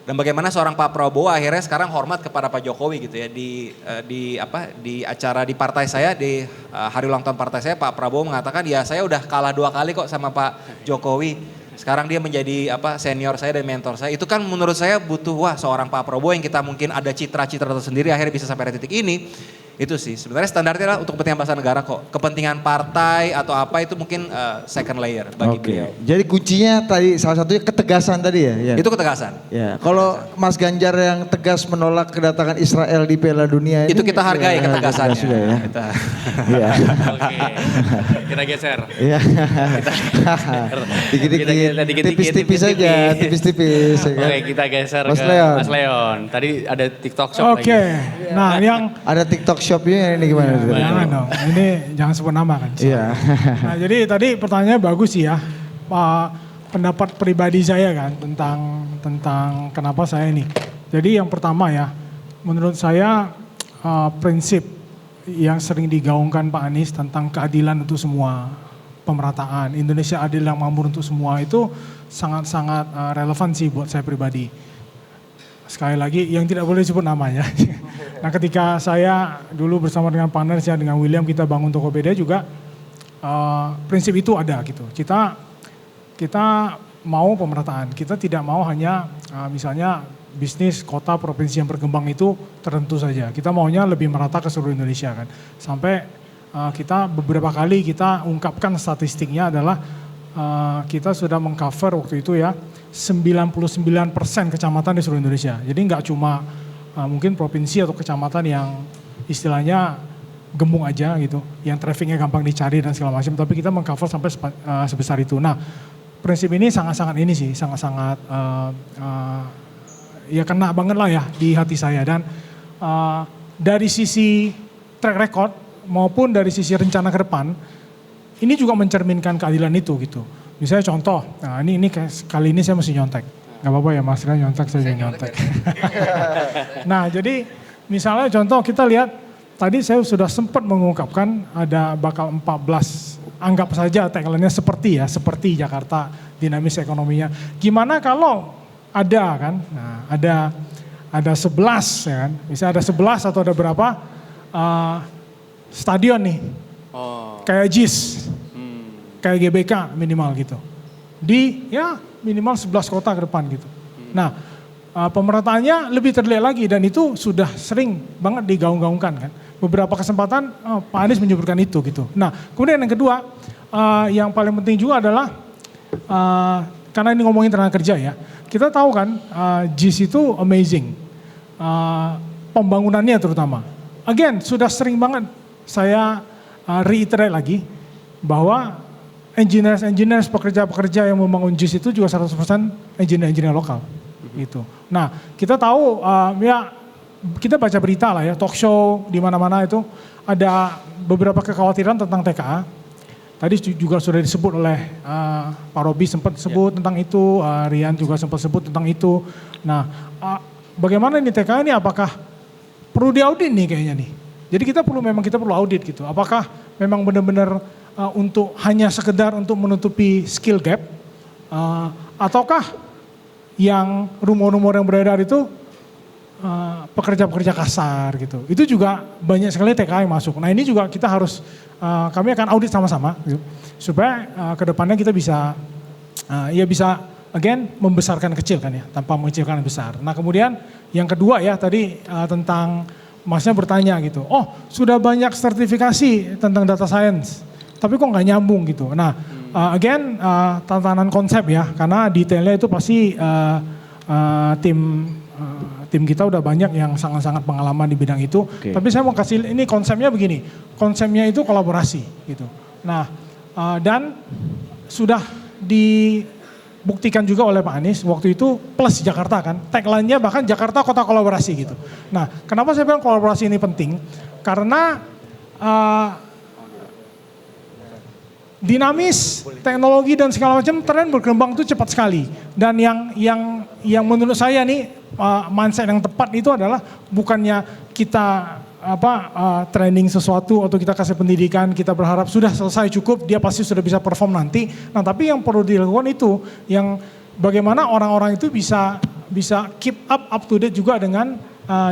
Dan bagaimana seorang Pak Prabowo akhirnya sekarang hormat kepada Pak Jokowi gitu ya, di acara di partai saya, di hari ulang tahun partai saya, Pak Prabowo mengatakan ya saya udah kalah 2 kali kok sama Pak Jokowi. Sekarang dia menjadi senior saya dan mentor saya. Itu kan menurut saya butuh seorang Pak Prabowo yang kita mungkin ada citra-citra tersendiri akhirnya bisa sampai titik ini. Itu sih sebenarnya standarnya adalah untuk kepentingan bangsa negara kok. Kepentingan partai atau apa itu mungkin second layer bagi beliau. Jadi kuncinya tadi salah satunya ketegasan tadi ya. Itu ketegasan. Ya. Kalau Mas Ganjar yang tegas menolak kedatangan Israel di Piala Dunia itu ini, kita hargai ketegasannya. Sudah ya. Iya. Oke, kita geser. Iya. Dikit-dikit, tipis-tipis saja, tipis-tipis. Oke, kita geser Mas ke Leon. Mas Leon. Tadi ada TikTok Shop lagi. Oke, nah yang Ada TikTok Shopnya ini gimana? jangan dong, ini jangan sebut nama kan. Iya. Nah jadi tadi pertanyaannya bagus sih ya, pendapat pribadi saya kan tentang kenapa saya ini. Jadi yang pertama ya, menurut saya prinsip yang sering digaungkan Pak Anies tentang keadilan untuk semua, pemerataan, Indonesia adil yang makmur untuk semua itu sangat-sangat relevan sih buat saya pribadi. Sekali lagi yang tidak boleh disebut namanya. Nah ketika saya dulu bersama dengan partner saya dengan William kita bangun Tokopedia juga prinsip itu ada gitu. Kita mau pemerataan, kita tidak mau hanya misalnya bisnis kota provinsi yang berkembang itu tertentu saja. Kita maunya lebih merata ke seluruh Indonesia kan. Sampai kita beberapa kali kita ungkapkan statistiknya adalah kita sudah mengcover waktu itu ya 99% kecamatan di seluruh Indonesia. Jadi nggak cuma mungkin provinsi atau kecamatan yang istilahnya gembung aja gitu, yang trafficnya gampang dicari dan segala macam, tapi kita mengcover sampai sebesar itu. Nah prinsip ini sangat-sangat ya kena banget lah ya di hati saya, dan dari sisi track record maupun dari sisi rencana ke depan ini juga mencerminkan keadilan itu gitu. Misalnya contoh, nah ini kali ini saya mesti nyontek, nggak apa-apa ya Mas Ria nyontek, saya juga nyontek. Nah jadi misalnya contoh kita lihat tadi saya sudah sempat mengungkapkan ada bakal 14, anggap saja tagline-nya seperti Jakarta dinamis ekonominya. Gimana kalau ada kan, nah ada 11 ya kan, misalnya ada 11 atau ada berapa stadion nih, kayak JIS, kayak GBK minimal gitu, di ya minimal 11 kota ke depan gitu. Nah pemerataannya lebih terlihat lagi dan itu sudah sering banget digaung-gaungkan kan. Beberapa kesempatan Pak Anies menyebutkan itu gitu. Nah kemudian yang kedua yang paling penting juga adalah karena ini ngomongin tenaga kerja ya. Kita tahu kan JIS itu amazing, pembangunannya terutama. Again sudah sering banget saya reiterate lagi bahwa engineers pekerja-pekerja yang membangun JIS itu juga 100% engineer lokal gitu. Nah kita tahu ya kita baca berita lah ya, talk show di mana-mana itu ada beberapa kekhawatiran tentang TKA. Tadi juga sudah disebut oleh Pak Robi sempat sebut tentang itu, Rian juga sempat sebut tentang itu. Nah, bagaimana ini TKA ini, apakah perlu diaudit nih kayaknya nih? Jadi kita perlu audit gitu. Apakah memang benar-benar untuk hanya sekedar untuk menutupi skill gap, ataukah yang rumor-rumor yang beredar itu pekerja-pekerja kasar gitu. Itu juga banyak sekali TKA yang masuk. Nah ini juga kita harus, kami akan audit sama-sama gitu, supaya kedepannya kita bisa, bisa again membesarkan kecil kan ya, tanpa mengecilkan besar. Nah kemudian yang kedua ya tadi tentang Masnya bertanya gitu, oh sudah banyak sertifikasi tentang data science, tapi kok nggak nyambung gitu. Nah again tantangan konsep ya, karena detailnya itu pasti tim kita udah banyak yang sangat-sangat pengalaman di bidang itu. Okay. Tapi saya mau kasih, ini konsepnya begini, konsepnya itu kolaborasi gitu. Nah dan sudah dibuktikan juga oleh Pak Anies waktu itu plus Jakarta kan, tagline-nya bahkan Jakarta Kota Kolaborasi gitu. Nah kenapa saya bilang kolaborasi ini penting? Karena dinamis, teknologi dan segala macam tren berkembang itu cepat sekali. Dan yang menurut saya nih mindset yang tepat itu adalah bukannya kita training sesuatu atau kita kasih pendidikan, kita berharap sudah selesai cukup, dia pasti sudah bisa perform nanti. Nah tapi yang perlu dilakukan itu, yang bagaimana orang-orang itu bisa keep up to date juga dengan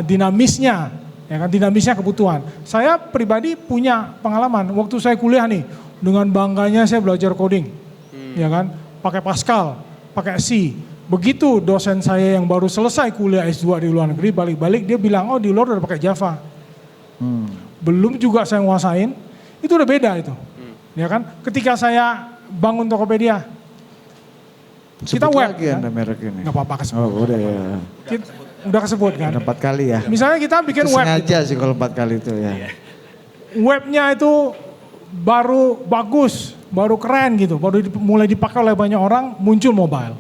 dinamisnya, ya kan, dinamisnya kebutuhan. Saya pribadi punya pengalaman, waktu saya kuliah nih, dengan bangganya saya belajar coding, ya kan, pakai Pascal, pakai C. Begitu dosen saya yang baru selesai kuliah S2 di luar negeri, balik-balik dia bilang, oh di luar udah pakai Java. Belum juga saya nguasain, itu udah beda itu. Ya kan, ketika saya bangun Tokopedia, kita web kan? Merek ini. Gak apa-apa kesebut. Oh udah ya. Udah kesebut kan. 4 kali ya. Misalnya kita bikin web. Sengaja sih kalau 4 kali itu ya. Webnya itu baru bagus, baru keren gitu, baru mulai dipakai oleh banyak orang, muncul mobile.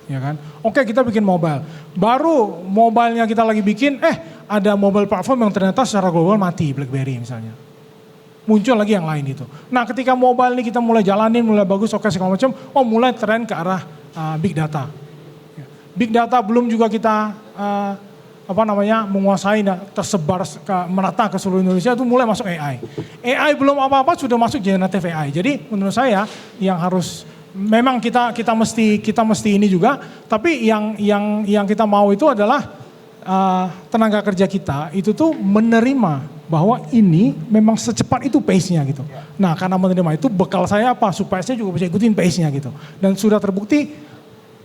Ya kan? Oke, kita bikin mobile. Baru mobilenya kita lagi bikin, ada mobile platform yang ternyata secara global mati, BlackBerry misalnya. Muncul lagi yang lain gitu. Nah, ketika mobile ini kita mulai jalanin, mulai bagus, oke segala macam, mulai tren ke arah big data. Big data belum juga kita menguasai, tersebar merata ke seluruh Indonesia, itu mulai masuk AI. AI belum apa-apa sudah masuk generative AI. Jadi menurut saya yang harus, memang kita mesti ini juga, tapi yang kita mau itu adalah tenaga kerja kita itu tuh menerima bahwa ini memang secepat itu pace-nya gitu. Nah karena menerima itu bekal saya apa, supaya saya juga bisa ikutin pace-nya gitu. Dan sudah terbukti,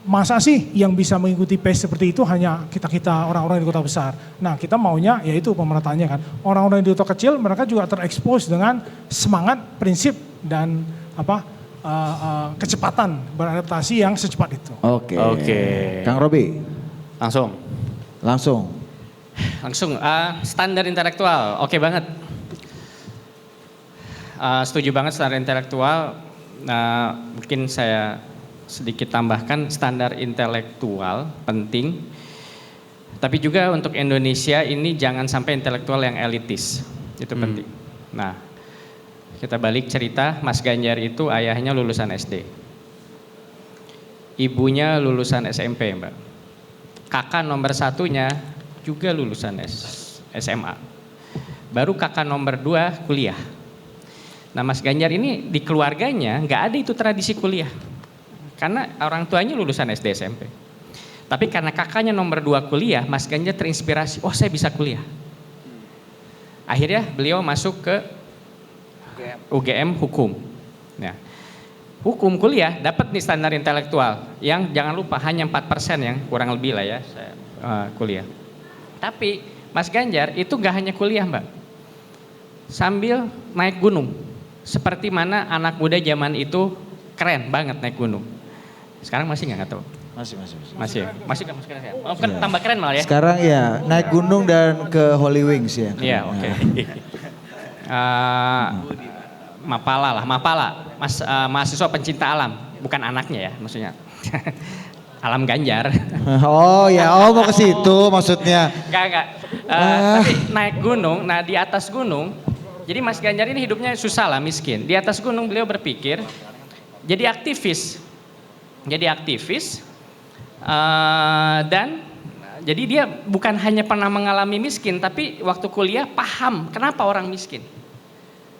masa sih yang bisa mengikuti pace seperti itu hanya kita orang-orang di kota besar. Nah kita maunya yaitu pemerataannya kan. Orang-orang di kota kecil mereka juga terekspos dengan semangat, prinsip dan kecepatan beradaptasi yang secepat itu. Oke. Kang Robi. Langsung. Standar intelektual, oke banget. Setuju banget standar intelektual. Mungkin saya sedikit tambahkan, standar intelektual penting. Tapi juga untuk Indonesia ini jangan sampai intelektual yang elitis, itu penting. Nah, kita balik cerita, Mas Ganjar itu ayahnya lulusan SD. Ibunya lulusan SMP, Mbak. Kakak nomor satunya juga lulusan SMA. Baru kakak nomor 2 kuliah. Nah Mas Ganjar ini di keluarganya nggak ada itu tradisi kuliah. Karena orang tuanya lulusan SD SMP. Tapi karena kakaknya nomor 2 kuliah, Mas Ganjar terinspirasi, oh saya bisa kuliah. Akhirnya beliau masuk ke UGM Hukum. Nah, Hukum kuliah dapat nih standar intelektual yang jangan lupa hanya 4% yang kurang lebih lah ya saya kuliah. Tapi Mas Ganjar itu gak hanya kuliah Mbak, sambil naik gunung. Seperti mana anak muda zaman itu keren banget naik gunung. Sekarang masih nggak tahu? Masih nggak masuk ya? Oh, kan tambah keren malah ya? Sekarang ya naik gunung dan ke Holy Wings ya. Iya oke. Mapala. Mahasiswa pencinta alam, bukan anaknya ya maksudnya. Alam Ganjar. Oh ya, mau ke situ maksudnya. Enggak. Tapi naik gunung, nah di atas gunung, jadi Mas Ganjar ini hidupnya susah lah, miskin. Di atas gunung beliau berpikir, jadi aktivis. Dan jadi dia bukan hanya pernah mengalami miskin, tapi waktu kuliah paham kenapa orang miskin.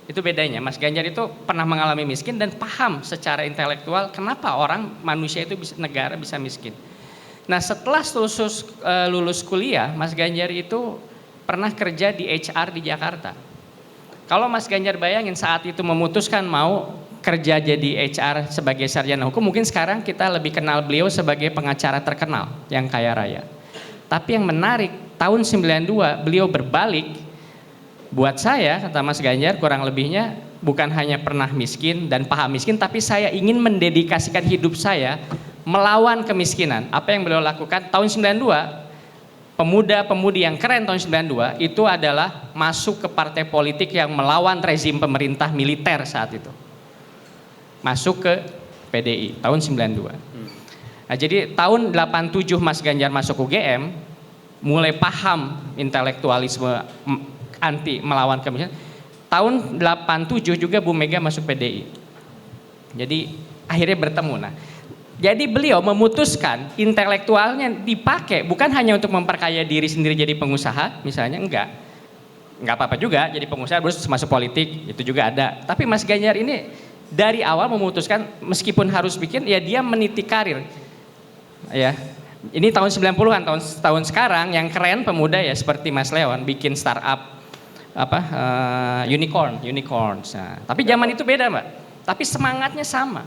Itu bedanya, Mas Ganjar itu pernah mengalami miskin dan paham secara intelektual kenapa orang manusia itu negara bisa miskin. Nah setelah lulus kuliah, Mas Ganjar itu pernah kerja di HR di Jakarta. Kalau Mas Ganjar bayangin saat itu memutuskan mau kerja jadi HR sebagai sarjana hukum, mungkin sekarang kita lebih kenal beliau sebagai pengacara terkenal yang kaya raya. Tapi yang menarik, tahun 92 beliau berbalik. Buat saya, kata Mas Ganjar, kurang lebihnya bukan hanya pernah miskin dan paham miskin, tapi saya ingin mendedikasikan hidup saya melawan kemiskinan. Apa yang beliau lakukan tahun 92, pemuda-pemudi yang keren tahun 92 itu adalah masuk ke partai politik yang melawan rezim pemerintah militer saat itu. Masuk ke PDI tahun 92. Nah, jadi tahun 87 Mas Ganjar masuk UGM, mulai paham intelektualisme anti melawan kemiskinan. Tahun 87 juga Bu Mega masuk PDI. Jadi akhirnya bertemu. Nah, jadi beliau memutuskan intelektualnya dipakai bukan hanya untuk memperkaya diri sendiri jadi pengusaha, misalnya enggak apa-apa juga jadi pengusaha terus masuk politik, itu juga ada. Tapi Mas Ganjar ini dari awal memutuskan meskipun harus bikin, ya dia meniti karir. Ya, ini tahun 90-an, tahun sekarang yang keren pemuda ya seperti Mas Leon bikin startup unicorns. Nah, tapi zaman itu beda, Mbak. Tapi semangatnya sama.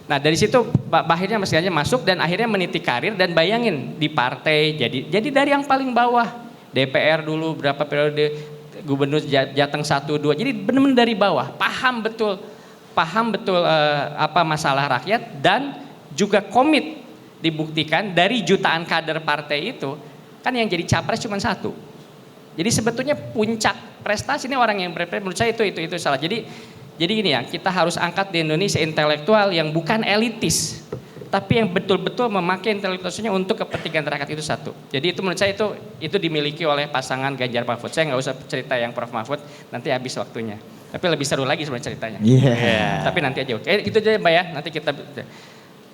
Nah, dari situ akhirnya Mas Ganjar masuk dan akhirnya meniti karir dan bayangin di partai jadi dari yang paling bawah, DPR dulu berapa periode, gubernur Jateng 1 2. Jadi benar-benar dari bawah, paham betul apa masalah rakyat dan juga komit dibuktikan dari jutaan kader partai itu kan yang jadi capres cuma satu. Jadi sebetulnya puncak prestasi ini orang yang menurut saya itu salah. Jadi ini ya, kita harus angkat di Indonesia intelektual yang bukan elitis, tapi yang betul-betul memakai intelektualnya untuk kepentingan rakyat itu satu. Jadi itu menurut saya itu dimiliki oleh pasangan Ganjar Mahfud. Saya nggak usah cerita yang Prof Mahfud, nanti habis waktunya. Tapi lebih seru lagi sebenarnya ceritanya. Yeah. Tapi nanti aja. Oke, itu aja Mbak ya. Nanti kita.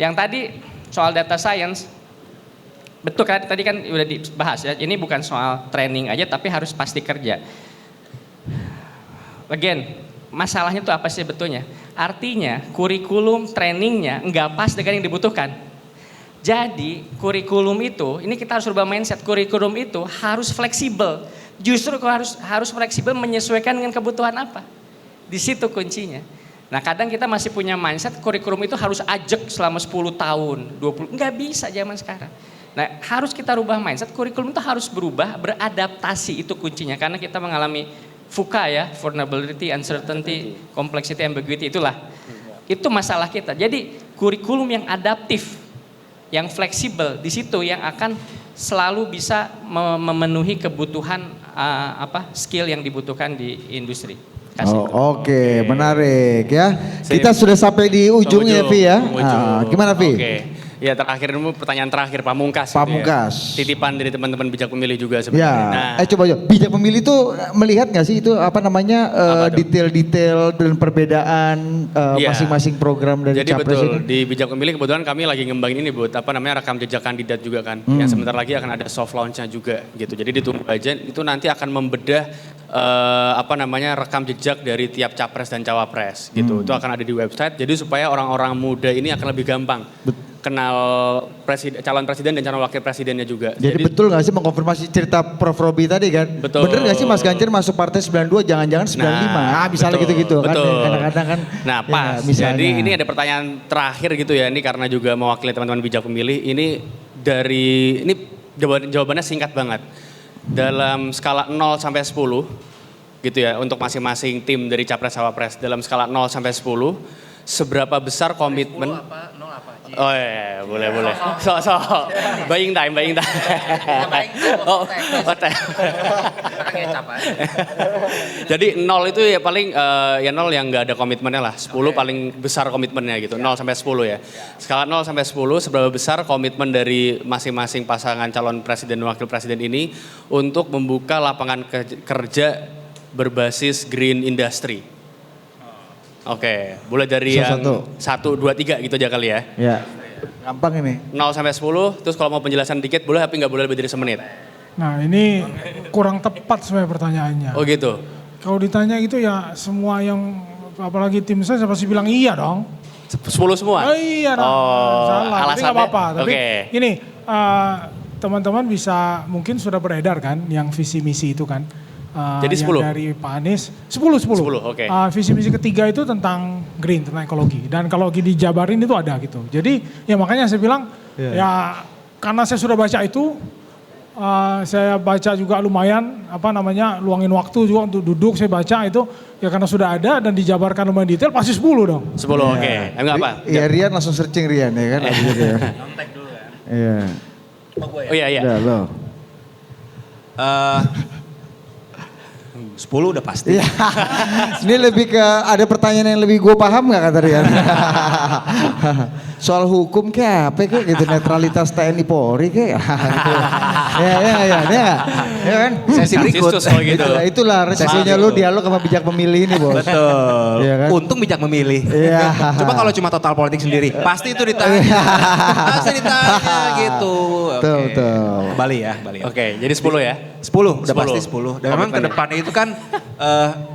Yang tadi soal data science. Betul kan, tadi kan udah dibahas ya, ini bukan soal training aja tapi harus pasti kerja. Again, masalahnya itu apa sih sebetulnya? Artinya kurikulum trainingnya nggak pas dengan yang dibutuhkan. Jadi kurikulum itu, ini kita harus rubah mindset, kurikulum itu harus fleksibel. Justru harus fleksibel menyesuaikan dengan kebutuhan apa. Di situ kuncinya. Nah kadang kita masih punya mindset kurikulum itu harus ajak selama 10 tahun, 20, nggak bisa zaman sekarang. Nah harus kita rubah mindset, kurikulum itu harus berubah, beradaptasi, itu kuncinya. Karena kita mengalami VUCA ya, vulnerability, uncertainty, complexity, ambiguity, itulah. Itu masalah kita. Jadi kurikulum yang adaptif, yang fleksibel, di situ yang akan selalu bisa memenuhi kebutuhan skill yang dibutuhkan di industri. Oke, menarik ya. Kita sudah sampai di ujung ya, Vi ya. Gimana, Vi? Oke. Ya terakhir dulu pertanyaan terakhir Pamungkas. Pamungkas. Gitu ya. Titipan dari teman-teman bijak pemilih juga sebenarnya. Ya. Coba bijak pemilih itu melihat nggak sih itu detail-detail dan perbedaan masing-masing program dari Jadi capres betul, ini? di bijak pemilih kebetulan kami lagi ngembangin ini rekam jejak kandidat juga kan. Yang sebentar lagi akan ada soft launch-nya juga gitu. Jadi ditunggu aja, itu nanti akan membedah rekam jejak dari tiap capres dan cawapres gitu. Itu akan ada di website. Jadi supaya orang-orang muda ini akan lebih gampang kenal calon presiden dan calon wakil presidennya juga. Jadi betul nggak sih mengkonfirmasi cerita Prof Robi tadi kan? Betul. Bener nggak sih Mas Ganjar masuk partai 92 jangan-jangan 95? Misalnya gitu-gitu kan. Kadang-kadang kan. Nah pas, ya, jadi ini ada pertanyaan terakhir gitu ya. Ini karena juga mewakili teman-teman bijak pemilih. Ini jawabannya singkat banget. Dalam skala 0 sampai 10 gitu ya, untuk masing-masing tim dari capres cawapres dalam skala 0 sampai 10, seberapa besar komitmen? 10 apa? 0 apa? Oh iya, boleh. Buying time. ngecap aja. Jadi 0 itu ya paling ya 0 yang nggak ada komitmennya lah. 10 paling besar komitmennya gitu. 0 sampai 10 ya. Skala 0 sampai 10 seberapa besar komitmen dari masing-masing pasangan calon presiden dan wakil presiden ini untuk membuka lapangan kerja berbasis green industry. Oke, boleh dari yang 1, 2, 3 gitu aja kali ya. Ya, gampang ini. 0 sampai 10, terus kalau mau penjelasan dikit boleh tapi nggak boleh lebih dari semenit. Nah ini kurang tepat sebenarnya pertanyaannya. Oh gitu? Kalau ditanya gitu ya semua yang apalagi tim saya pasti bilang iya dong. 10 semua? Oh iya dong, Oh, salah. Tapi alasannya? nggak apa-apa. Tapi Oke. ini teman-teman bisa mungkin sudah beredar kan yang visi misi itu kan. Jadi yang 10? dari Pak Anies, 10. 10, oke. Visi misi ketiga itu tentang green, tentang ekologi. Dan kalau dijabarin itu ada gitu. Jadi ya makanya saya bilang ya karena saya sudah baca itu, saya baca juga lumayan luangin waktu juga untuk duduk saya baca itu. Ya karena sudah ada dan dijabarkan lumayan detail pasti 10 dong. 10 oke. Enggak apa? Iya Rian langsung searching Rian ya kan. Nyontek dulu ya. Iya. Oh iya iya. Udah lo. 10 udah pasti. Iya. Ini lebih ke ada pertanyaan yang lebih gue paham nggak kata Rian? Soal hukum kayak apa kayak gitu netralitas TNI Polri kayak. Ya kan? Sesi berikut. Gitu. Itulah resesinya lu dialog sama bijak memilih ini bos. Betul. Iya kan? Untung bijak memilih. Iya. Coba kalau cuma total politik sendiri, pasti itu ditanya. Pasti ditanya gitu. Betul. Bali ya. Oke, jadi 10 ya? 10, udah 10. pasti 10. Dan memang ke depan itu kan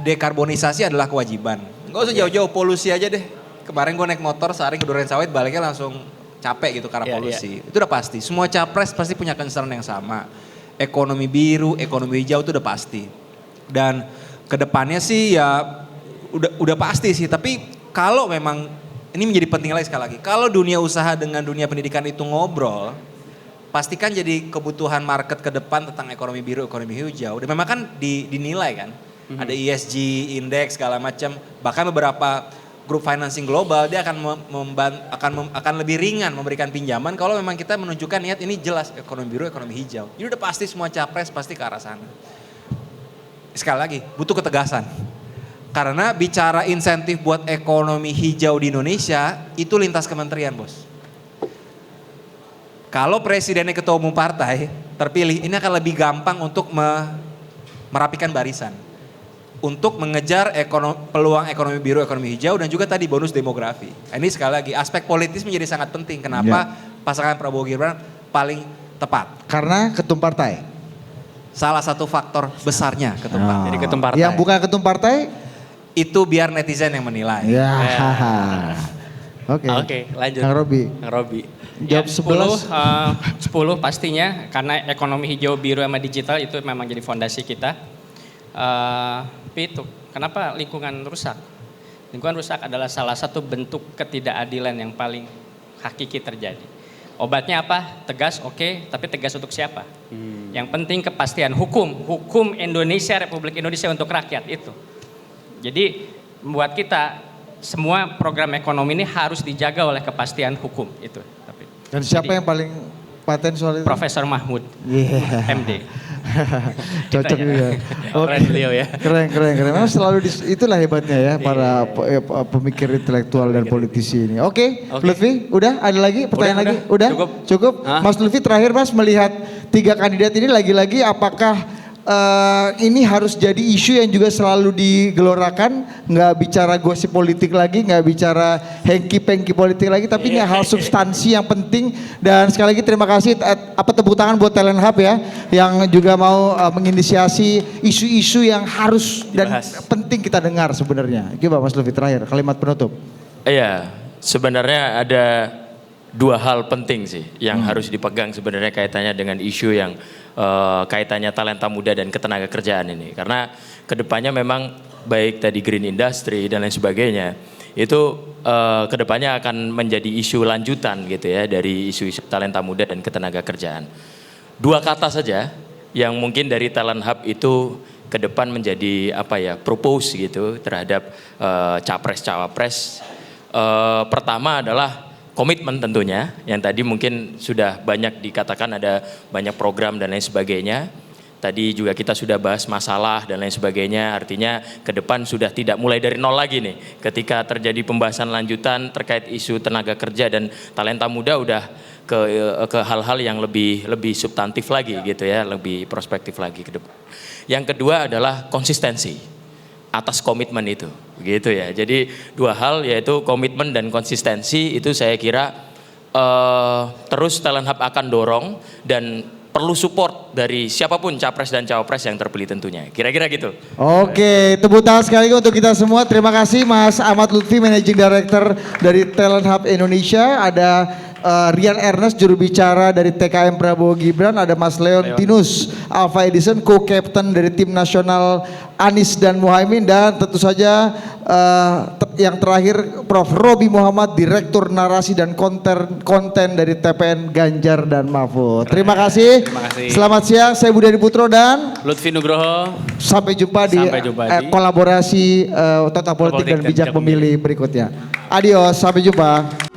dekarbonisasi adalah kewajiban. Enggak usah jauh-jauh, polusi aja deh. Kemarin gue naik motor sehari ke Durensawit baliknya langsung capek gitu karena polusi. Itu udah pasti. Semua capres pasti punya concern yang sama. Ekonomi biru, ekonomi hijau itu udah pasti. Dan ke depannya sih ya udah pasti sih. Tapi kalau memang ini menjadi penting lagi sekali lagi. Kalau dunia usaha dengan dunia pendidikan itu ngobrol, pastikan jadi kebutuhan market ke depan tentang ekonomi biru, ekonomi hijau. Dan memang kan dinilai kan. Ada ESG, indeks segala macam. Bahkan beberapa grup financing global dia akan lebih ringan memberikan pinjaman kalau memang kita menunjukkan niat ini jelas ekonomi biru, ekonomi hijau. Jadi udah pasti semua capres pasti ke arah sana. Sekali lagi, butuh ketegasan. Karena bicara insentif buat ekonomi hijau di Indonesia itu lintas kementerian, Bos. Kalau presidennya ketua umum partai terpilih, ini akan lebih gampang untuk merapikan barisan. Untuk mengejar peluang ekonomi biru, ekonomi hijau dan juga tadi bonus demografi. Ini sekali lagi aspek politis menjadi sangat penting. Kenapa pasangan Prabowo Gibran paling tepat? Karena ketum partai. Salah satu faktor besarnya ketum partai. Jadi ketum partai. Yang bukan ketum partai? Itu biar netizen yang menilai. Ya. Oke, lanjut. Kang Robi. Jawab 10 pastinya karena ekonomi hijau biru sama digital itu memang jadi fondasi kita. Tapi itu kenapa lingkungan rusak? Lingkungan rusak adalah salah satu bentuk ketidakadilan yang paling hakiki terjadi. Obatnya apa? Tegas, oke, tapi tegas untuk siapa? Yang penting kepastian hukum Indonesia, Republik Indonesia untuk rakyat itu. Jadi buat kita semua program ekonomi ini harus dijaga oleh kepastian hukum itu. Dan siapa yang paling paten soal itu? Profesor Mahmud, MD. Cocok juga. Keren beliau ya. Keren. Memang selalu itulah hebatnya ya para pemikir intelektual dan politisi ini. Oke. Lutfi, udah ada lagi pertanyaan lagi? Udah? Cukup. Mas Lutfi terakhir Mas melihat 3 kandidat ini lagi-lagi apakah ini harus jadi isu yang juga selalu digelorakan, nggak bicara gosip politik lagi, nggak bicara hengki-pengki politik lagi, tapi ini hal substansi yang penting. Dan sekali lagi terima kasih tepuk tangan buat Talent Hub ya, yang juga mau menginisiasi isu-isu yang harus dan penting kita dengar sebenarnya. Gimana Mas Lutfi terakhir kalimat penutup? Iya, sebenarnya ada 2 hal penting sih yang harus dipegang sebenarnya kaitannya dengan isu yang kaitannya talenta muda dan ketenaga kerjaan ini. Karena kedepannya memang baik tadi green industry dan lain sebagainya itu kedepannya akan menjadi isu lanjutan gitu ya dari isu-isu talenta muda dan ketenaga kerjaan. 2 kata saja yang mungkin dari Talent Hub itu ke depan menjadi propose gitu terhadap capres-cawapres. Pertama adalah komitmen tentunya, yang tadi mungkin sudah banyak dikatakan ada banyak program dan lain sebagainya. Tadi juga kita sudah bahas masalah dan lain sebagainya, artinya ke depan sudah tidak mulai dari nol lagi nih. Ketika terjadi pembahasan lanjutan terkait isu tenaga kerja dan talenta muda udah ke hal-hal yang lebih substantif lagi gitu ya, lebih prospektif lagi ke depan. Yang kedua adalah konsistensi atas komitmen itu, gitu ya. Jadi dua hal yaitu komitmen dan konsistensi itu saya kira terus Talent Hub akan dorong dan perlu support dari siapapun capres dan cawapres yang terpilih tentunya. Kira-kira gitu. Oke, tepuk tangan sekali lagi untuk kita semua. Terima kasih Mas Ahmad Lutfi, Managing Director dari Talent Hub Indonesia. Ada Rian Ernest, juru bicara dari TKM Prabowo Gibran. Ada Mas Leontinus Alfa Edison, co-captain dari tim nasional Anies dan Muhaimin. Dan tentu saja yang terakhir Prof. Robi Muhammad, Direktur Narasi dan Konten dari TPN Ganjar dan Mahfud. Terima kasih. Selamat siang, saya Budi Adiputro dan Lutfi Nugroho. sampai jumpa di kolaborasi Total Politik dan Bijak Memilih berikutnya. Adios, sampai jumpa.